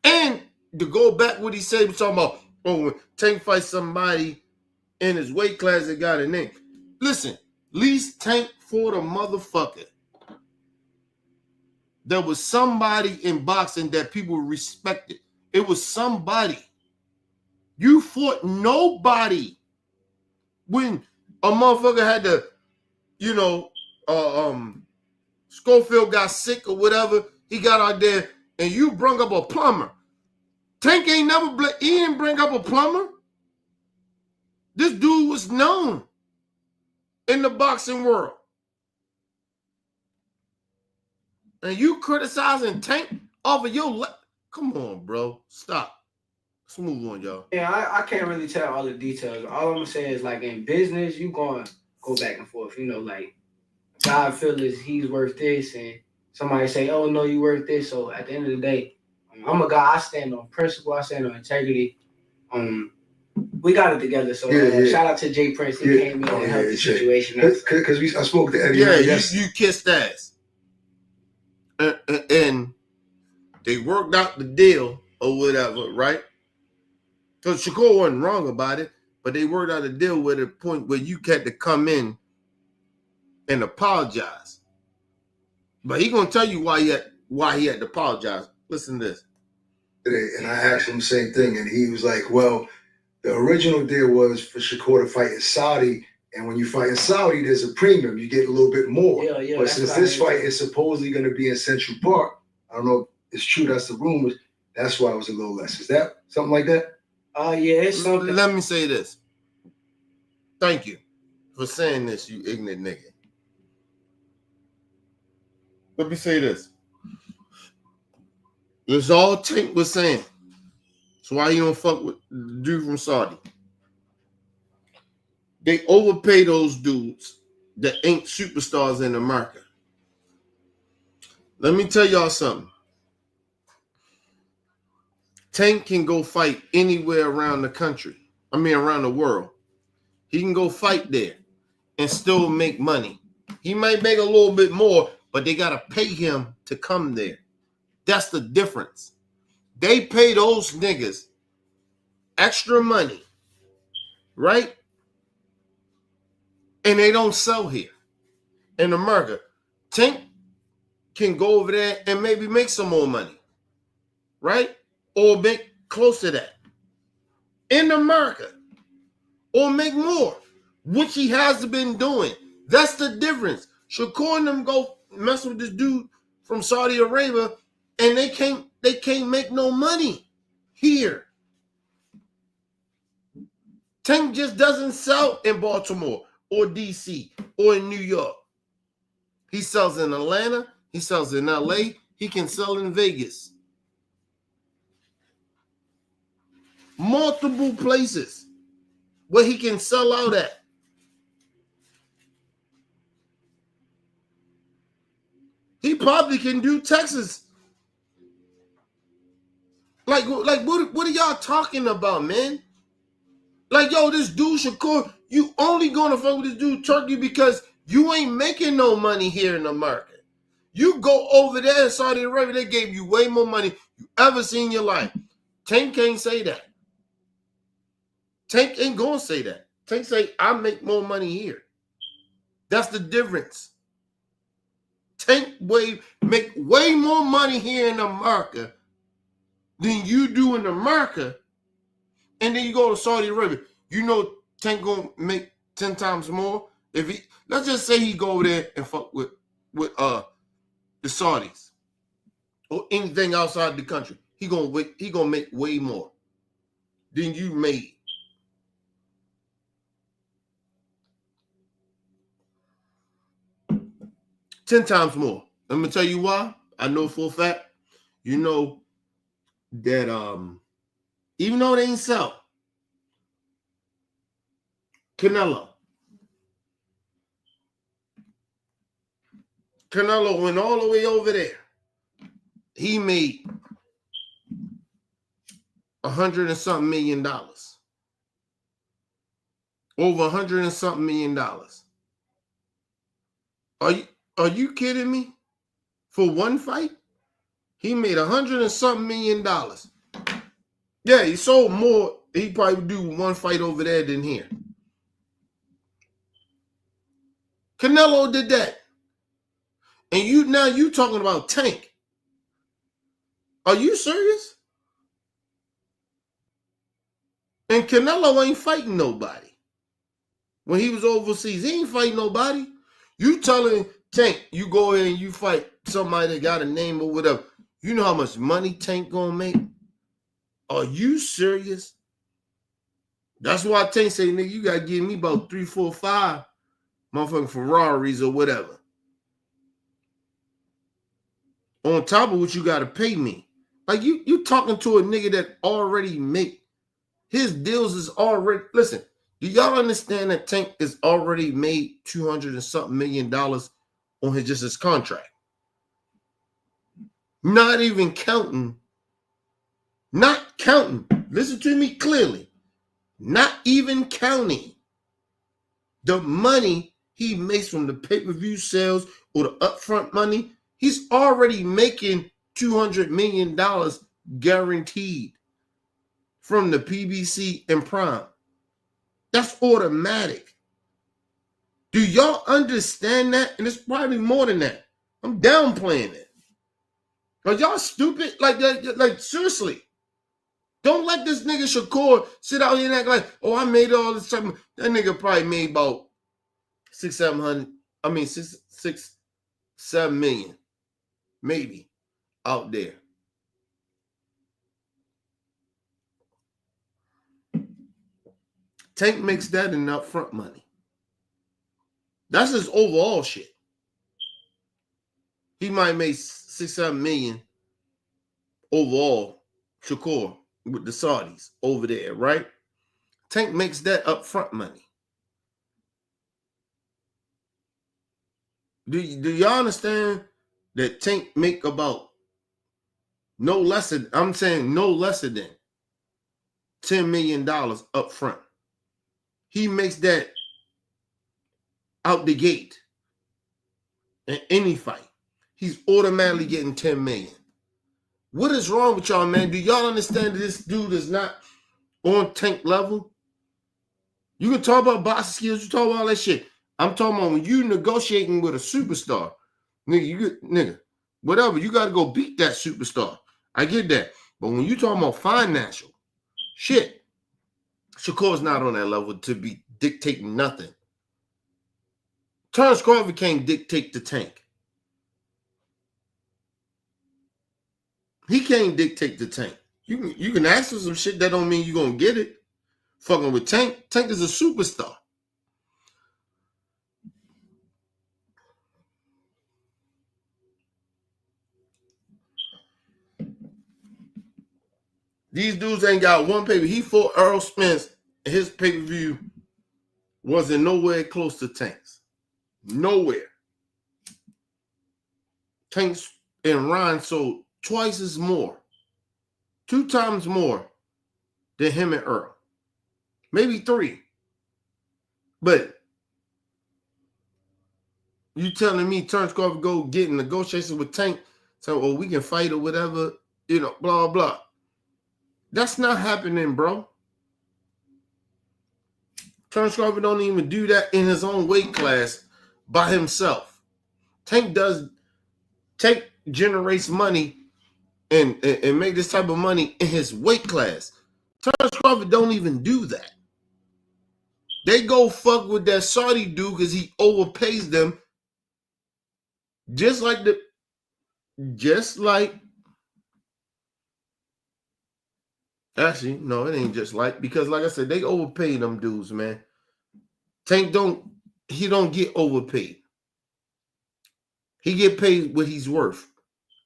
S1: And to go back what he said, he was talking about, when Tank fights somebody in his weight class that got a name. Listen, at least Tank fought a motherfucker. There was somebody in boxing that people respected. It was somebody. You fought nobody. When a motherfucker had to, Schofield got sick or whatever, he got out there and you brung up a plumber. Tank he didn't bring up a plumber. This dude was known in the boxing world. And you criticizing Tank off of your come on, bro. Stop. Let's move on, y'all.
S8: Yeah, I can't really tell all the details. All I'm gonna say is, like, in business, you gonna go back and forth. Like, God feel is he's worth this, and somebody say, oh no, you worth this. So at the end of the day, I'm a guy. I stand on principle. I stand on integrity. We got it together. So shout out to Jay Prince. He came in and helped the situation.
S5: Because I spoke to Eddie.
S1: Yeah, you kissed ass. And They worked out the deal or whatever, right? Because Shakur wasn't wrong about it, but they worked out a deal with a point where you had to come in and apologize. But he gonna tell you why he had to apologize. Listen to this.
S5: And I asked him the same thing, and he was like, well, the original deal was for Shakur to fight in Saudi, and when you fight in Saudi, there's a premium. You get a little bit more.
S8: Yeah,
S5: but since this fight is supposedly going to be in Central Park, I don't know if it's true, that's the rumors, that's why it was a little less. Is that something like that?
S8: Yeah, it's something.
S1: Let me say this. Thank you for saying this, you ignorant nigga. Let me say this. It's all Tank was saying. That's why you don't fuck with the dude from Saudi. They overpay those dudes that ain't superstars in America. Let me tell y'all something. Tank can go fight anywhere around the country. Around the world. He can go fight there and still make money. He might make a little bit more, but they got to pay him to come there. That's the difference. They pay those niggas extra money, right? And they don't sell here in America. Tank can go over there and maybe make some more money, right? Or make close to that in America, or make more, which he has been doing. That's the difference. Shakur and them go mess with this dude from Saudi Arabia, and they can't make no money here. Tank just doesn't sell in Baltimore or DC or in New York. He sells in Atlanta. He sells in LA. He can sell in Vegas. Multiple places where he can sell out at. He probably can do Texas. Like what are y'all talking about, man? Like, yo, this dude Shakur, you only gonna fuck with this dude Turkey because you ain't making no money here in America. You go over there in Saudi Arabia, they gave you way more money you ever seen in your life. Tank can't say that. Tank ain't gonna say that. Tank say, I make more money here. That's the difference. Tank make way more money here in America than you do in America. And then you go to Saudi Arabia. You know Tank gonna make 10 times more. If he, let's just say he go over there and fuck with the Saudis or anything outside the country. He gonna make way more than you made. Ten times more. Let me tell you why. I know for a fact. You know that even though they ain't sell, Canelo went all the way over there. He made $100 and something million. Over $100 and something million. Are you kidding me? For one fight? He made $100 and something million. Yeah, he sold more. He probably would do one fight over there than here. Canelo did that. And you talking about Tank. Are you serious? And Canelo ain't fighting nobody. When he was overseas, he ain't fighting nobody. You telling Tank, you go in and you fight somebody that got a name or whatever. You know how much money Tank gonna make? Are you serious? That's why Tank say, nigga, you gotta give me about 3, 4, 5 motherfucking Ferraris or whatever. On top of what you gotta pay me. Like you talking to a nigga that already make his deals is already. Listen, do y'all understand that Tank is already made $200 and something million on his contract? Not even counting. Not counting. Listen to me clearly. Not even counting the money he makes from the pay-per-view sales or the upfront money. He's already making $200 million guaranteed from the PBC and Prime. That's automatic. Do y'all understand that? And it's probably more than that. I'm downplaying it. Are y'all stupid? Like seriously. Don't let this nigga Shakur sit out here and act like, oh, I made all this time. That nigga probably made about 7 million, maybe, out there. Tank makes that in upfront money. That's his overall shit. He might make 6-7 million overall, Shakur, with the Saudis over there, right? Tank makes that upfront money. Do y'all understand that Tank make about no less than $10 million up front? He makes that out the gate in any fight. He's automatically getting 10 million. What is wrong with y'all, man? Do y'all understand that this dude is not on Tank level? You can talk about boxing skills, you talk about all that shit. I'm talking about when you negotiating with a superstar, nigga, whatever, you got to go beat that superstar. I get that. But when you talking about financial shit, Shakur's not on that level to be dictating nothing. Terrence Crawford can't dictate the Tank. He can't dictate the Tank. You can ask for some shit, that don't mean you're going to get it. Fucking with Tank. Tank is a superstar. These dudes ain't got one pay-per-view. He fought Earl Spence, and his pay-per-view wasn't nowhere close to Tank's. Nowhere. Tank's and Ryan sold twice as more. 2 times more than him and Earl. Maybe 3. But you telling me Terrence Crawford go get in negotiations with Tank, so, oh, we can fight or whatever, blah, blah. That's not happening, bro. Terrence Crawford don't even do that in his own weight class by himself. Tank generates money and make this type of money in his weight class. Terrence Crawford don't even do that. They go fuck with that Saudi dude because he overpays them. Actually, no, it ain't just like, because like I said, they overpay them dudes, man. Tank don't get overpaid. He get paid what he's worth.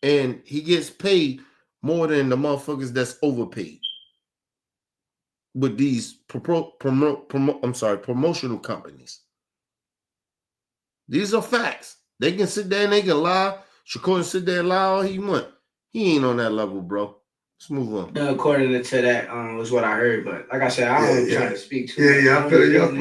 S1: And he gets paid more than the motherfuckers that's overpaid with these promotional companies. These are facts. They can sit there and they can lie. Shakur can sit there and lie all he want. He ain't on that level, bro. Let's move on.
S8: According to that, was what I heard. But like I said, I don't try to speak to
S5: I feel you.
S2: What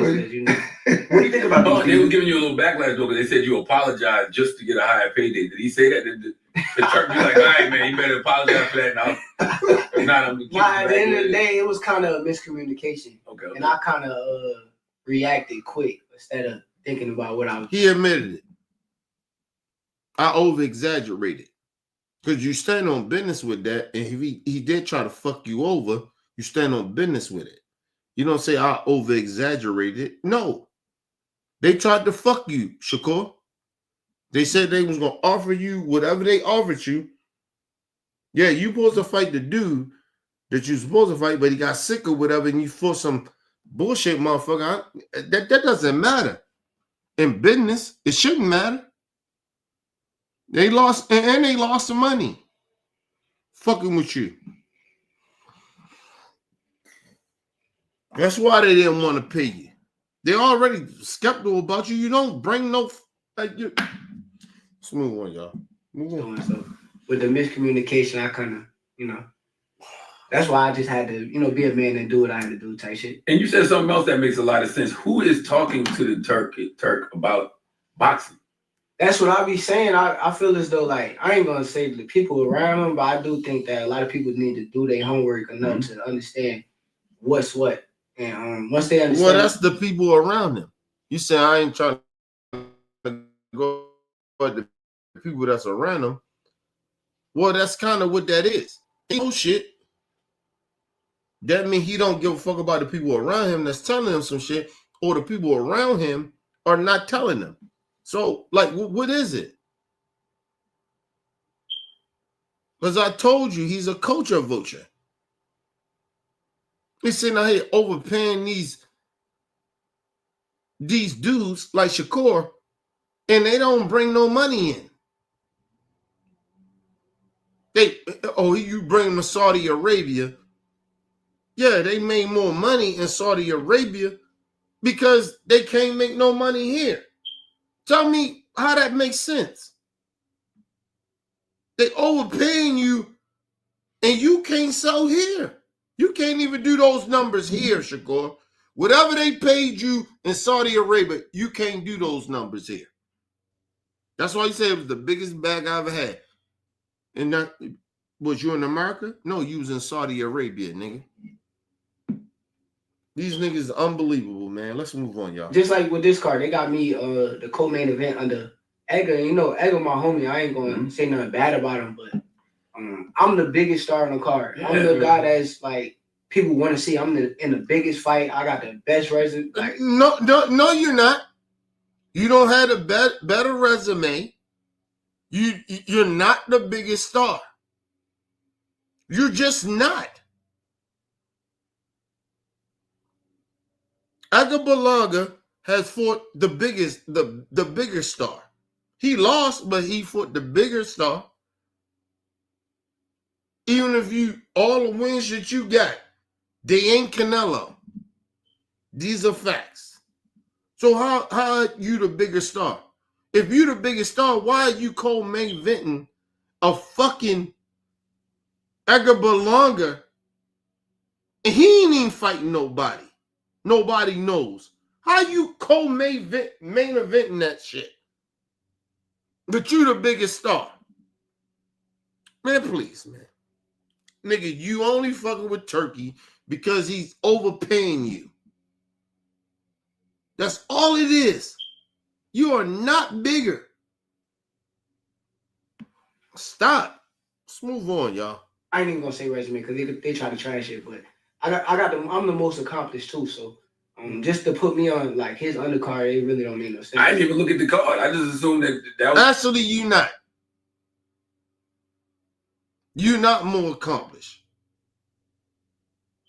S2: do you think about those?
S4: They were giving you a little backlash, though, because they said you apologized just to get a higher payday. Did he say that? The church be like, all right, man, you better apologize for that now.
S8: At the end of the day, it was kind of a miscommunication. Okay. And I kind of reacted quick instead of thinking about what I was.
S1: He admitted it. I over-exaggerated. Because you stand on business with that, and if he did try to fuck you over, you stand on business with it. You don't say, I over-exaggerated. No. They tried to fuck you, Shakur. They said they was going to offer you whatever they offered you. Yeah, you supposed to fight the dude that you supposed to fight, but he got sick or whatever, and you fought some bullshit motherfucker. That doesn't matter. In business, it shouldn't matter. They lost, and they lost some money fucking with you. That's why they didn't want to pay you. They're already skeptical about you. You don't bring no, like, you. Let's move on, y'all. Move on.
S8: So with the miscommunication, I kind of, that's why I just had to, be a man and do what I had to do type shit.
S4: And you said something else that makes a lot of sense. Who is talking to the Turk about boxing?
S8: That's what I be saying. I feel as though, like, I ain't gonna say the people around him, but I do think that a lot of people need to do their homework enough to understand what's what. And once they understand,
S1: well, that's the people around him. You say I ain't trying to go, but the people that's around him. Well, that's kind of what that is. He knows shit. That means he don't give a fuck about the people around him that's telling him some shit, or the people around him are not telling him. So, like, what is it? Because I told you he's a culture vulture. He's sitting out here overpaying these dudes like Shakur, and they don't bring no money in. You bring them to Saudi Arabia. Yeah, they made more money in Saudi Arabia because they can't make no money here. Tell me how that makes sense. They overpaying you and you can't sell here. You can't even do those numbers here, Shakur. Whatever they paid you in Saudi Arabia, you can't do those numbers here. That's why you said it was the biggest bag I ever had. And that was you in America? No, you was in Saudi Arabia, nigga. These niggas are unbelievable, man. Let's move on, y'all.
S8: just like with this card, they got me the co-main event under Edgar. You know, Edgar, my homie. I ain't gonna say nothing bad about him, but I'm the biggest star on the card. I'm the guy that's like people want to see. I'm in the biggest fight. I got the best resume. Like,
S1: No, you're not. You don't have a better resume. You're not the biggest star. You're just not. Edgar Berlanga has fought the bigger star. He lost, but he fought the bigger star. Even if all the wins that you got, they ain't Canelo. These are facts. So how are you the bigger star? If you the biggest star, why are you co-main eventing a fucking Edgar Berlanga and he ain't even fighting nobody? Nobody knows. How you co-main eventing that shit? But you the biggest star. Man, please, man. Nigga, you only fucking with Turkey because he's overpaying you. That's all it is. You are not bigger. Stop. Let's move on, y'all.
S8: I ain't even gonna say resume because they try to trash it, but I'm the most accomplished too. So just to put me on like his undercard, it really don't make no sense.
S4: I didn't even look at the card. I just assumed that was
S1: Actually, you not. You're not more accomplished.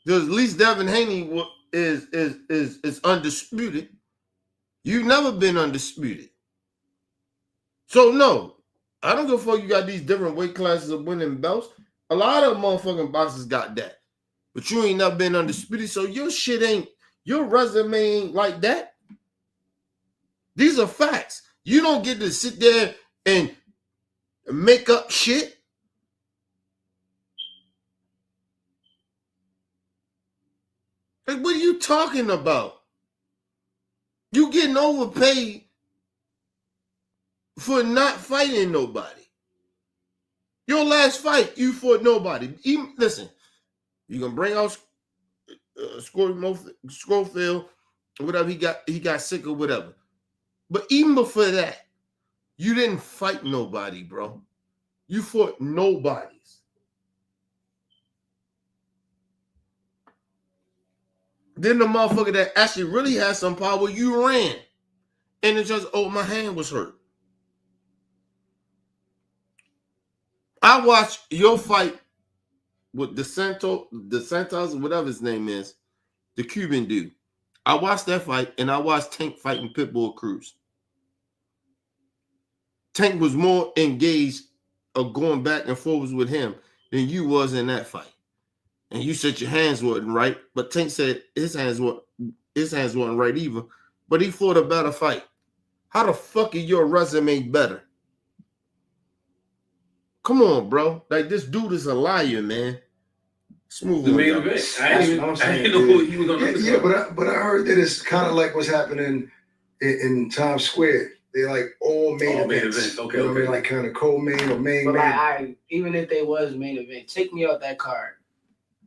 S1: Because at least Devin Haney is undisputed. You've never been undisputed. So no, I don't give a fuck you got these different weight classes of winning belts. A lot of motherfucking boxers got that. But you ain't never been undisputed, so your resume ain't like that. These are facts. You don't get to sit there and make up shit. Like, what are you talking about? You getting overpaid for not fighting nobody. Your last fight, you fought nobody. Listen, you gonna bring out Schofield, whatever he got sick or whatever. But even before that, you didn't fight nobody, bro. You fought nobodies. Then the motherfucker that actually really had some power, you ran. And it's just, my hand was hurt. I watched your fight with DeSantos, whatever his name is, the Cuban dude. I watched that fight, and I watched Tank fighting Pitbull Cruz. Tank was more engaged of going back and forwards with him than you was in that fight. And you said your hands weren't right, but Tank said his hands weren't right either. But he fought a better fight. How the fuck is your resume better? Come on, bro. Like, this dude is a liar, man. Smooth
S4: the main event. I didn't know who was on the
S5: Yeah, but I heard that it's kind of like what's happening in Times Square. They like all main events.
S4: Okay,
S5: you know what I mean? Like kind of co-main or main.
S8: But like, even if they was main event, take me out that card.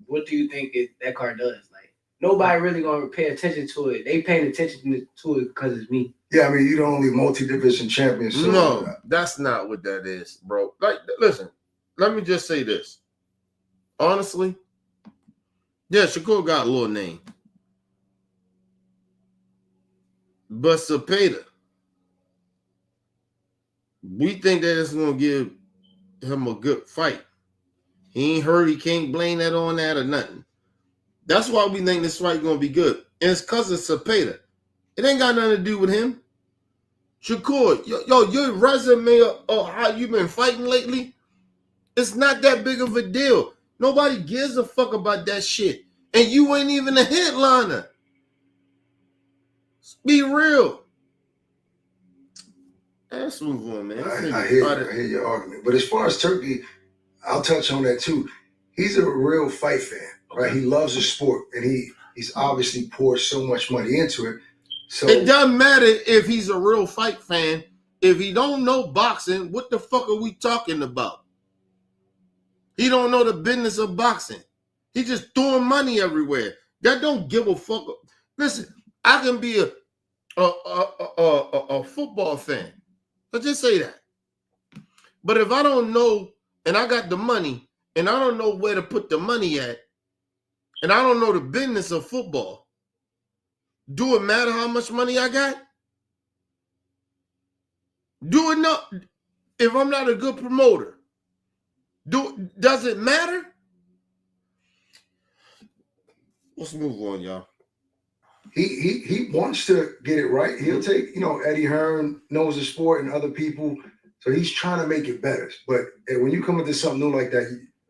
S8: What do you think that card does? Like, nobody really gonna pay attention to it. They paying attention to it because it's me.
S5: Yeah, I mean, you're the only multi-division champion. So
S1: no, that's not what that is, bro. Like, listen, let me just say this. Honestly, yeah, Shakur got a little name. But Cepeda, we think that it's going to give him a good fight. He ain't hurt. He can't blame that on that or nothing. That's why we think this fight going to be good. And it's because of Cepeda. It ain't got nothing to do with him. Shakur, your resume of how you been fighting lately, it's not that big of a deal. Nobody gives a fuck about that shit. And you ain't even a headliner. Be real. Let's move on, man.
S5: I hear your argument. But as far as Turkey, I'll touch on that too. He's a real fight fan, right? He loves the sport, and he's obviously poured so much money into it. So
S1: it doesn't matter if he's a real fight fan. If he don't know boxing, what the fuck are we talking about? He don't know the business of boxing. He just throwing money everywhere. That don't give a fuck. Listen, I can be a football fan. Let's just say that. But if I don't know, and I got the money, and I don't know where to put the money at, and I don't know the business of football, do it matter how much money I got? Do it not? If I'm not a good promoter, does it matter? Let's move on, y'all.
S5: He wants to get it right. He'll take, Eddie Hearn knows the sport and other people, so he's trying to make it better. But when you come into something new like that,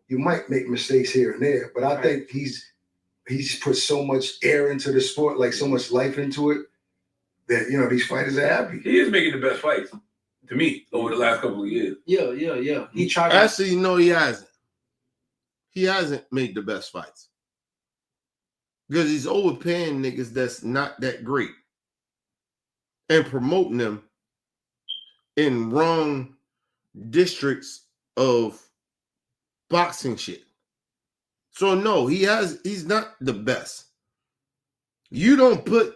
S5: you might make mistakes here and there. But I think he's put so much air into the sport, like so much life into it, that these fighters are happy.
S4: He is making the best fights to me over the last couple of years.
S8: Yeah. He tried.
S1: Actually, no, he hasn't. He hasn't made the best fights. Because he's overpaying niggas that's not that great and promoting them in wrong districts of boxing shit. So no, he's not the best. You don't put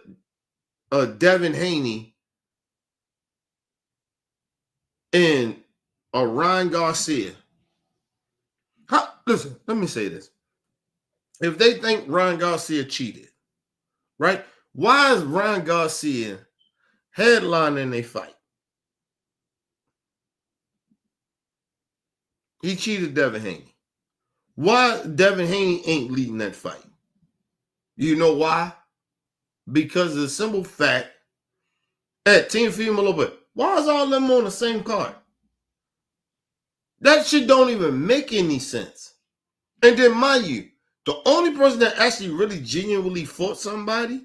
S1: a Devin Haney and a Ryan Garcia. Listen, let me say this. If they think Ryan Garcia cheated, right? Why is Ryan Garcia headlining a fight? He cheated Devin Haney. Why Devin Haney ain't leading that fight? You know why? Because of the simple fact that Team Female Open, why is all them on the same card? That shit don't even make any sense. And then mind you, the only person that actually really genuinely fought somebody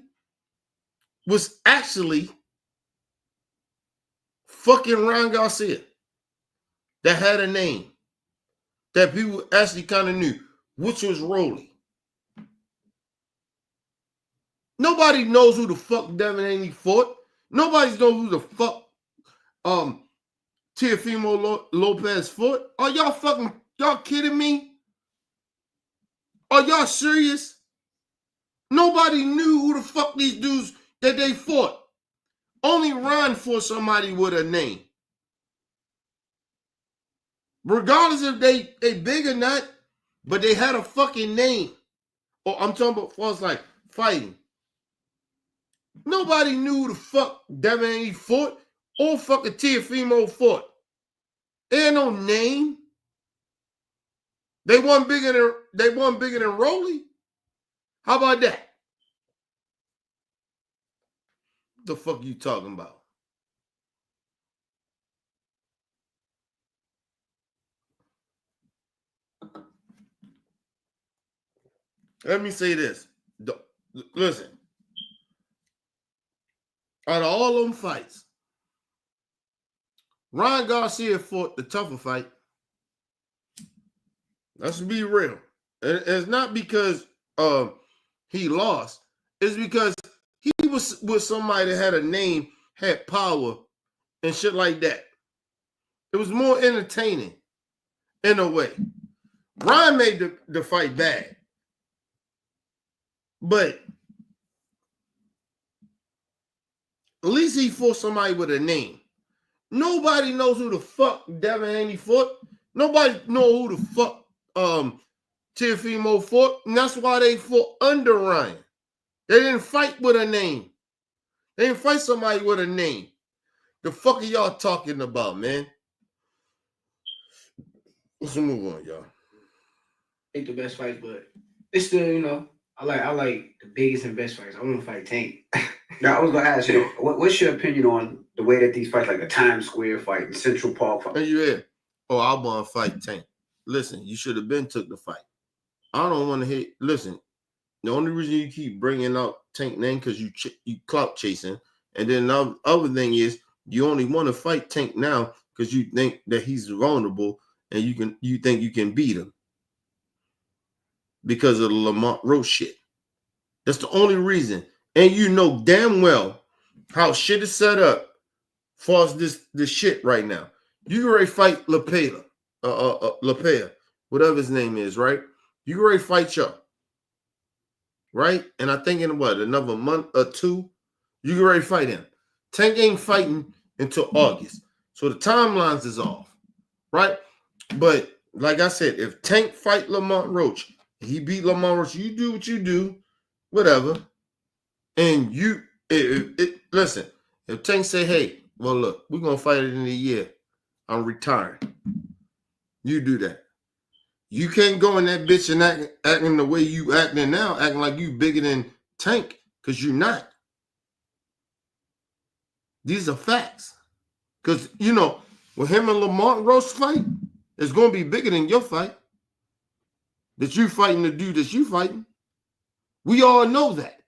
S1: was actually fucking Ryan Garcia that had a name that people actually kind of knew, which was Rolly. Nobody knows who the fuck Devin Haney fought. Nobody knows who the fuck Teofimo Lopez fought. Are y'all kidding me? Are y'all serious? Nobody knew who the fuck these dudes that they fought. Only Ron fought somebody with a name. Regardless if they big or not, but they had a fucking name. Or I'm talking about false like fighting. Nobody knew who the fuck Devin Haney fought or fucking Teofimo fought. They had no name. They weren't bigger than Rolly. How about that? What the fuck you talking about? Let me say this. Listen. Out of all them fights, Ryan Garcia fought the tougher fight. Let's be real. It's not because he lost. It's because he was with somebody that had a name, had power, and shit like that. It was more entertaining in a way. Ryan made the fight bad. But at least he fought somebody with a name. Nobody knows who the fuck Devin Haney fought. Nobody know who the fuck Teofimo fought. And that's why they fought under Ryan. They didn't fight with a name. They didn't fight somebody with a name. The fuck are y'all talking about, man? Let's move on, y'all.
S8: Ain't the best fights, but it's still, you know, I like the biggest and best fights. I want to fight Tank.
S2: Now, I was going to ask you, what's your opinion on the way that these fights, like the Times Square fight and Central Park fight?
S1: Are you here? Oh, I want to fight Tank. Listen, you should have been took the fight. I don't want to hit. Listen, the only reason you keep bringing out Tank name because you clout chasing, and then the other thing is you only want to fight Tank now because you think that he's vulnerable and you think you can beat him because of the Lamont Roach shit. That's the only reason. And you know damn well how shit is set up for this shit right now. You already fight LaPea, whatever his name is, right? You already fight y'all, right? And I think in what, another month or two, you can already fight him. Tank ain't fighting until August. So the timelines is off, right? But like I said, if Tank fight Lamont Roach, he beat Lamont Roach, you do what you do, whatever. And listen, if Tank say, hey, well, look, we're going to fight it in a year. I'm retiring. You do that. You can't go in that bitch and acting the way you acting now, acting like you bigger than Tank, because you're not. These are facts. Because, you know, when him and Lamont Roach fight, it's going to be bigger than your fight. That you fighting the dude that you fighting. We all know that.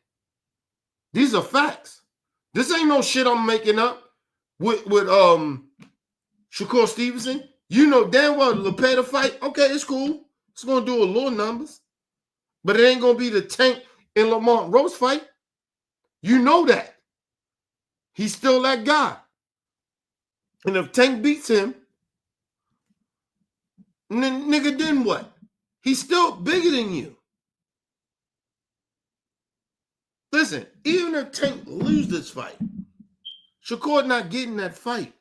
S1: These are facts. This ain't no shit I'm making up with Shakur Stevnson. You know damn well LaPea fight. Okay, it's cool. It's gonna do a little numbers, but it ain't gonna be the Tank and Lamont Roach fight. You know that. He's still that guy. And if Tank beats him, nigga, then what? He's still bigger than you. Listen, even if Tank loses this fight, Shakur not getting that fight.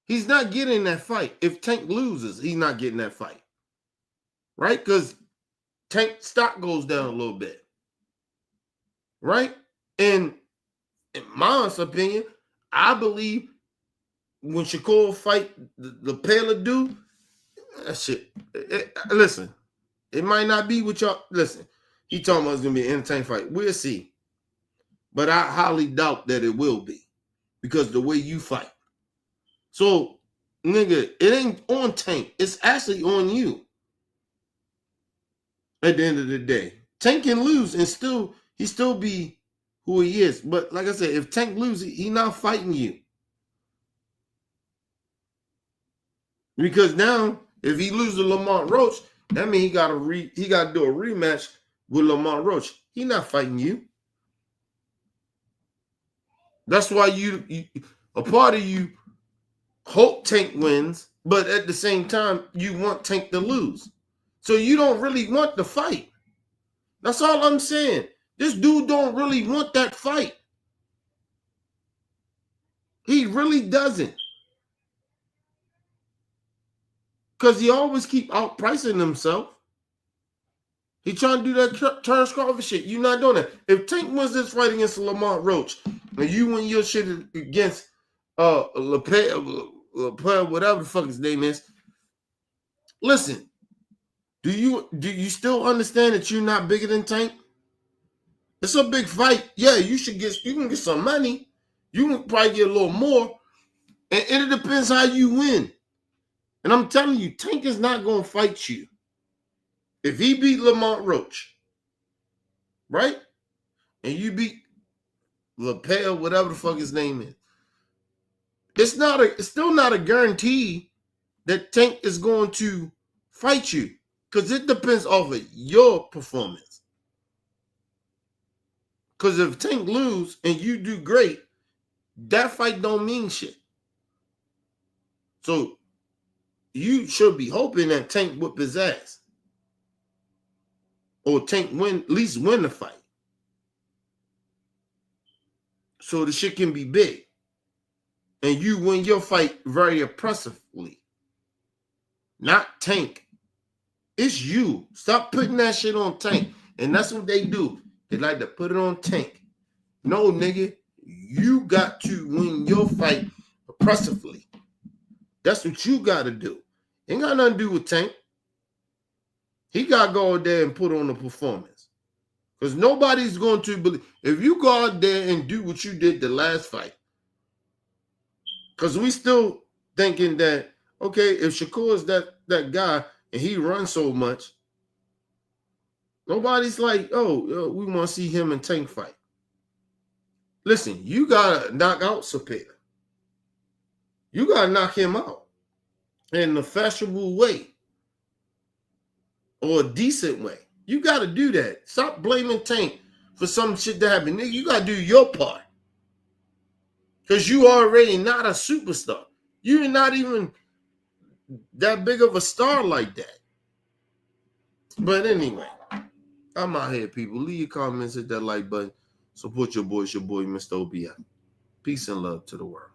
S1: He's not getting that fight. If Tank loses, he's not getting that fight. Right? Because Tank stock goes down a little bit. Right? And in my honest opinion, I believe when Shakur fight the Pale dude, that shit. Listen, it might not be what y'all. Listen, he talking about it's going to be an entertaining fight. We'll see. But I highly doubt that it will be because the way you fight. So, nigga, it ain't on Tank. It's actually on you. At the end of the day, Tank can lose and he still be who he is. But like I said, if Tank loses, he not fighting you. Because now, if he loses to Lamont Roach, that means he got to do a rematch with Lamont Roach. He not fighting you. That's why a part of you hope Tank wins, but at the same time, you want Tank to lose. So you don't really want the fight. That's all I'm saying. This dude don't really want that fight. He really doesn't. Because he always keep outpricing himself. He trying to do that Terrence Crawford shit. You not doing that. If Tank wins this fight against Lamont Roach, and you win your shit against LaPea, whatever the fuck his name is, listen, do you still understand that you're not bigger than Tank? It's a big fight. Yeah, you can get some money. You can probably get a little more. And it depends how you win. And I'm telling you, Tank is not going to fight you. If he beat Lamont Roach, right? And you beat LaPea, whatever the fuck his name is, it's still not a guarantee that Tank is going to fight you. Because it depends off of your performance. Because if Tank lose and you do great, that fight don't mean shit. So you should be hoping that Tank whip his ass. Or Tank at least win the fight. So the shit can be big. And you win your fight very oppressively. Not Tank. It's you. Stop putting that shit on Tank. And that's what they do. They like to put it on Tank. No, nigga. You got to win your fight oppressively. That's what you got to do. Ain't got nothing to do with Tank. He got to go out there and put on a performance. Because nobody's going to believe. If you go out there and do what you did the last fight, because we still thinking that, okay, if Shakur is that guy and he runs so much, nobody's like, oh, we want to see him and Tank fight. Listen, you got to knock out Cepeda. You got to knock him out in a fashionable way or a decent way. You got to do that. Stop blaming Tank for some shit that happened. Nigga, you got to do your part. Because you already not a superstar. You're not even that big of a star like that. But anyway, I'm out here, people. Leave your comments, hit that like button. Support your boy, Mr. OBI. Peace and love to the world.